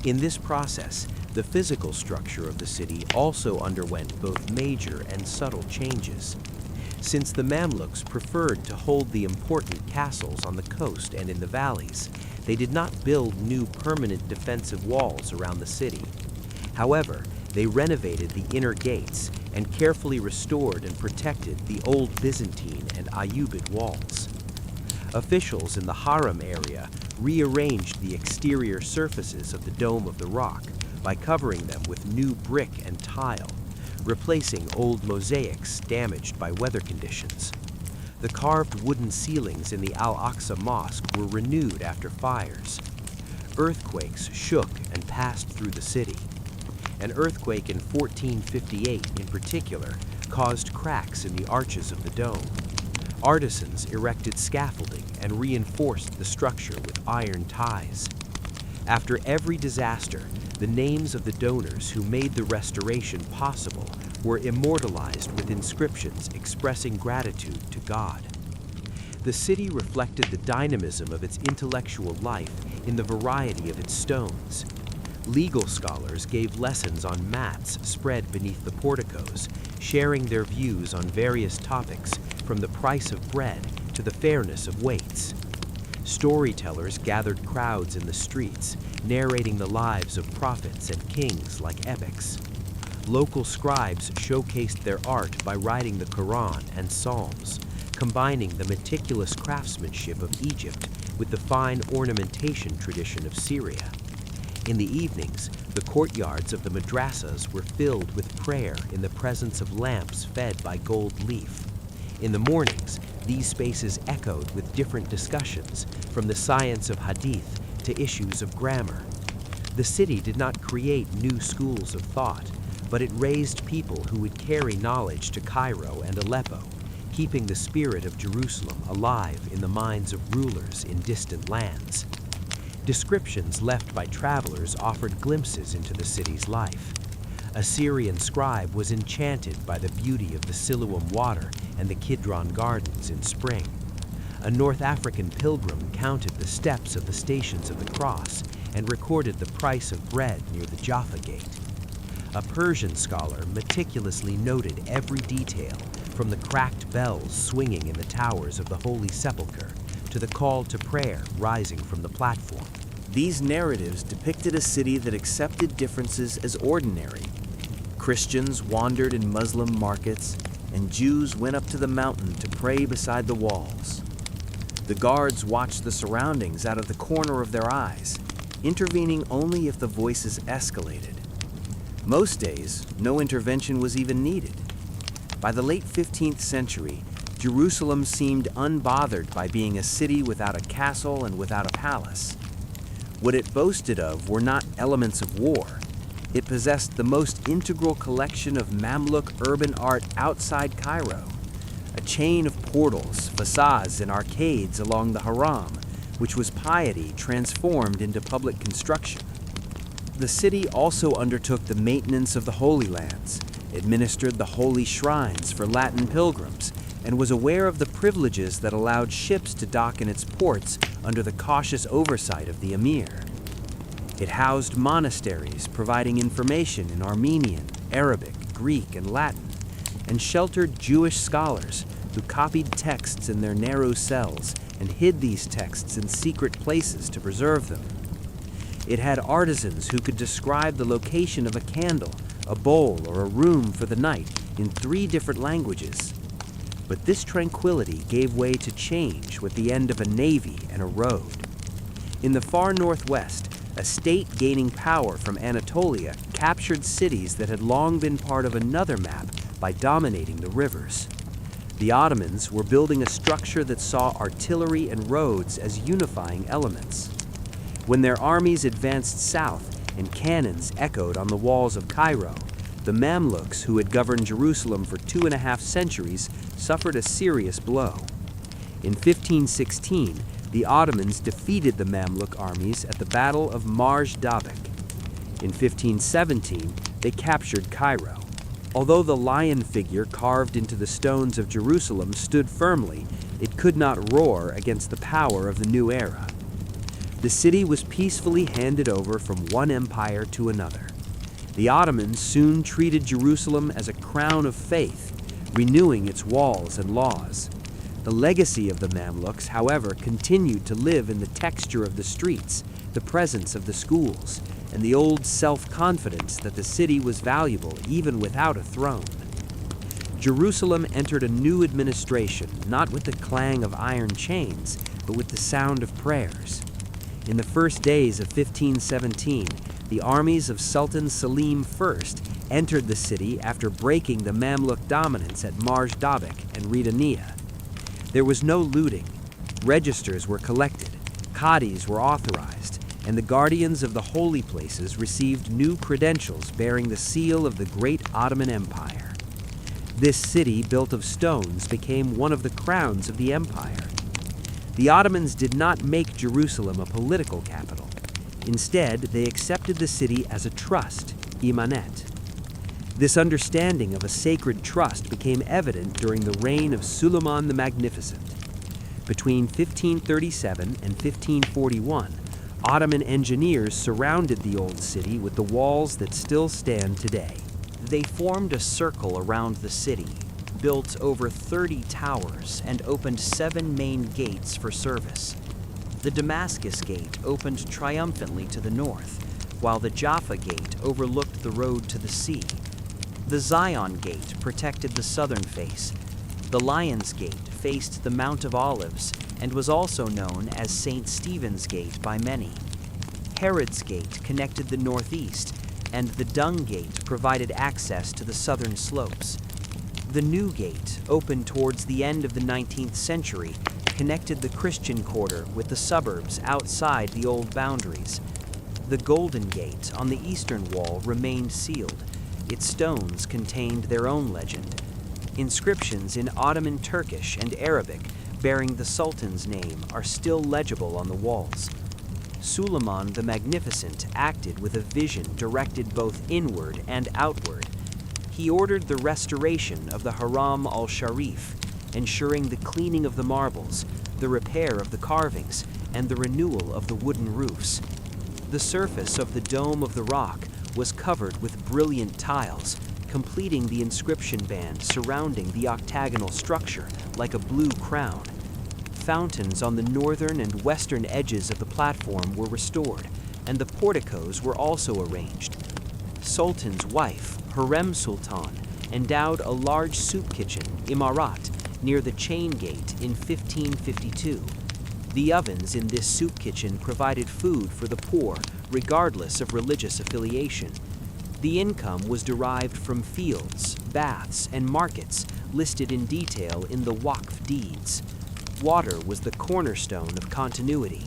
In this process, the physical structure of the city also underwent both major and subtle changes. Since the Mamluks preferred to hold the important castles on the coast and in the valleys, they did not build new permanent defensive walls around the city. However, they renovated the inner gates and carefully restored and protected the old Byzantine and Ayyubid walls. Officials in the Haram area rearranged the exterior surfaces of the Dome of the Rock by covering them with new brick and tile, replacing old mosaics damaged by weather conditions. The carved wooden ceilings in the Al-Aqsa Mosque were renewed after fires. Earthquakes shook and passed through the city. An earthquake in 1458 in particular caused cracks in the arches of the dome. Artisans erected scaffolding and reinforced the structure with iron ties. After every disaster, the names of the donors who made the restoration possible were immortalized with inscriptions expressing gratitude to God. The city reflected the dynamism of its intellectual life in the variety of its stones. Legal scholars gave lessons on mats spread beneath the porticos, sharing their views on various topics from the price of bread to the fairness of weights. Storytellers gathered crowds in the streets, narrating the lives of prophets and kings like epics. Local scribes showcased their art by writing the Quran and Psalms, combining the meticulous craftsmanship of Egypt with the fine ornamentation tradition of Syria. In the evenings, the courtyards of the madrasas were filled with prayer in the presence of lamps fed by gold leaf. In the mornings, these spaces echoed with different discussions, from the science of hadith to issues of grammar. The city did not create new schools of thought, but it raised people who would carry knowledge to Cairo and Aleppo, keeping the spirit of Jerusalem alive in the minds of rulers in distant lands. Descriptions left by travelers offered glimpses into the city's life. A Syrian scribe was enchanted by the beauty of the Siloam water and the Kidron gardens in spring. A North African pilgrim counted the steps of the Stations of the Cross and recorded the price of bread near the Jaffa Gate. A Persian scholar meticulously noted every detail, from the cracked bells swinging in the towers of the Holy Sepulchre to the call to prayer rising from the platform. These narratives depicted a city that accepted differences as ordinary. Christians wandered in Muslim markets, and Jews went up to the mountain to pray beside the walls. The guards watched the surroundings out of the corner of their eyes, intervening only if the voices escalated. Most days, no intervention was even needed. By the late 15th century, Jerusalem seemed unbothered by being a city without a castle and without a palace. What it boasted of were not elements of war. It possessed the most integral collection of Mamluk urban art outside Cairo, a chain of portals, facades, and arcades along the Haram, which was piety transformed into public construction. The city also undertook the maintenance of the Holy Lands, administered the holy shrines for Latin pilgrims, and was aware of the privileges that allowed ships to dock in its ports under the cautious oversight of the emir. It housed monasteries providing information in Armenian, Arabic, Greek, and Latin, and sheltered Jewish scholars who copied texts in their narrow cells and hid these texts in secret places to preserve them. It had artisans who could describe the location of a candle, a bowl, or a room for the night in 3 different languages. But this tranquility gave way to change with the end of a navy and a road. In the far northwest, a state gaining power from Anatolia captured cities that had long been part of another map by dominating the rivers. The Ottomans were building a structure that saw artillery and roads as unifying elements. When their armies advanced south and cannons echoed on the walls of Cairo, the Mamluks, who had governed Jerusalem for 2.5 centuries, suffered a serious blow. In 1516, the Ottomans defeated the Mamluk armies at the Battle of Marj Dabek. In 1517, they captured Cairo. Although the lion figure carved into the stones of Jerusalem stood firmly, it could not roar against the power of the new era. The city was peacefully handed over from one empire to another. The Ottomans soon treated Jerusalem as a crown of faith, renewing its walls and laws. The legacy of the Mamluks, however, continued to live in the texture of the streets, the presence of the schools, and the old self-confidence that the city was valuable even without a throne. Jerusalem entered a new administration, not with the clang of iron chains, but with the sound of prayers. In the first days of 1517, the armies of Sultan Selim I entered the city after breaking the Mamluk dominance at Marj Dabek and Ridaniya. There was no looting. Registers were collected, qadis were authorized, and the guardians of the holy places received new credentials bearing the seal of the great Ottoman Empire. This city, built of stones, became one of the crowns of the empire. The Ottomans did not make Jerusalem a political capital. Instead, they accepted the city as a trust, imanet. This understanding of a sacred trust became evident during the reign of Suleiman the Magnificent. Between 1537 and 1541, Ottoman engineers surrounded the old city with the walls that still stand today. They formed a circle around the city, built over 30 towers, and opened 7 main gates for service. The Damascus Gate opened triumphantly to the north, while the Jaffa Gate overlooked the road to the sea. The Zion Gate protected the southern face. The Lion's Gate faced the Mount of Olives and was also known as St. Stephen's Gate by many. Herod's Gate connected the northeast, and the Dung Gate provided access to the southern slopes. The New Gate, opened towards the end of the 19th century, connected the Christian quarter with the suburbs outside the old boundaries. The Golden Gate on the eastern wall remained sealed. Its stones contained their own legend. Inscriptions in Ottoman Turkish and Arabic bearing the Sultan's name are still legible on the walls. Suleiman the Magnificent acted with a vision directed both inward and outward. He ordered the restoration of the Haram al-Sharif, ensuring the cleaning of the marbles, the repair of the carvings, and the renewal of the wooden roofs. The surface of the Dome of the Rock was covered with brilliant tiles, completing the inscription band surrounding the octagonal structure like a blue crown. Fountains on the northern and western edges of the platform were restored, and the porticos were also arranged. Sultan's wife, Hurrem Sultan, endowed a large soup kitchen, Imarat, near the Chain Gate in 1552. The ovens in this soup kitchen provided food for the poor, regardless of religious affiliation. The income was derived from fields, baths, and markets listed in detail in the Waqf deeds. Water was the cornerstone of continuity.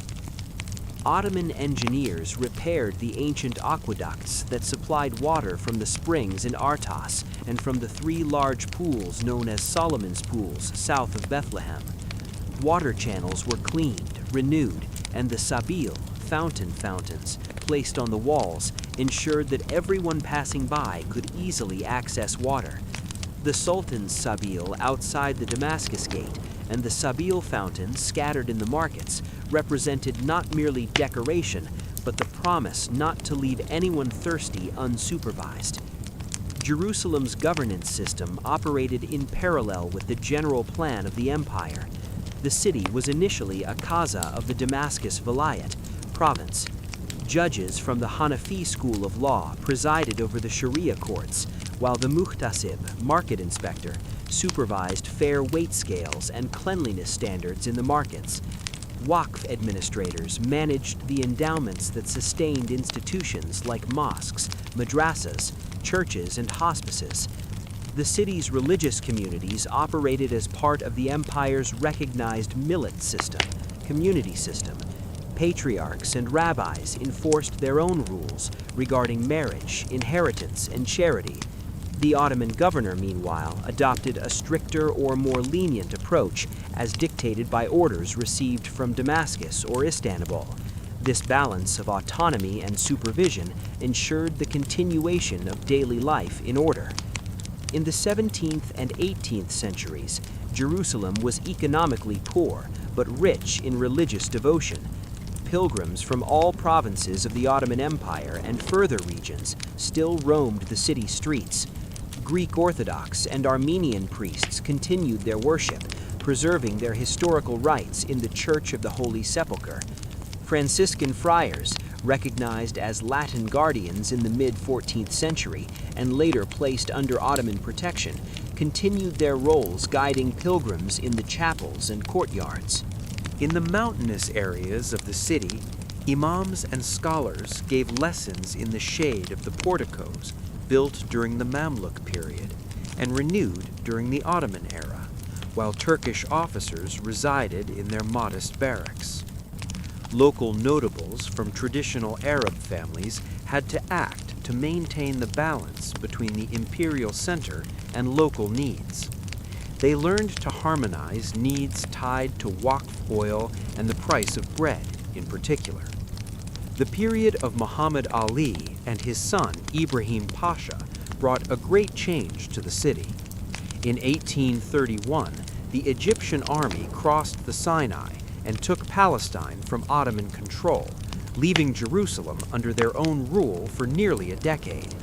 Ottoman engineers repaired the ancient aqueducts that supplied water from the springs in Artas and from the 3 large pools known as Solomon's Pools south of Bethlehem. Water channels were cleaned, renewed, and the sabil, fountains, placed on the walls ensured that everyone passing by could easily access water. The Sultan's sabil outside the Damascus Gate and the sabil fountains scattered in the markets represented not merely decoration, but the promise not to leave anyone thirsty unsupervised. Jerusalem's governance system operated in parallel with the general plan of the empire. The city was initially a kaza of the Damascus Vilayet province. Judges from the Hanafi school of law presided over the Sharia courts, while the muhtasib, market inspector, supervised fair weight scales and cleanliness standards in the markets. Waqf administrators managed the endowments that sustained institutions like mosques, madrasas, churches, and hospices. The city's religious communities operated as part of the empire's recognized millet system, community system. Patriarchs and rabbis enforced their own rules regarding marriage, inheritance, and charity. The Ottoman governor, meanwhile, adopted a stricter or more lenient approach as dictated by orders received from Damascus or Istanbul. This balance of autonomy and supervision ensured the continuation of daily life in order. In the 17th and 18th centuries, Jerusalem was economically poor but rich in religious devotion. Pilgrims from all provinces of the Ottoman Empire and further regions still roamed the city streets. Greek Orthodox and Armenian priests continued their worship, preserving their historical rites in the Church of the Holy Sepulchre. Franciscan friars, recognized as Latin guardians in the mid-14th century and later placed under Ottoman protection, continued their roles guiding pilgrims in the chapels and courtyards. In the mountainous areas of the city, imams and scholars gave lessons in the shade of the porticos built during the Mamluk period and renewed during the Ottoman era, while Turkish officers resided in their modest barracks. Local notables from traditional Arab families had to act to maintain the balance between the imperial center and local needs. They learned to harmonize needs tied to waqf oil and the price of bread in particular. The period of Muhammad Ali and his son Ibrahim Pasha brought a great change to the city. In 1831, the Egyptian army crossed the Sinai and took Palestine from Ottoman control, leaving Jerusalem under their own rule for nearly a decade.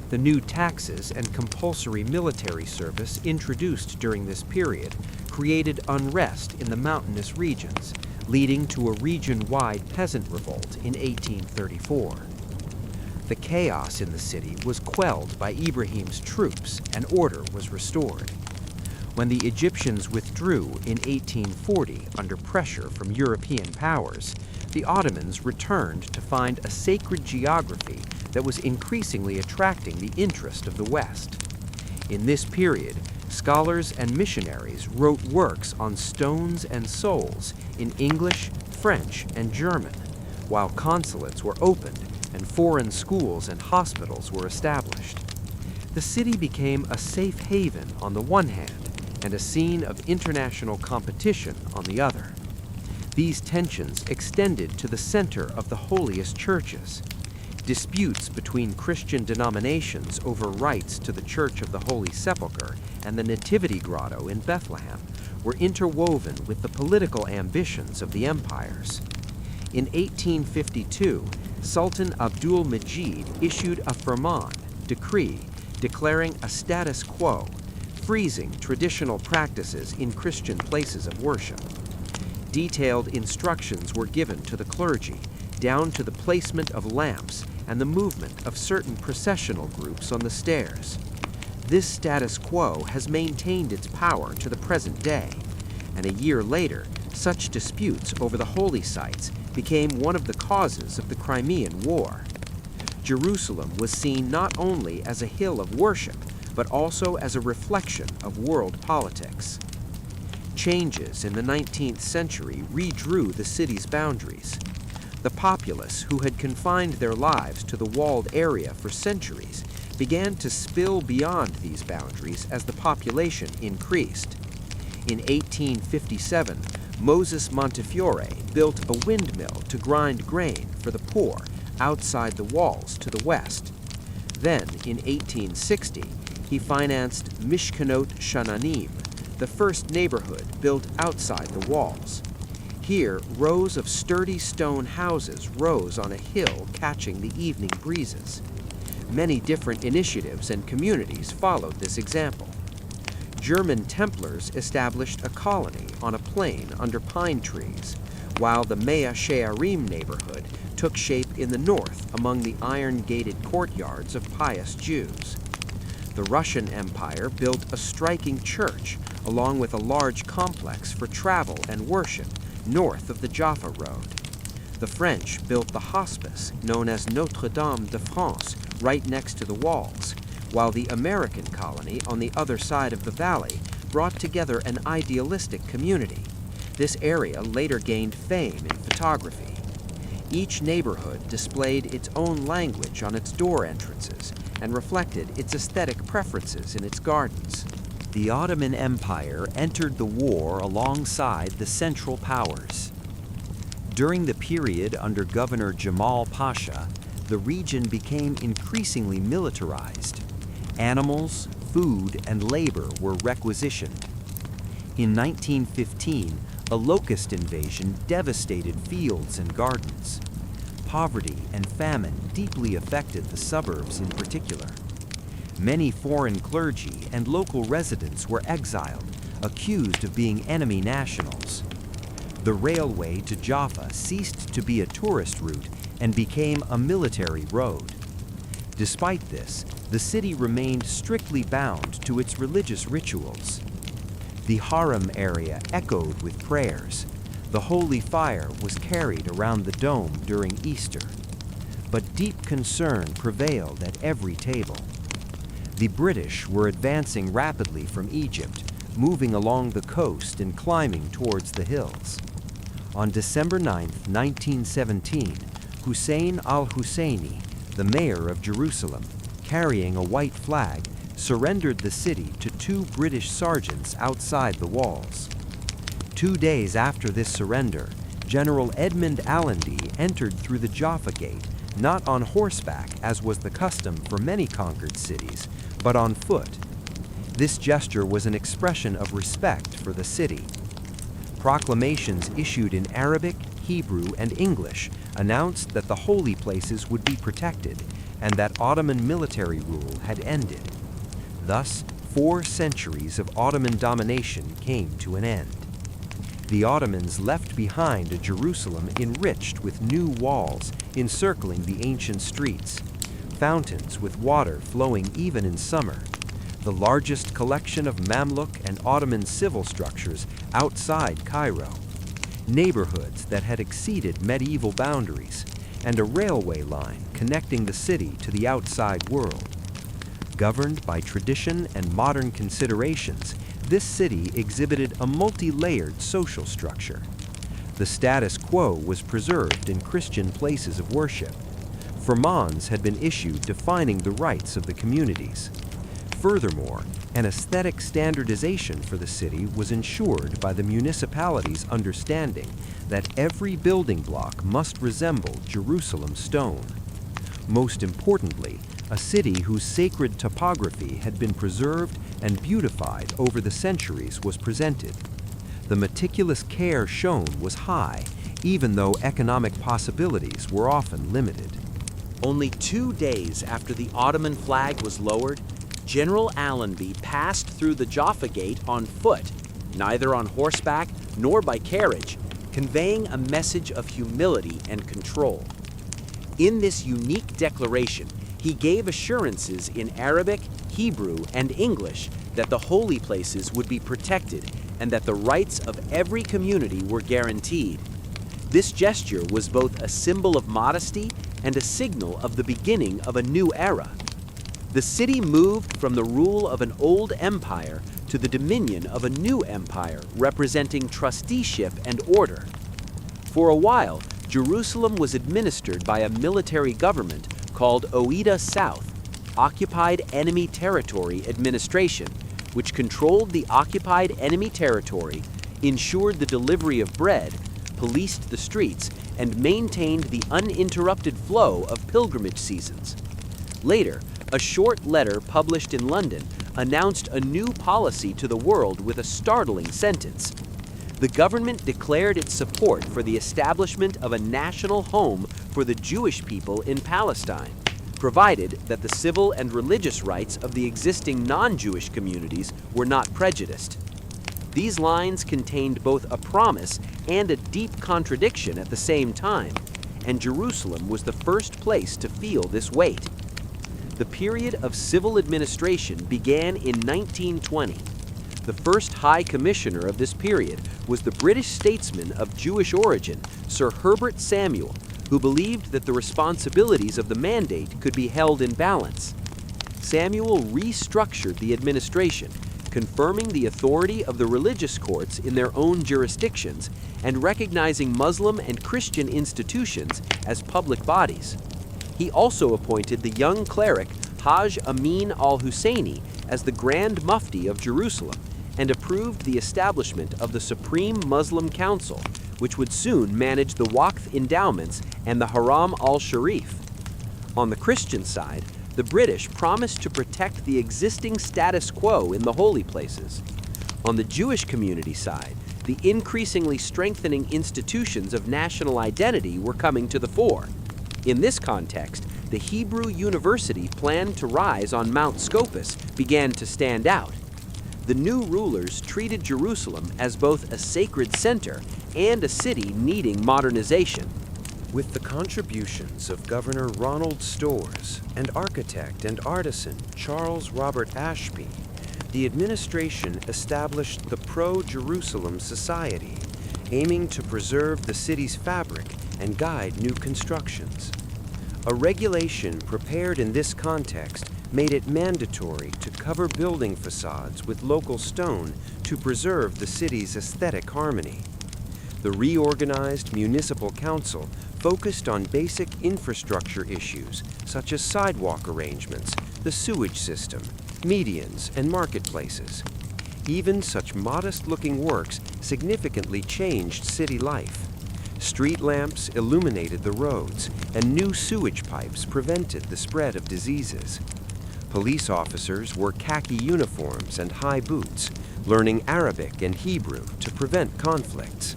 The new taxes and compulsory military service introduced during this period created unrest in the mountainous regions, leading to a region-wide peasant revolt in 1834. The chaos in the city was quelled by Ibrahim's troops and order was restored. When the Egyptians withdrew in 1840 under pressure from European powers, the Ottomans returned to find a sacred geography that was increasingly attracting the interest of the West. In this period, scholars and missionaries wrote works on stones and souls in English, French, and German, while consulates were opened and foreign schools and hospitals were established. The city became a safe haven on the one hand and a scene of international competition on the other. These tensions extended to the center of the holiest churches. Disputes between Christian denominations over rights to the Church of the Holy Sepulchre and the Nativity Grotto in Bethlehem were interwoven with the political ambitions of the empires. In 1852, Sultan Abdul Majid issued a firman, decree, declaring a status quo, freezing traditional practices in Christian places of worship. Detailed instructions were given to the clergy, down to the placement of lamps and the movement of certain processional groups on the stairs. This status quo has maintained its power to the present day, and a year later, such disputes over the holy sites became one of the causes of the Crimean War. Jerusalem was seen not only as a hill of worship, but also as a reflection of world politics. Changes in the 19th century redrew the city's boundaries. The populace, who had confined their lives to the walled area for centuries, began to spill beyond these boundaries as the population increased. In 1857, Moses Montefiore built a windmill to grind grain for the poor outside the walls to the west. Then, in 1860, he financed Mishkanot Shananim, the first neighborhood built outside the walls. Here, rows of sturdy stone houses rose on a hill catching the evening breezes. Many different initiatives and communities followed this example. German Templars established a colony on a plain under pine trees, while the Mea Shearim neighborhood took shape in the north among the iron-gated courtyards of pious Jews. the Russian Empire built a striking church along with a large complex for travel and worship north of the Jaffa Road. The French built the hospice known as Notre Dame de France right next to the walls, while the American colony on the other side of the valley brought together an idealistic community. This area later gained fame in photography. Each neighborhood displayed its own language on its door entrances and reflected its aesthetic preferences in its gardens. The Ottoman Empire entered the war alongside the Central Powers. During the period under Governor Jamal Pasha, the region became increasingly militarized. Animals, food, and labor were requisitioned. In 1915, a locust invasion devastated fields and gardens. Poverty and famine deeply affected the suburbs in particular. Many foreign clergy and local residents were exiled, accused of being enemy nationals. The railway to Jaffa ceased to be a tourist route and became a military road. Despite this, the city remained strictly bound to its religious rituals. The Haram area echoed with prayers. The holy fire was carried around the dome during Easter. But deep concern prevailed at every table. The British were advancing rapidly from Egypt, moving along the coast and climbing towards the hills. On December 9, 1917, Hussein al-Husseini, the mayor of Jerusalem, carrying a white flag, surrendered the city to 2 British sergeants outside the walls. 2 days after this surrender, General Edmund Allenby entered through the Jaffa Gate, not on horseback as was the custom for many conquered cities, but on foot. This gesture was an expression of respect for the city. Proclamations issued in Arabic, Hebrew, and English announced that the holy places would be protected and that Ottoman military rule had ended. Thus, 4 centuries of Ottoman domination came to an end. The Ottomans left behind a Jerusalem enriched with new walls encircling the ancient streets, fountains with water flowing even in summer, the largest collection of Mamluk and Ottoman civil structures outside Cairo, neighborhoods that had exceeded medieval boundaries, and a railway line connecting the city to the outside world. Governed by tradition and modern considerations, this city exhibited a multi-layered social structure. The status quo was preserved in Christian places of worship. Firmans had been issued defining the rights of the communities. Furthermore, an aesthetic standardization for the city was ensured by the municipality's understanding that every building block must resemble Jerusalem stone. Most importantly, a city whose sacred topography had been preserved and beautified over the centuries was presented. The meticulous care shown was high, even though economic possibilities were often limited. Only 2 days after the Ottoman flag was lowered, General Allenby passed through the Jaffa Gate on foot, neither on horseback nor by carriage, conveying a message of humility and control. In this unique declaration, he gave assurances in Arabic, Hebrew, and English that the holy places would be protected and that the rights of every community were guaranteed. This gesture was both a symbol of modesty and a signal of the beginning of a new era. The city moved from the rule of an old empire to the dominion of a new empire representing trusteeship and order. For a while, Jerusalem was administered by a military government called Oida South, Occupied Enemy Territory Administration, which controlled the occupied enemy territory, ensured the delivery of bread, policed the streets, and maintained the uninterrupted flow of pilgrimage seasons. Later, a short letter published in London announced a new policy to the world with a startling sentence. The government declared its support for the establishment of a national home for the Jewish people in Palestine, provided that the civil and religious rights of the existing non-Jewish communities were not prejudiced. These lines contained both a promise and a deep contradiction at the same time, and Jerusalem was the first place to feel this weight. The period of civil administration began in 1920. The first High Commissioner of this period was the British statesman of Jewish origin, Sir Herbert Samuel, who believed that the responsibilities of the mandate could be held in balance. Samuel restructured the administration, confirming the authority of the religious courts in their own jurisdictions and recognizing Muslim and Christian institutions as public bodies. He also appointed the young cleric Haj Amin al-Husseini as the Grand Mufti of Jerusalem and approved the establishment of the Supreme Muslim Council, which would soon manage the Waqf endowments and the Haram al-Sharif. On the Christian side, the British promised to protect the existing status quo in the holy places. On the Jewish community side, the increasingly strengthening institutions of national identity were coming to the fore. In this context, the Hebrew University planned to rise on Mount Scopus began to stand out. The new rulers treated Jerusalem as both a sacred center and a city needing modernization. With the contributions of Governor Ronald Storrs and architect and artisan Charles Robert Ashby, the administration established the Pro-Jerusalem Society, aiming to preserve the city's fabric and guide new constructions. A regulation prepared in this context made it mandatory to cover building facades with local stone to preserve the city's aesthetic harmony. The reorganized municipal council focused on basic infrastructure issues such as sidewalk arrangements, the sewage system, medians, and marketplaces. Even such modest-looking works significantly changed city life. Street lamps illuminated the roads, and new sewage pipes prevented the spread of diseases. Police officers wore khaki uniforms and high boots, learning Arabic and Hebrew to prevent conflicts.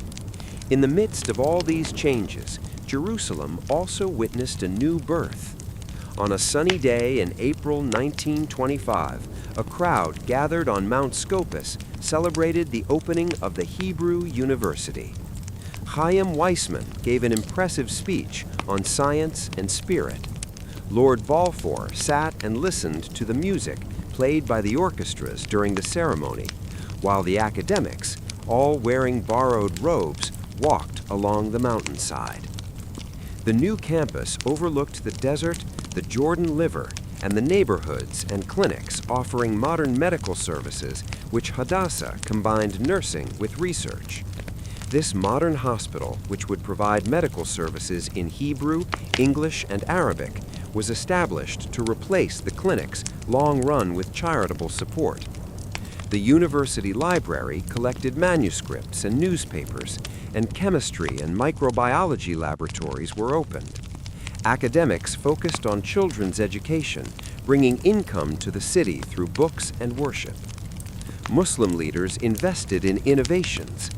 In the midst of all these changes, Jerusalem also witnessed a new birth. On a sunny day in April 1925, a crowd gathered on Mount Scopus celebrated the opening of the Hebrew University. Chaim Weissman gave an impressive speech on science and spirit. Lord Balfour sat and listened to the music played by the orchestras during the ceremony, while the academics, all wearing borrowed robes, walked along the mountainside. The new campus overlooked the desert, the Jordan River, and the neighborhoods and clinics offering modern medical services, which Hadassah combined nursing with research. This modern hospital, which would provide medical services in Hebrew, English, and Arabic, was established to replace the clinics long run with charitable support. The university library collected manuscripts and newspapers, and chemistry and microbiology laboratories were opened. Academics focused on children's education, bringing income to the city through books and worship. Muslim leaders invested in innovations.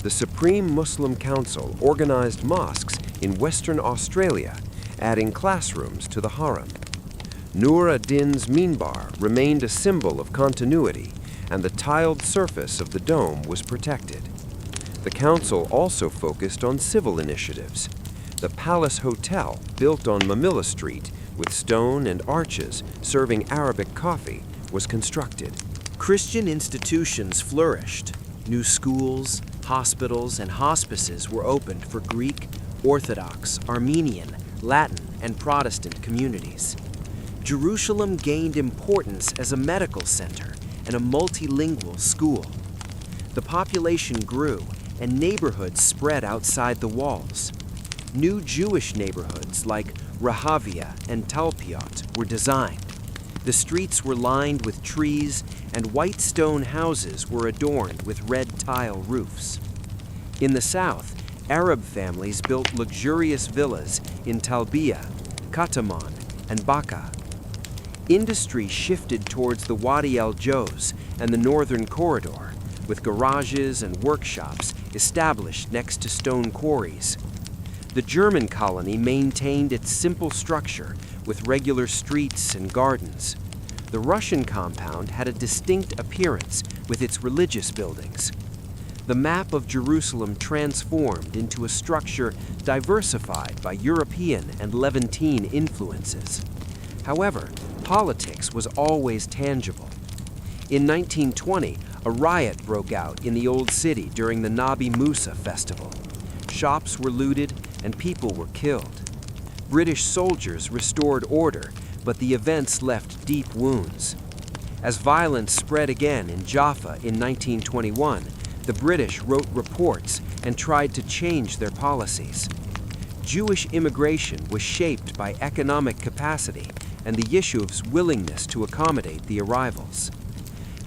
The Supreme Muslim Council organized mosques in Western Australia, adding classrooms to the Haram. Nur ad-Din's minbar remained a symbol of continuity, and the tiled surface of the dome was protected. The council also focused on civil initiatives. The Palace Hotel, built on Mamluk Street with stone and arches serving Arabic coffee, was constructed. Christian institutions flourished. New schools, hospitals, and hospices were opened for Greek, Orthodox, Armenian, Latin, and Protestant communities. Jerusalem gained importance as a medical center and a multilingual school. The population grew, and neighborhoods spread outside the walls. New Jewish neighborhoods like Rahavia and Talpiot were designed. The streets were lined with trees, and white stone houses were adorned with red tile roofs. In the south, Arab families built luxurious villas in Talbiya, Kataman, and Baqa. Industry shifted towards the Wadi al-Joz and the northern corridor, with garages and workshops established next to stone quarries. The German colony maintained its simple structure with regular streets and gardens. The Russian compound had a distinct appearance with its religious buildings. The map of Jerusalem transformed into a structure diversified by European and Levantine influences. However, politics was always tangible. In 1920, a riot broke out in the Old City during the Nabi Musa festival. Shops were looted and people were killed. British soldiers restored order, but the events left deep wounds. As violence spread again in Jaffa in 1921, the British wrote reports and tried to change their policies. Jewish immigration was shaped by economic capacity and the Yishuv's willingness to accommodate the arrivals.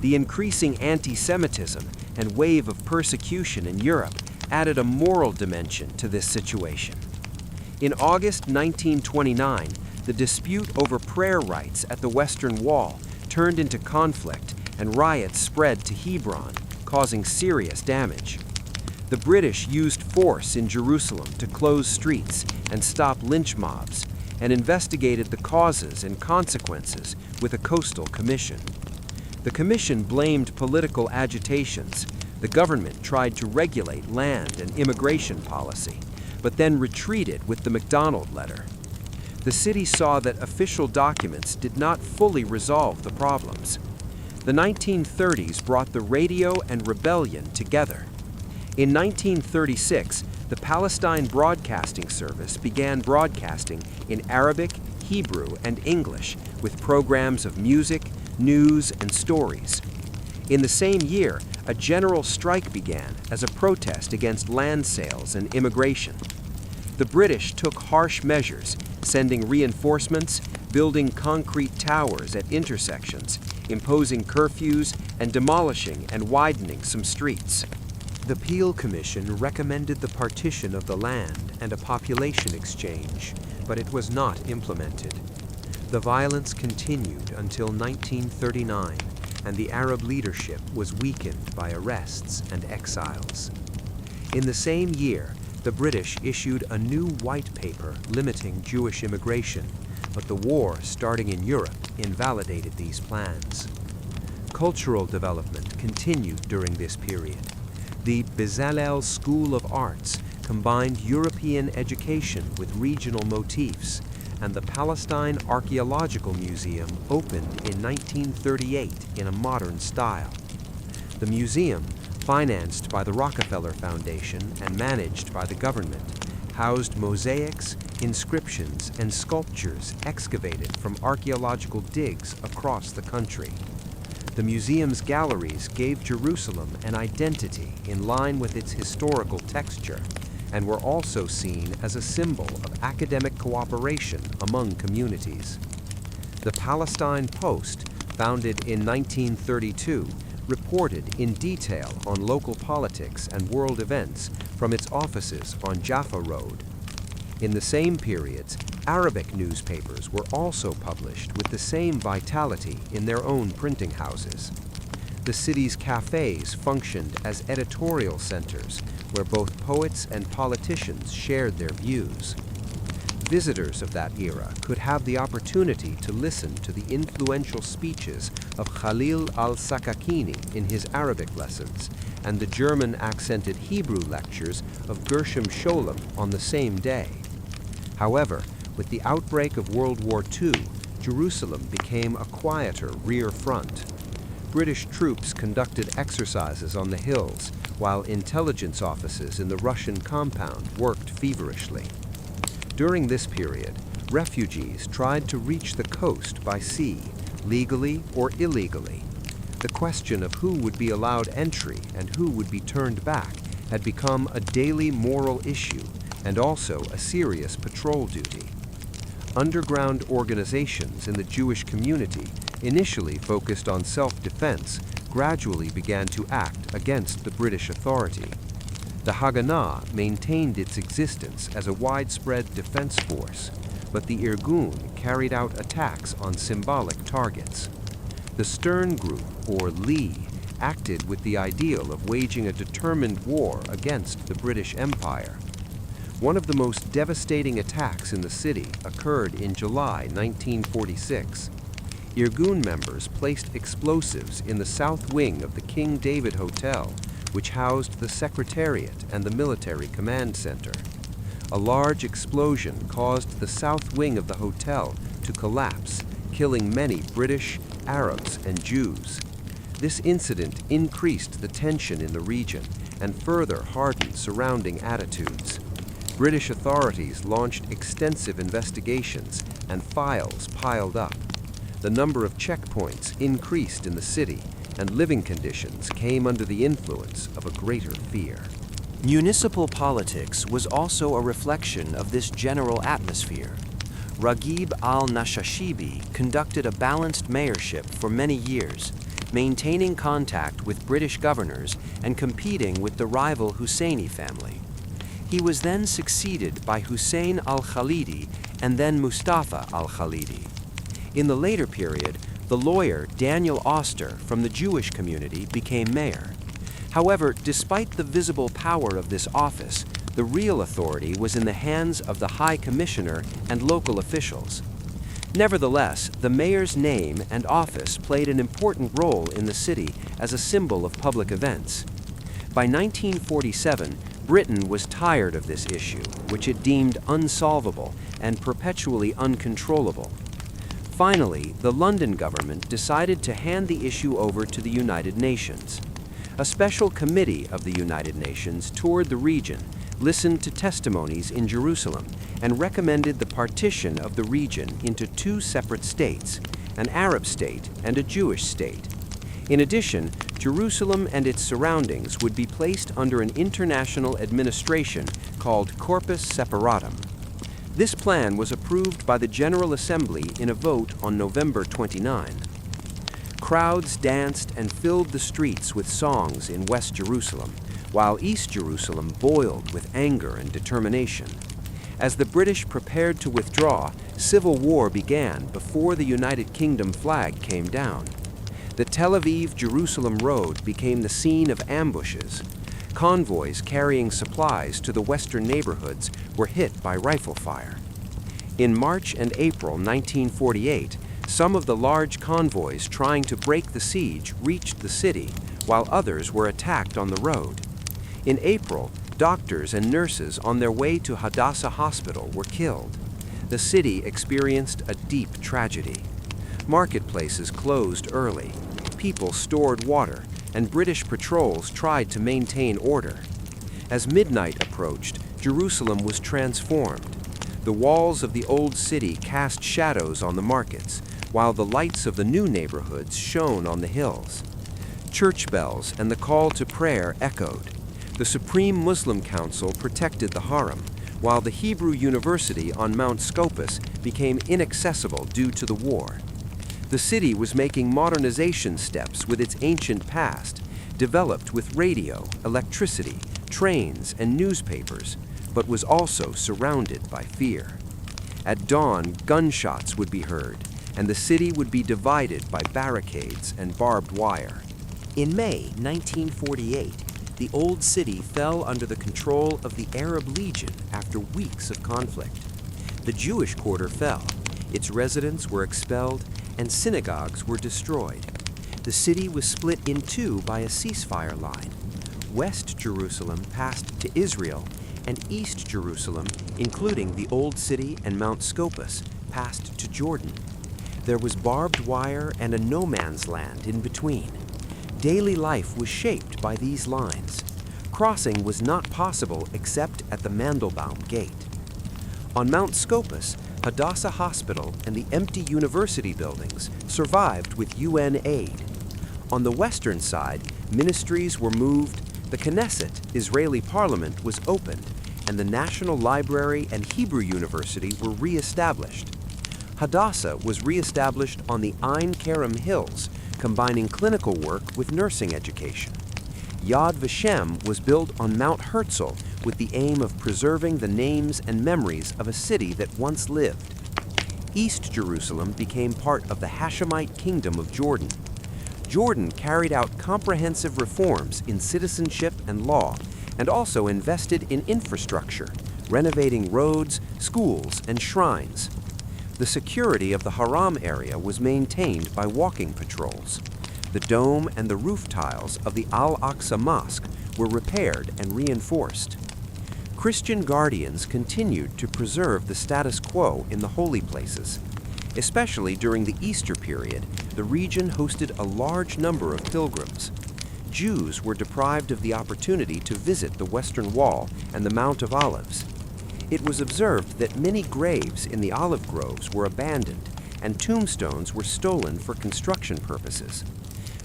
The increasing anti-Semitism and wave of persecution in Europe added a moral dimension to this situation. In August 1929, the dispute over prayer rights at the Western Wall turned into conflict and riots spread to Hebron, causing serious damage. The British used force in Jerusalem to close streets and stop lynch mobs, and investigated the causes and consequences with a coastal commission. The commission blamed political agitations. The government tried to regulate land and immigration policy, but then retreated with the MacDonald Letter. The city saw that official documents did not fully resolve the problems. The 1930s brought the radio and rebellion together. In 1936, the Palestine Broadcasting Service began broadcasting in Arabic, Hebrew, and English with programs of music, news, and stories. In the same year, a general strike began as a protest against land sales and immigration. The British took harsh measures, sending reinforcements, building concrete towers at intersections, imposing curfews, and demolishing and widening some streets. The Peel Commission recommended the partition of the land and a population exchange, but it was not implemented. The violence continued until 1939, and the Arab leadership was weakened by arrests and exiles. In the same year, the British issued a new white paper limiting Jewish immigration, but the war starting in Europe invalidated these plans. Cultural development continued during this period. The Bezalel School of Arts combined European education with regional motifs, and the Palestine Archaeological Museum opened in 1938 in a modern style. The museum, financed by the Rockefeller Foundation and managed by the government, housed mosaics, inscriptions, and sculptures excavated from archaeological digs across the country. The museum's galleries gave Jerusalem an identity in line with its historical texture, and were also seen as a symbol of academic cooperation among communities. The Palestine Post, founded in 1932, reported in detail on local politics and world events from its offices on Jaffa Road. In the same periods, Arabic newspapers were also published with the same vitality in their own printing houses. The city's cafes functioned as editorial centers where both poets and politicians shared their views. Visitors of that era could have the opportunity to listen to the influential speeches of Khalil al-Sakakini in his Arabic lessons and the German-accented Hebrew lectures of Gershom Scholem on the same day. However, with the outbreak of World War II, Jerusalem became a quieter rear front. British troops conducted exercises on the hills, while intelligence offices in the Russian compound worked feverishly. During this period, refugees tried to reach the coast by sea, legally or illegally. The question of who would be allowed entry and who would be turned back had become a daily moral issue and also a serious patrol duty. Underground organizations in the Jewish community, initially focused on self-defense, gradually began to act against the British authority. The Haganah maintained its existence as a widespread defense force, but the Irgun carried out attacks on symbolic targets. The Stern Group, or Lee, acted with the ideal of waging a determined war against the British Empire. One of the most devastating attacks in the city occurred in July 1946. Irgun members placed explosives in the south wing of the King David Hotel, which housed the Secretariat and the Military Command Center. A large explosion caused the south wing of the hotel to collapse, killing many British, Arabs, and Jews. This incident increased the tension in the region and further hardened surrounding attitudes. British authorities launched extensive investigations and files piled up. The number of checkpoints increased in the city, and living conditions came under the influence of a greater fear. Municipal politics was also a reflection of this general atmosphere. Raghib al-Nashashibi conducted a balanced mayorship for many years, maintaining contact with British governors and competing with the rival Husseini family. He was then succeeded by Hussein al-Khalidi and then Mustafa al-Khalidi. In the later period, the lawyer Daniel Auster from the Jewish community became mayor. However, despite the visible power of this office, the real authority was in the hands of the High Commissioner and local officials. Nevertheless, the mayor's name and office played an important role in the city as a symbol of public events. By 1947, Britain was tired of this issue, which it deemed unsolvable and perpetually uncontrollable. Finally, the London government decided to hand the issue over to the United Nations. A special committee of the United Nations toured the region, listened to testimonies in Jerusalem, and recommended the partition of the region into two separate states, an Arab state and a Jewish state. In addition, Jerusalem and its surroundings would be placed under an international administration called Corpus Separatum. This plan was approved by the General Assembly in a vote on November 29. Crowds danced and filled the streets with songs in West Jerusalem, while East Jerusalem boiled with anger and determination. As the British prepared to withdraw, civil war began before the United Kingdom flag came down. The Tel Aviv-Jerusalem road became the scene of ambushes. Convoys carrying supplies to the western neighborhoods were hit by rifle fire. In March and April 1948, some of the large convoys trying to break the siege reached the city, while others were attacked on the road. In April, doctors and nurses on their way to Hadassah Hospital were killed. The city experienced a deep tragedy. Marketplaces closed early. People stored water, and British patrols tried to maintain order. As midnight approached, Jerusalem was transformed. The walls of the old city cast shadows on the markets, while the lights of the new neighborhoods shone on the hills. Church bells and the call to prayer echoed. The Supreme Muslim Council protected the Haram, while the Hebrew University on Mount Scopus became inaccessible due to the war. The city was making modernization steps with its ancient past, developed with radio, electricity, trains, and newspapers, but was also surrounded by fear. At dawn, gunshots would be heard, and the city would be divided by barricades and barbed wire. In May 1948, the old city fell under the control of the Arab Legion after weeks of conflict. The Jewish quarter fell, its residents were expelled, and synagogues were destroyed. The city was split in two by a ceasefire line. West Jerusalem passed to Israel, and East Jerusalem, including the Old City and Mount Scopus, passed to Jordan. There was barbed wire and a no man's land in between. Daily life was shaped by these lines. Crossing was not possible except at the Mandelbaum Gate. On Mount Scopus, Hadassah Hospital and the empty university buildings survived with UN aid. On the western side, ministries were moved, the Knesset, Israeli parliament, was opened, and the National Library and Hebrew University were re-established. Hadassah was re-established on the Ein Kerem Hills, combining clinical work with nursing education. Yad Vashem was built on Mount Herzl with the aim of preserving the names and memories of a city that once lived. East Jerusalem became part of the Hashemite Kingdom of Jordan. Jordan carried out comprehensive reforms in citizenship and law, and also invested in infrastructure, renovating roads, schools, and shrines. The security of the Haram area was maintained by walking patrols. The dome and the roof tiles of the Al-Aqsa Mosque were repaired and reinforced. Christian guardians continued to preserve the status quo in the holy places. Especially during the Easter period, the region hosted a large number of pilgrims. Jews were deprived of the opportunity to visit the Western Wall and the Mount of Olives. It was observed that many graves in the olive groves were abandoned, and tombstones were stolen for construction purposes.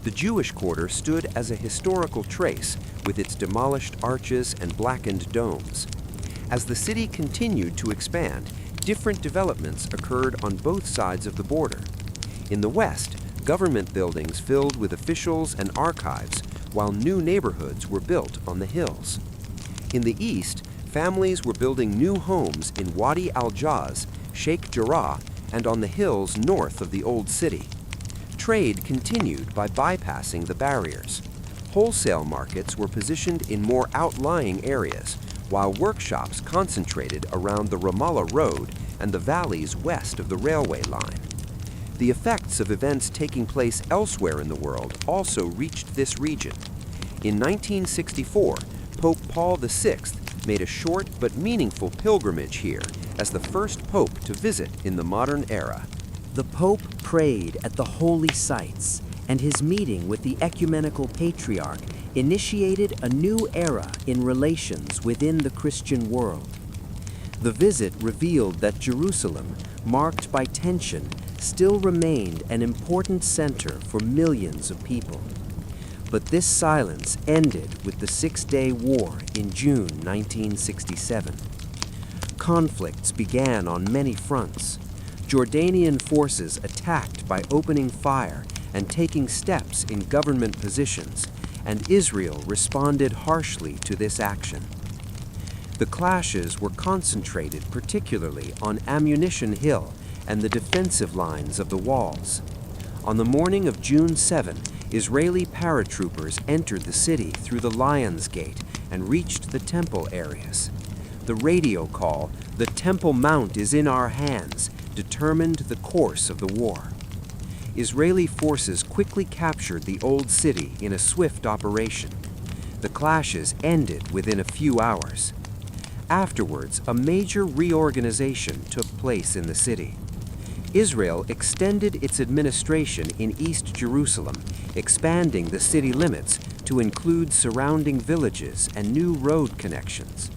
The Jewish quarter stood as a historical trace with its demolished arches and blackened domes. As the city continued to expand, different developments occurred on both sides of the border. In the west, government buildings filled with officials and archives, while new neighborhoods were built on the hills. In the east, families were building new homes in Wadi al-Jaz, Sheikh Jarrah, and on the hills north of the Old City. Trade continued by bypassing the barriers. Wholesale markets were positioned in more outlying areas, while workshops concentrated around the Ramallah Road and the valleys west of the railway line. The effects of events taking place elsewhere in the world also reached this region. In 1964, Pope Paul VI made a short but meaningful pilgrimage here as the first pope to visit in the modern era. The Pope prayed at the holy sites, and his meeting with the ecumenical patriarch initiated a new era in relations within the Christian world. The visit revealed that Jerusalem, marked by tension, still remained an important center for millions of people. But this silence ended with the Six-Day War in June 1967. Conflicts began on many fronts. Jordanian forces attacked by opening fire and taking steps in government positions, and Israel responded harshly to this action. The clashes were concentrated particularly on Ammunition Hill and the defensive lines of the walls. On the morning of June 7, Israeli paratroopers entered the city through the Lion's Gate and reached the temple areas. The radio call, "The Temple Mount is in our hands," determined the course of the war. Israeli forces quickly captured the Old City in a swift operation. The clashes ended within a few hours. Afterwards, a major reorganization took place in the city. Israel extended its administration in East Jerusalem, expanding the city limits to include surrounding villages and new road connections.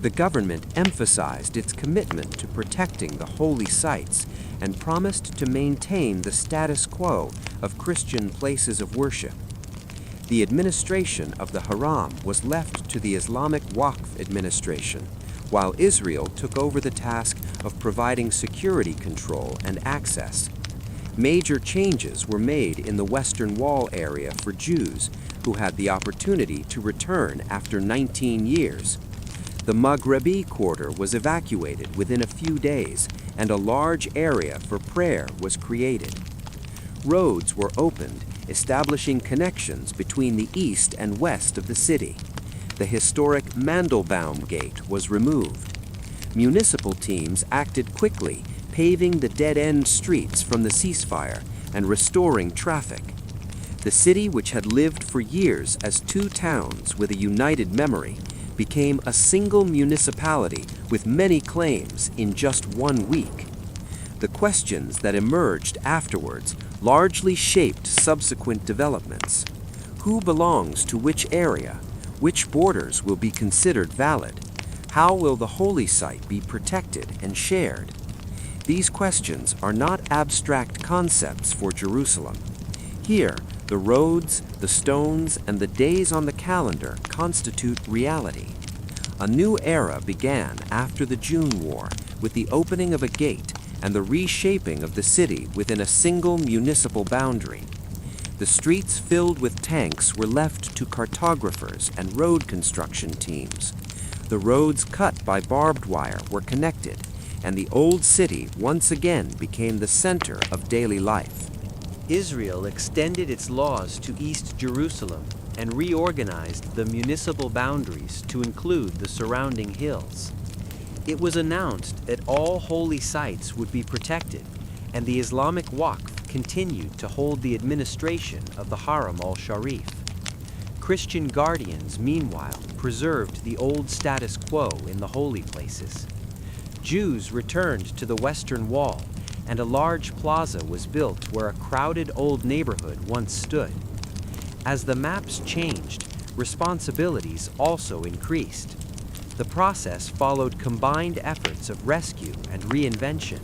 The government emphasized its commitment to protecting the holy sites and promised to maintain the status quo of Christian places of worship. The administration of the Haram was left to the Islamic Waqf administration, while Israel took over the task of providing security control and access. Major changes were made in the Western Wall area for Jews who had the opportunity to return after 19 years. The Maghrebi quarter was evacuated within a few days, and a large area for prayer was created. Roads were opened, establishing connections between the east and west of the city. The historic Mandelbaum Gate was removed. Municipal teams acted quickly, paving the dead-end streets from the ceasefire and restoring traffic. The city, which had lived for years as two towns with a united memory, became a single municipality with many claims in just 1 week. The questions that emerged afterwards largely shaped subsequent developments. Who belongs to which area? Which borders will be considered valid? How will the holy site be protected and shared? These questions are not abstract concepts for Jerusalem. Here, the roads, the stones, and the days on the calendar constitute reality. A new era began after the June War with the opening of a gate and the reshaping of the city within a single municipal boundary. The streets filled with tanks were left to cartographers and road construction teams. The roads cut by barbed wire were connected, and the old city once again became the center of daily life. Israel extended its laws to East Jerusalem and reorganized the municipal boundaries to include the surrounding hills. It was announced that all holy sites would be protected, and the Islamic Waqf continued to hold the administration of the Haram al-Sharif. Christian guardians, meanwhile, preserved the old status quo in the holy places. Jews returned to the Western Wall, and a large plaza was built where a crowded old neighborhood once stood. As the maps changed, responsibilities also increased. The process followed combined efforts of rescue and reinvention.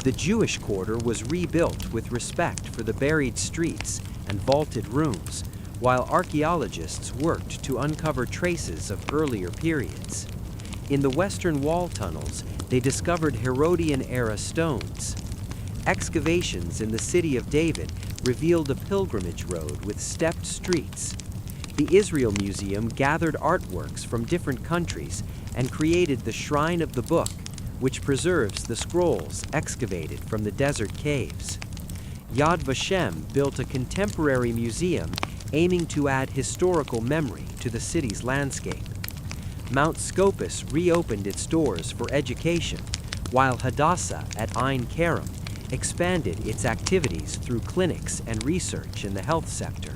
The Jewish quarter was rebuilt with respect for the buried streets and vaulted rooms, while archaeologists worked to uncover traces of earlier periods. In the Western Wall tunnels, they discovered Herodian-era stones. Excavations in the city of David revealed a pilgrimage road with stepped streets. The Israel Museum gathered artworks from different countries and created the Shrine of the Book, which preserves the scrolls excavated from the desert caves. Yad Vashem built a contemporary museum aiming to add historical memory to the city's landscape. Mount Scopus reopened its doors for education, while Hadassah at Ein Kerem expanded its activities through clinics and research in the health sector.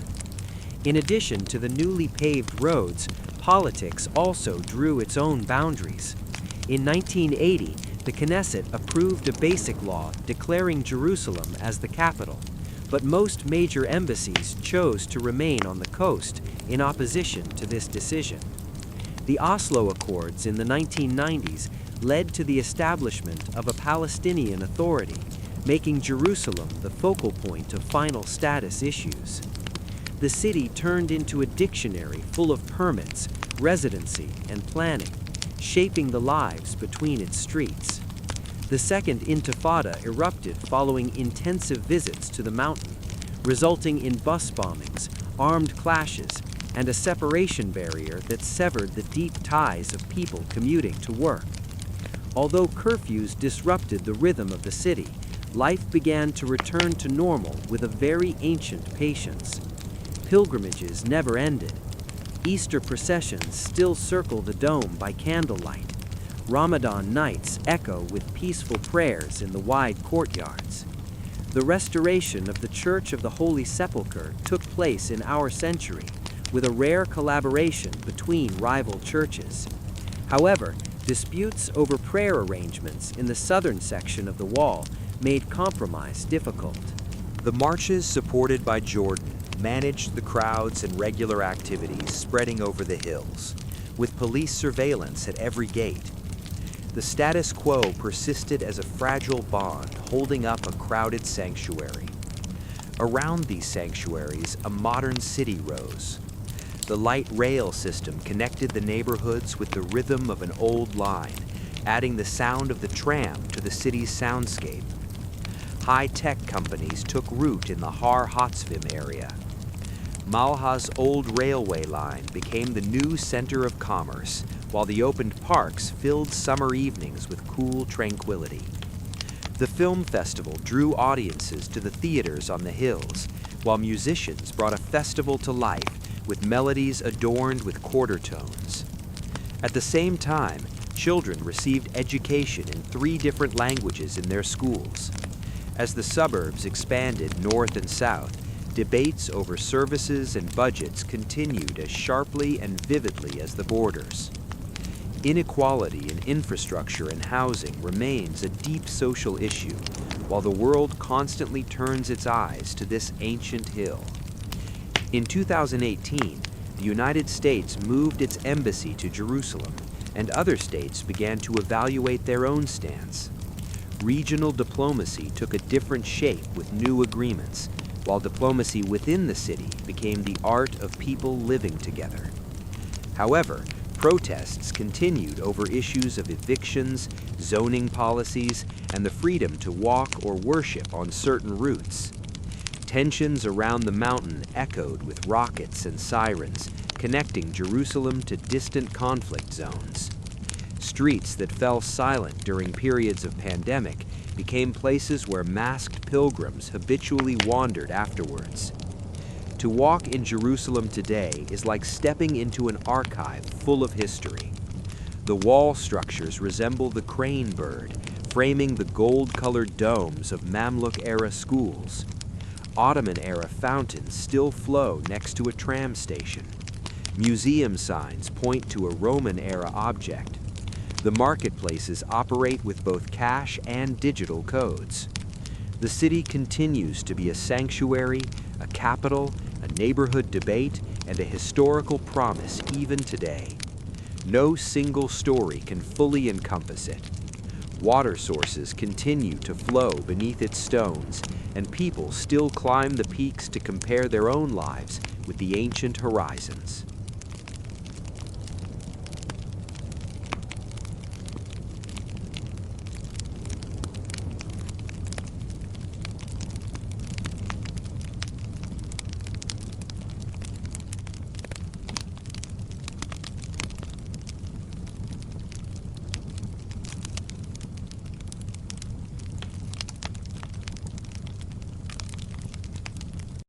In addition to the newly paved roads, politics also drew its own boundaries. In 1980, the Knesset approved a basic law declaring Jerusalem as the capital, but most major embassies chose to remain on the coast in opposition to this decision. The Oslo Accords in the 1990s led to the establishment of a Palestinian Authority, making Jerusalem the focal point of final status issues. The city turned into a dictionary full of permits, residency, and planning, shaping the lives between its streets. The Second Intifada erupted following intensive visits to the mountain, resulting in bus bombings, armed clashes, and a separation barrier that severed the deep ties of people commuting to work. Although curfews disrupted the rhythm of the city, life began to return to normal with a very ancient patience. Pilgrimages never ended. Easter processions still circle the dome by candlelight. Ramadan nights echo with peaceful prayers in the wide courtyards. The restoration of the Church of the Holy Sepulchre took place in our century, with a rare collaboration between rival churches. However, disputes over prayer arrangements in the southern section of the wall made compromise difficult. The marches supported by Jordan managed the crowds and regular activities spreading over the hills, with police surveillance at every gate. The status quo persisted as a fragile bond holding up a crowded sanctuary. Around these sanctuaries, a modern city rose. The light rail system connected the neighborhoods with the rhythm of an old line, adding the sound of the tram to the city's soundscape. High-tech companies took root in the Har Hatzvim area. Malha's old railway line became the new center of commerce, while the opened parks filled summer evenings with cool tranquility. The film festival drew audiences to the theaters on the hills, while musicians brought a festival to life with melodies adorned with quarter tones. At the same time, children received education in 3 different languages in their schools. As the suburbs expanded north and south, debates over services and budgets continued as sharply and vividly as the borders. Inequality in infrastructure and housing remains a deep social issue, while the world constantly turns its eyes to this ancient hill. In 2018, the United States moved its embassy to Jerusalem, and other states began to evaluate their own stance. Regional diplomacy took a different shape with new agreements, while diplomacy within the city became the art of people living together. However, protests continued over issues of evictions, zoning policies, and the freedom to walk or worship on certain routes. Tensions around the mountain echoed with rockets and sirens, connecting Jerusalem to distant conflict zones. Streets that fell silent during periods of pandemic became places where masked pilgrims habitually wandered afterwards. To walk in Jerusalem today is like stepping into an archive full of history. The wall structures resemble the crane bird, framing the gold-colored domes of Mamluk-era schools. Ottoman-era fountains still flow next to a tram station. Museum signs point to a Roman-era object. The marketplaces operate with both cash and digital codes. The city continues to be a sanctuary, a capital, a neighborhood debate, and a historical promise even today. No single story can fully encompass it. Water sources continue to flow beneath its stones, and people still climb the peaks to compare their own lives with the ancient horizons.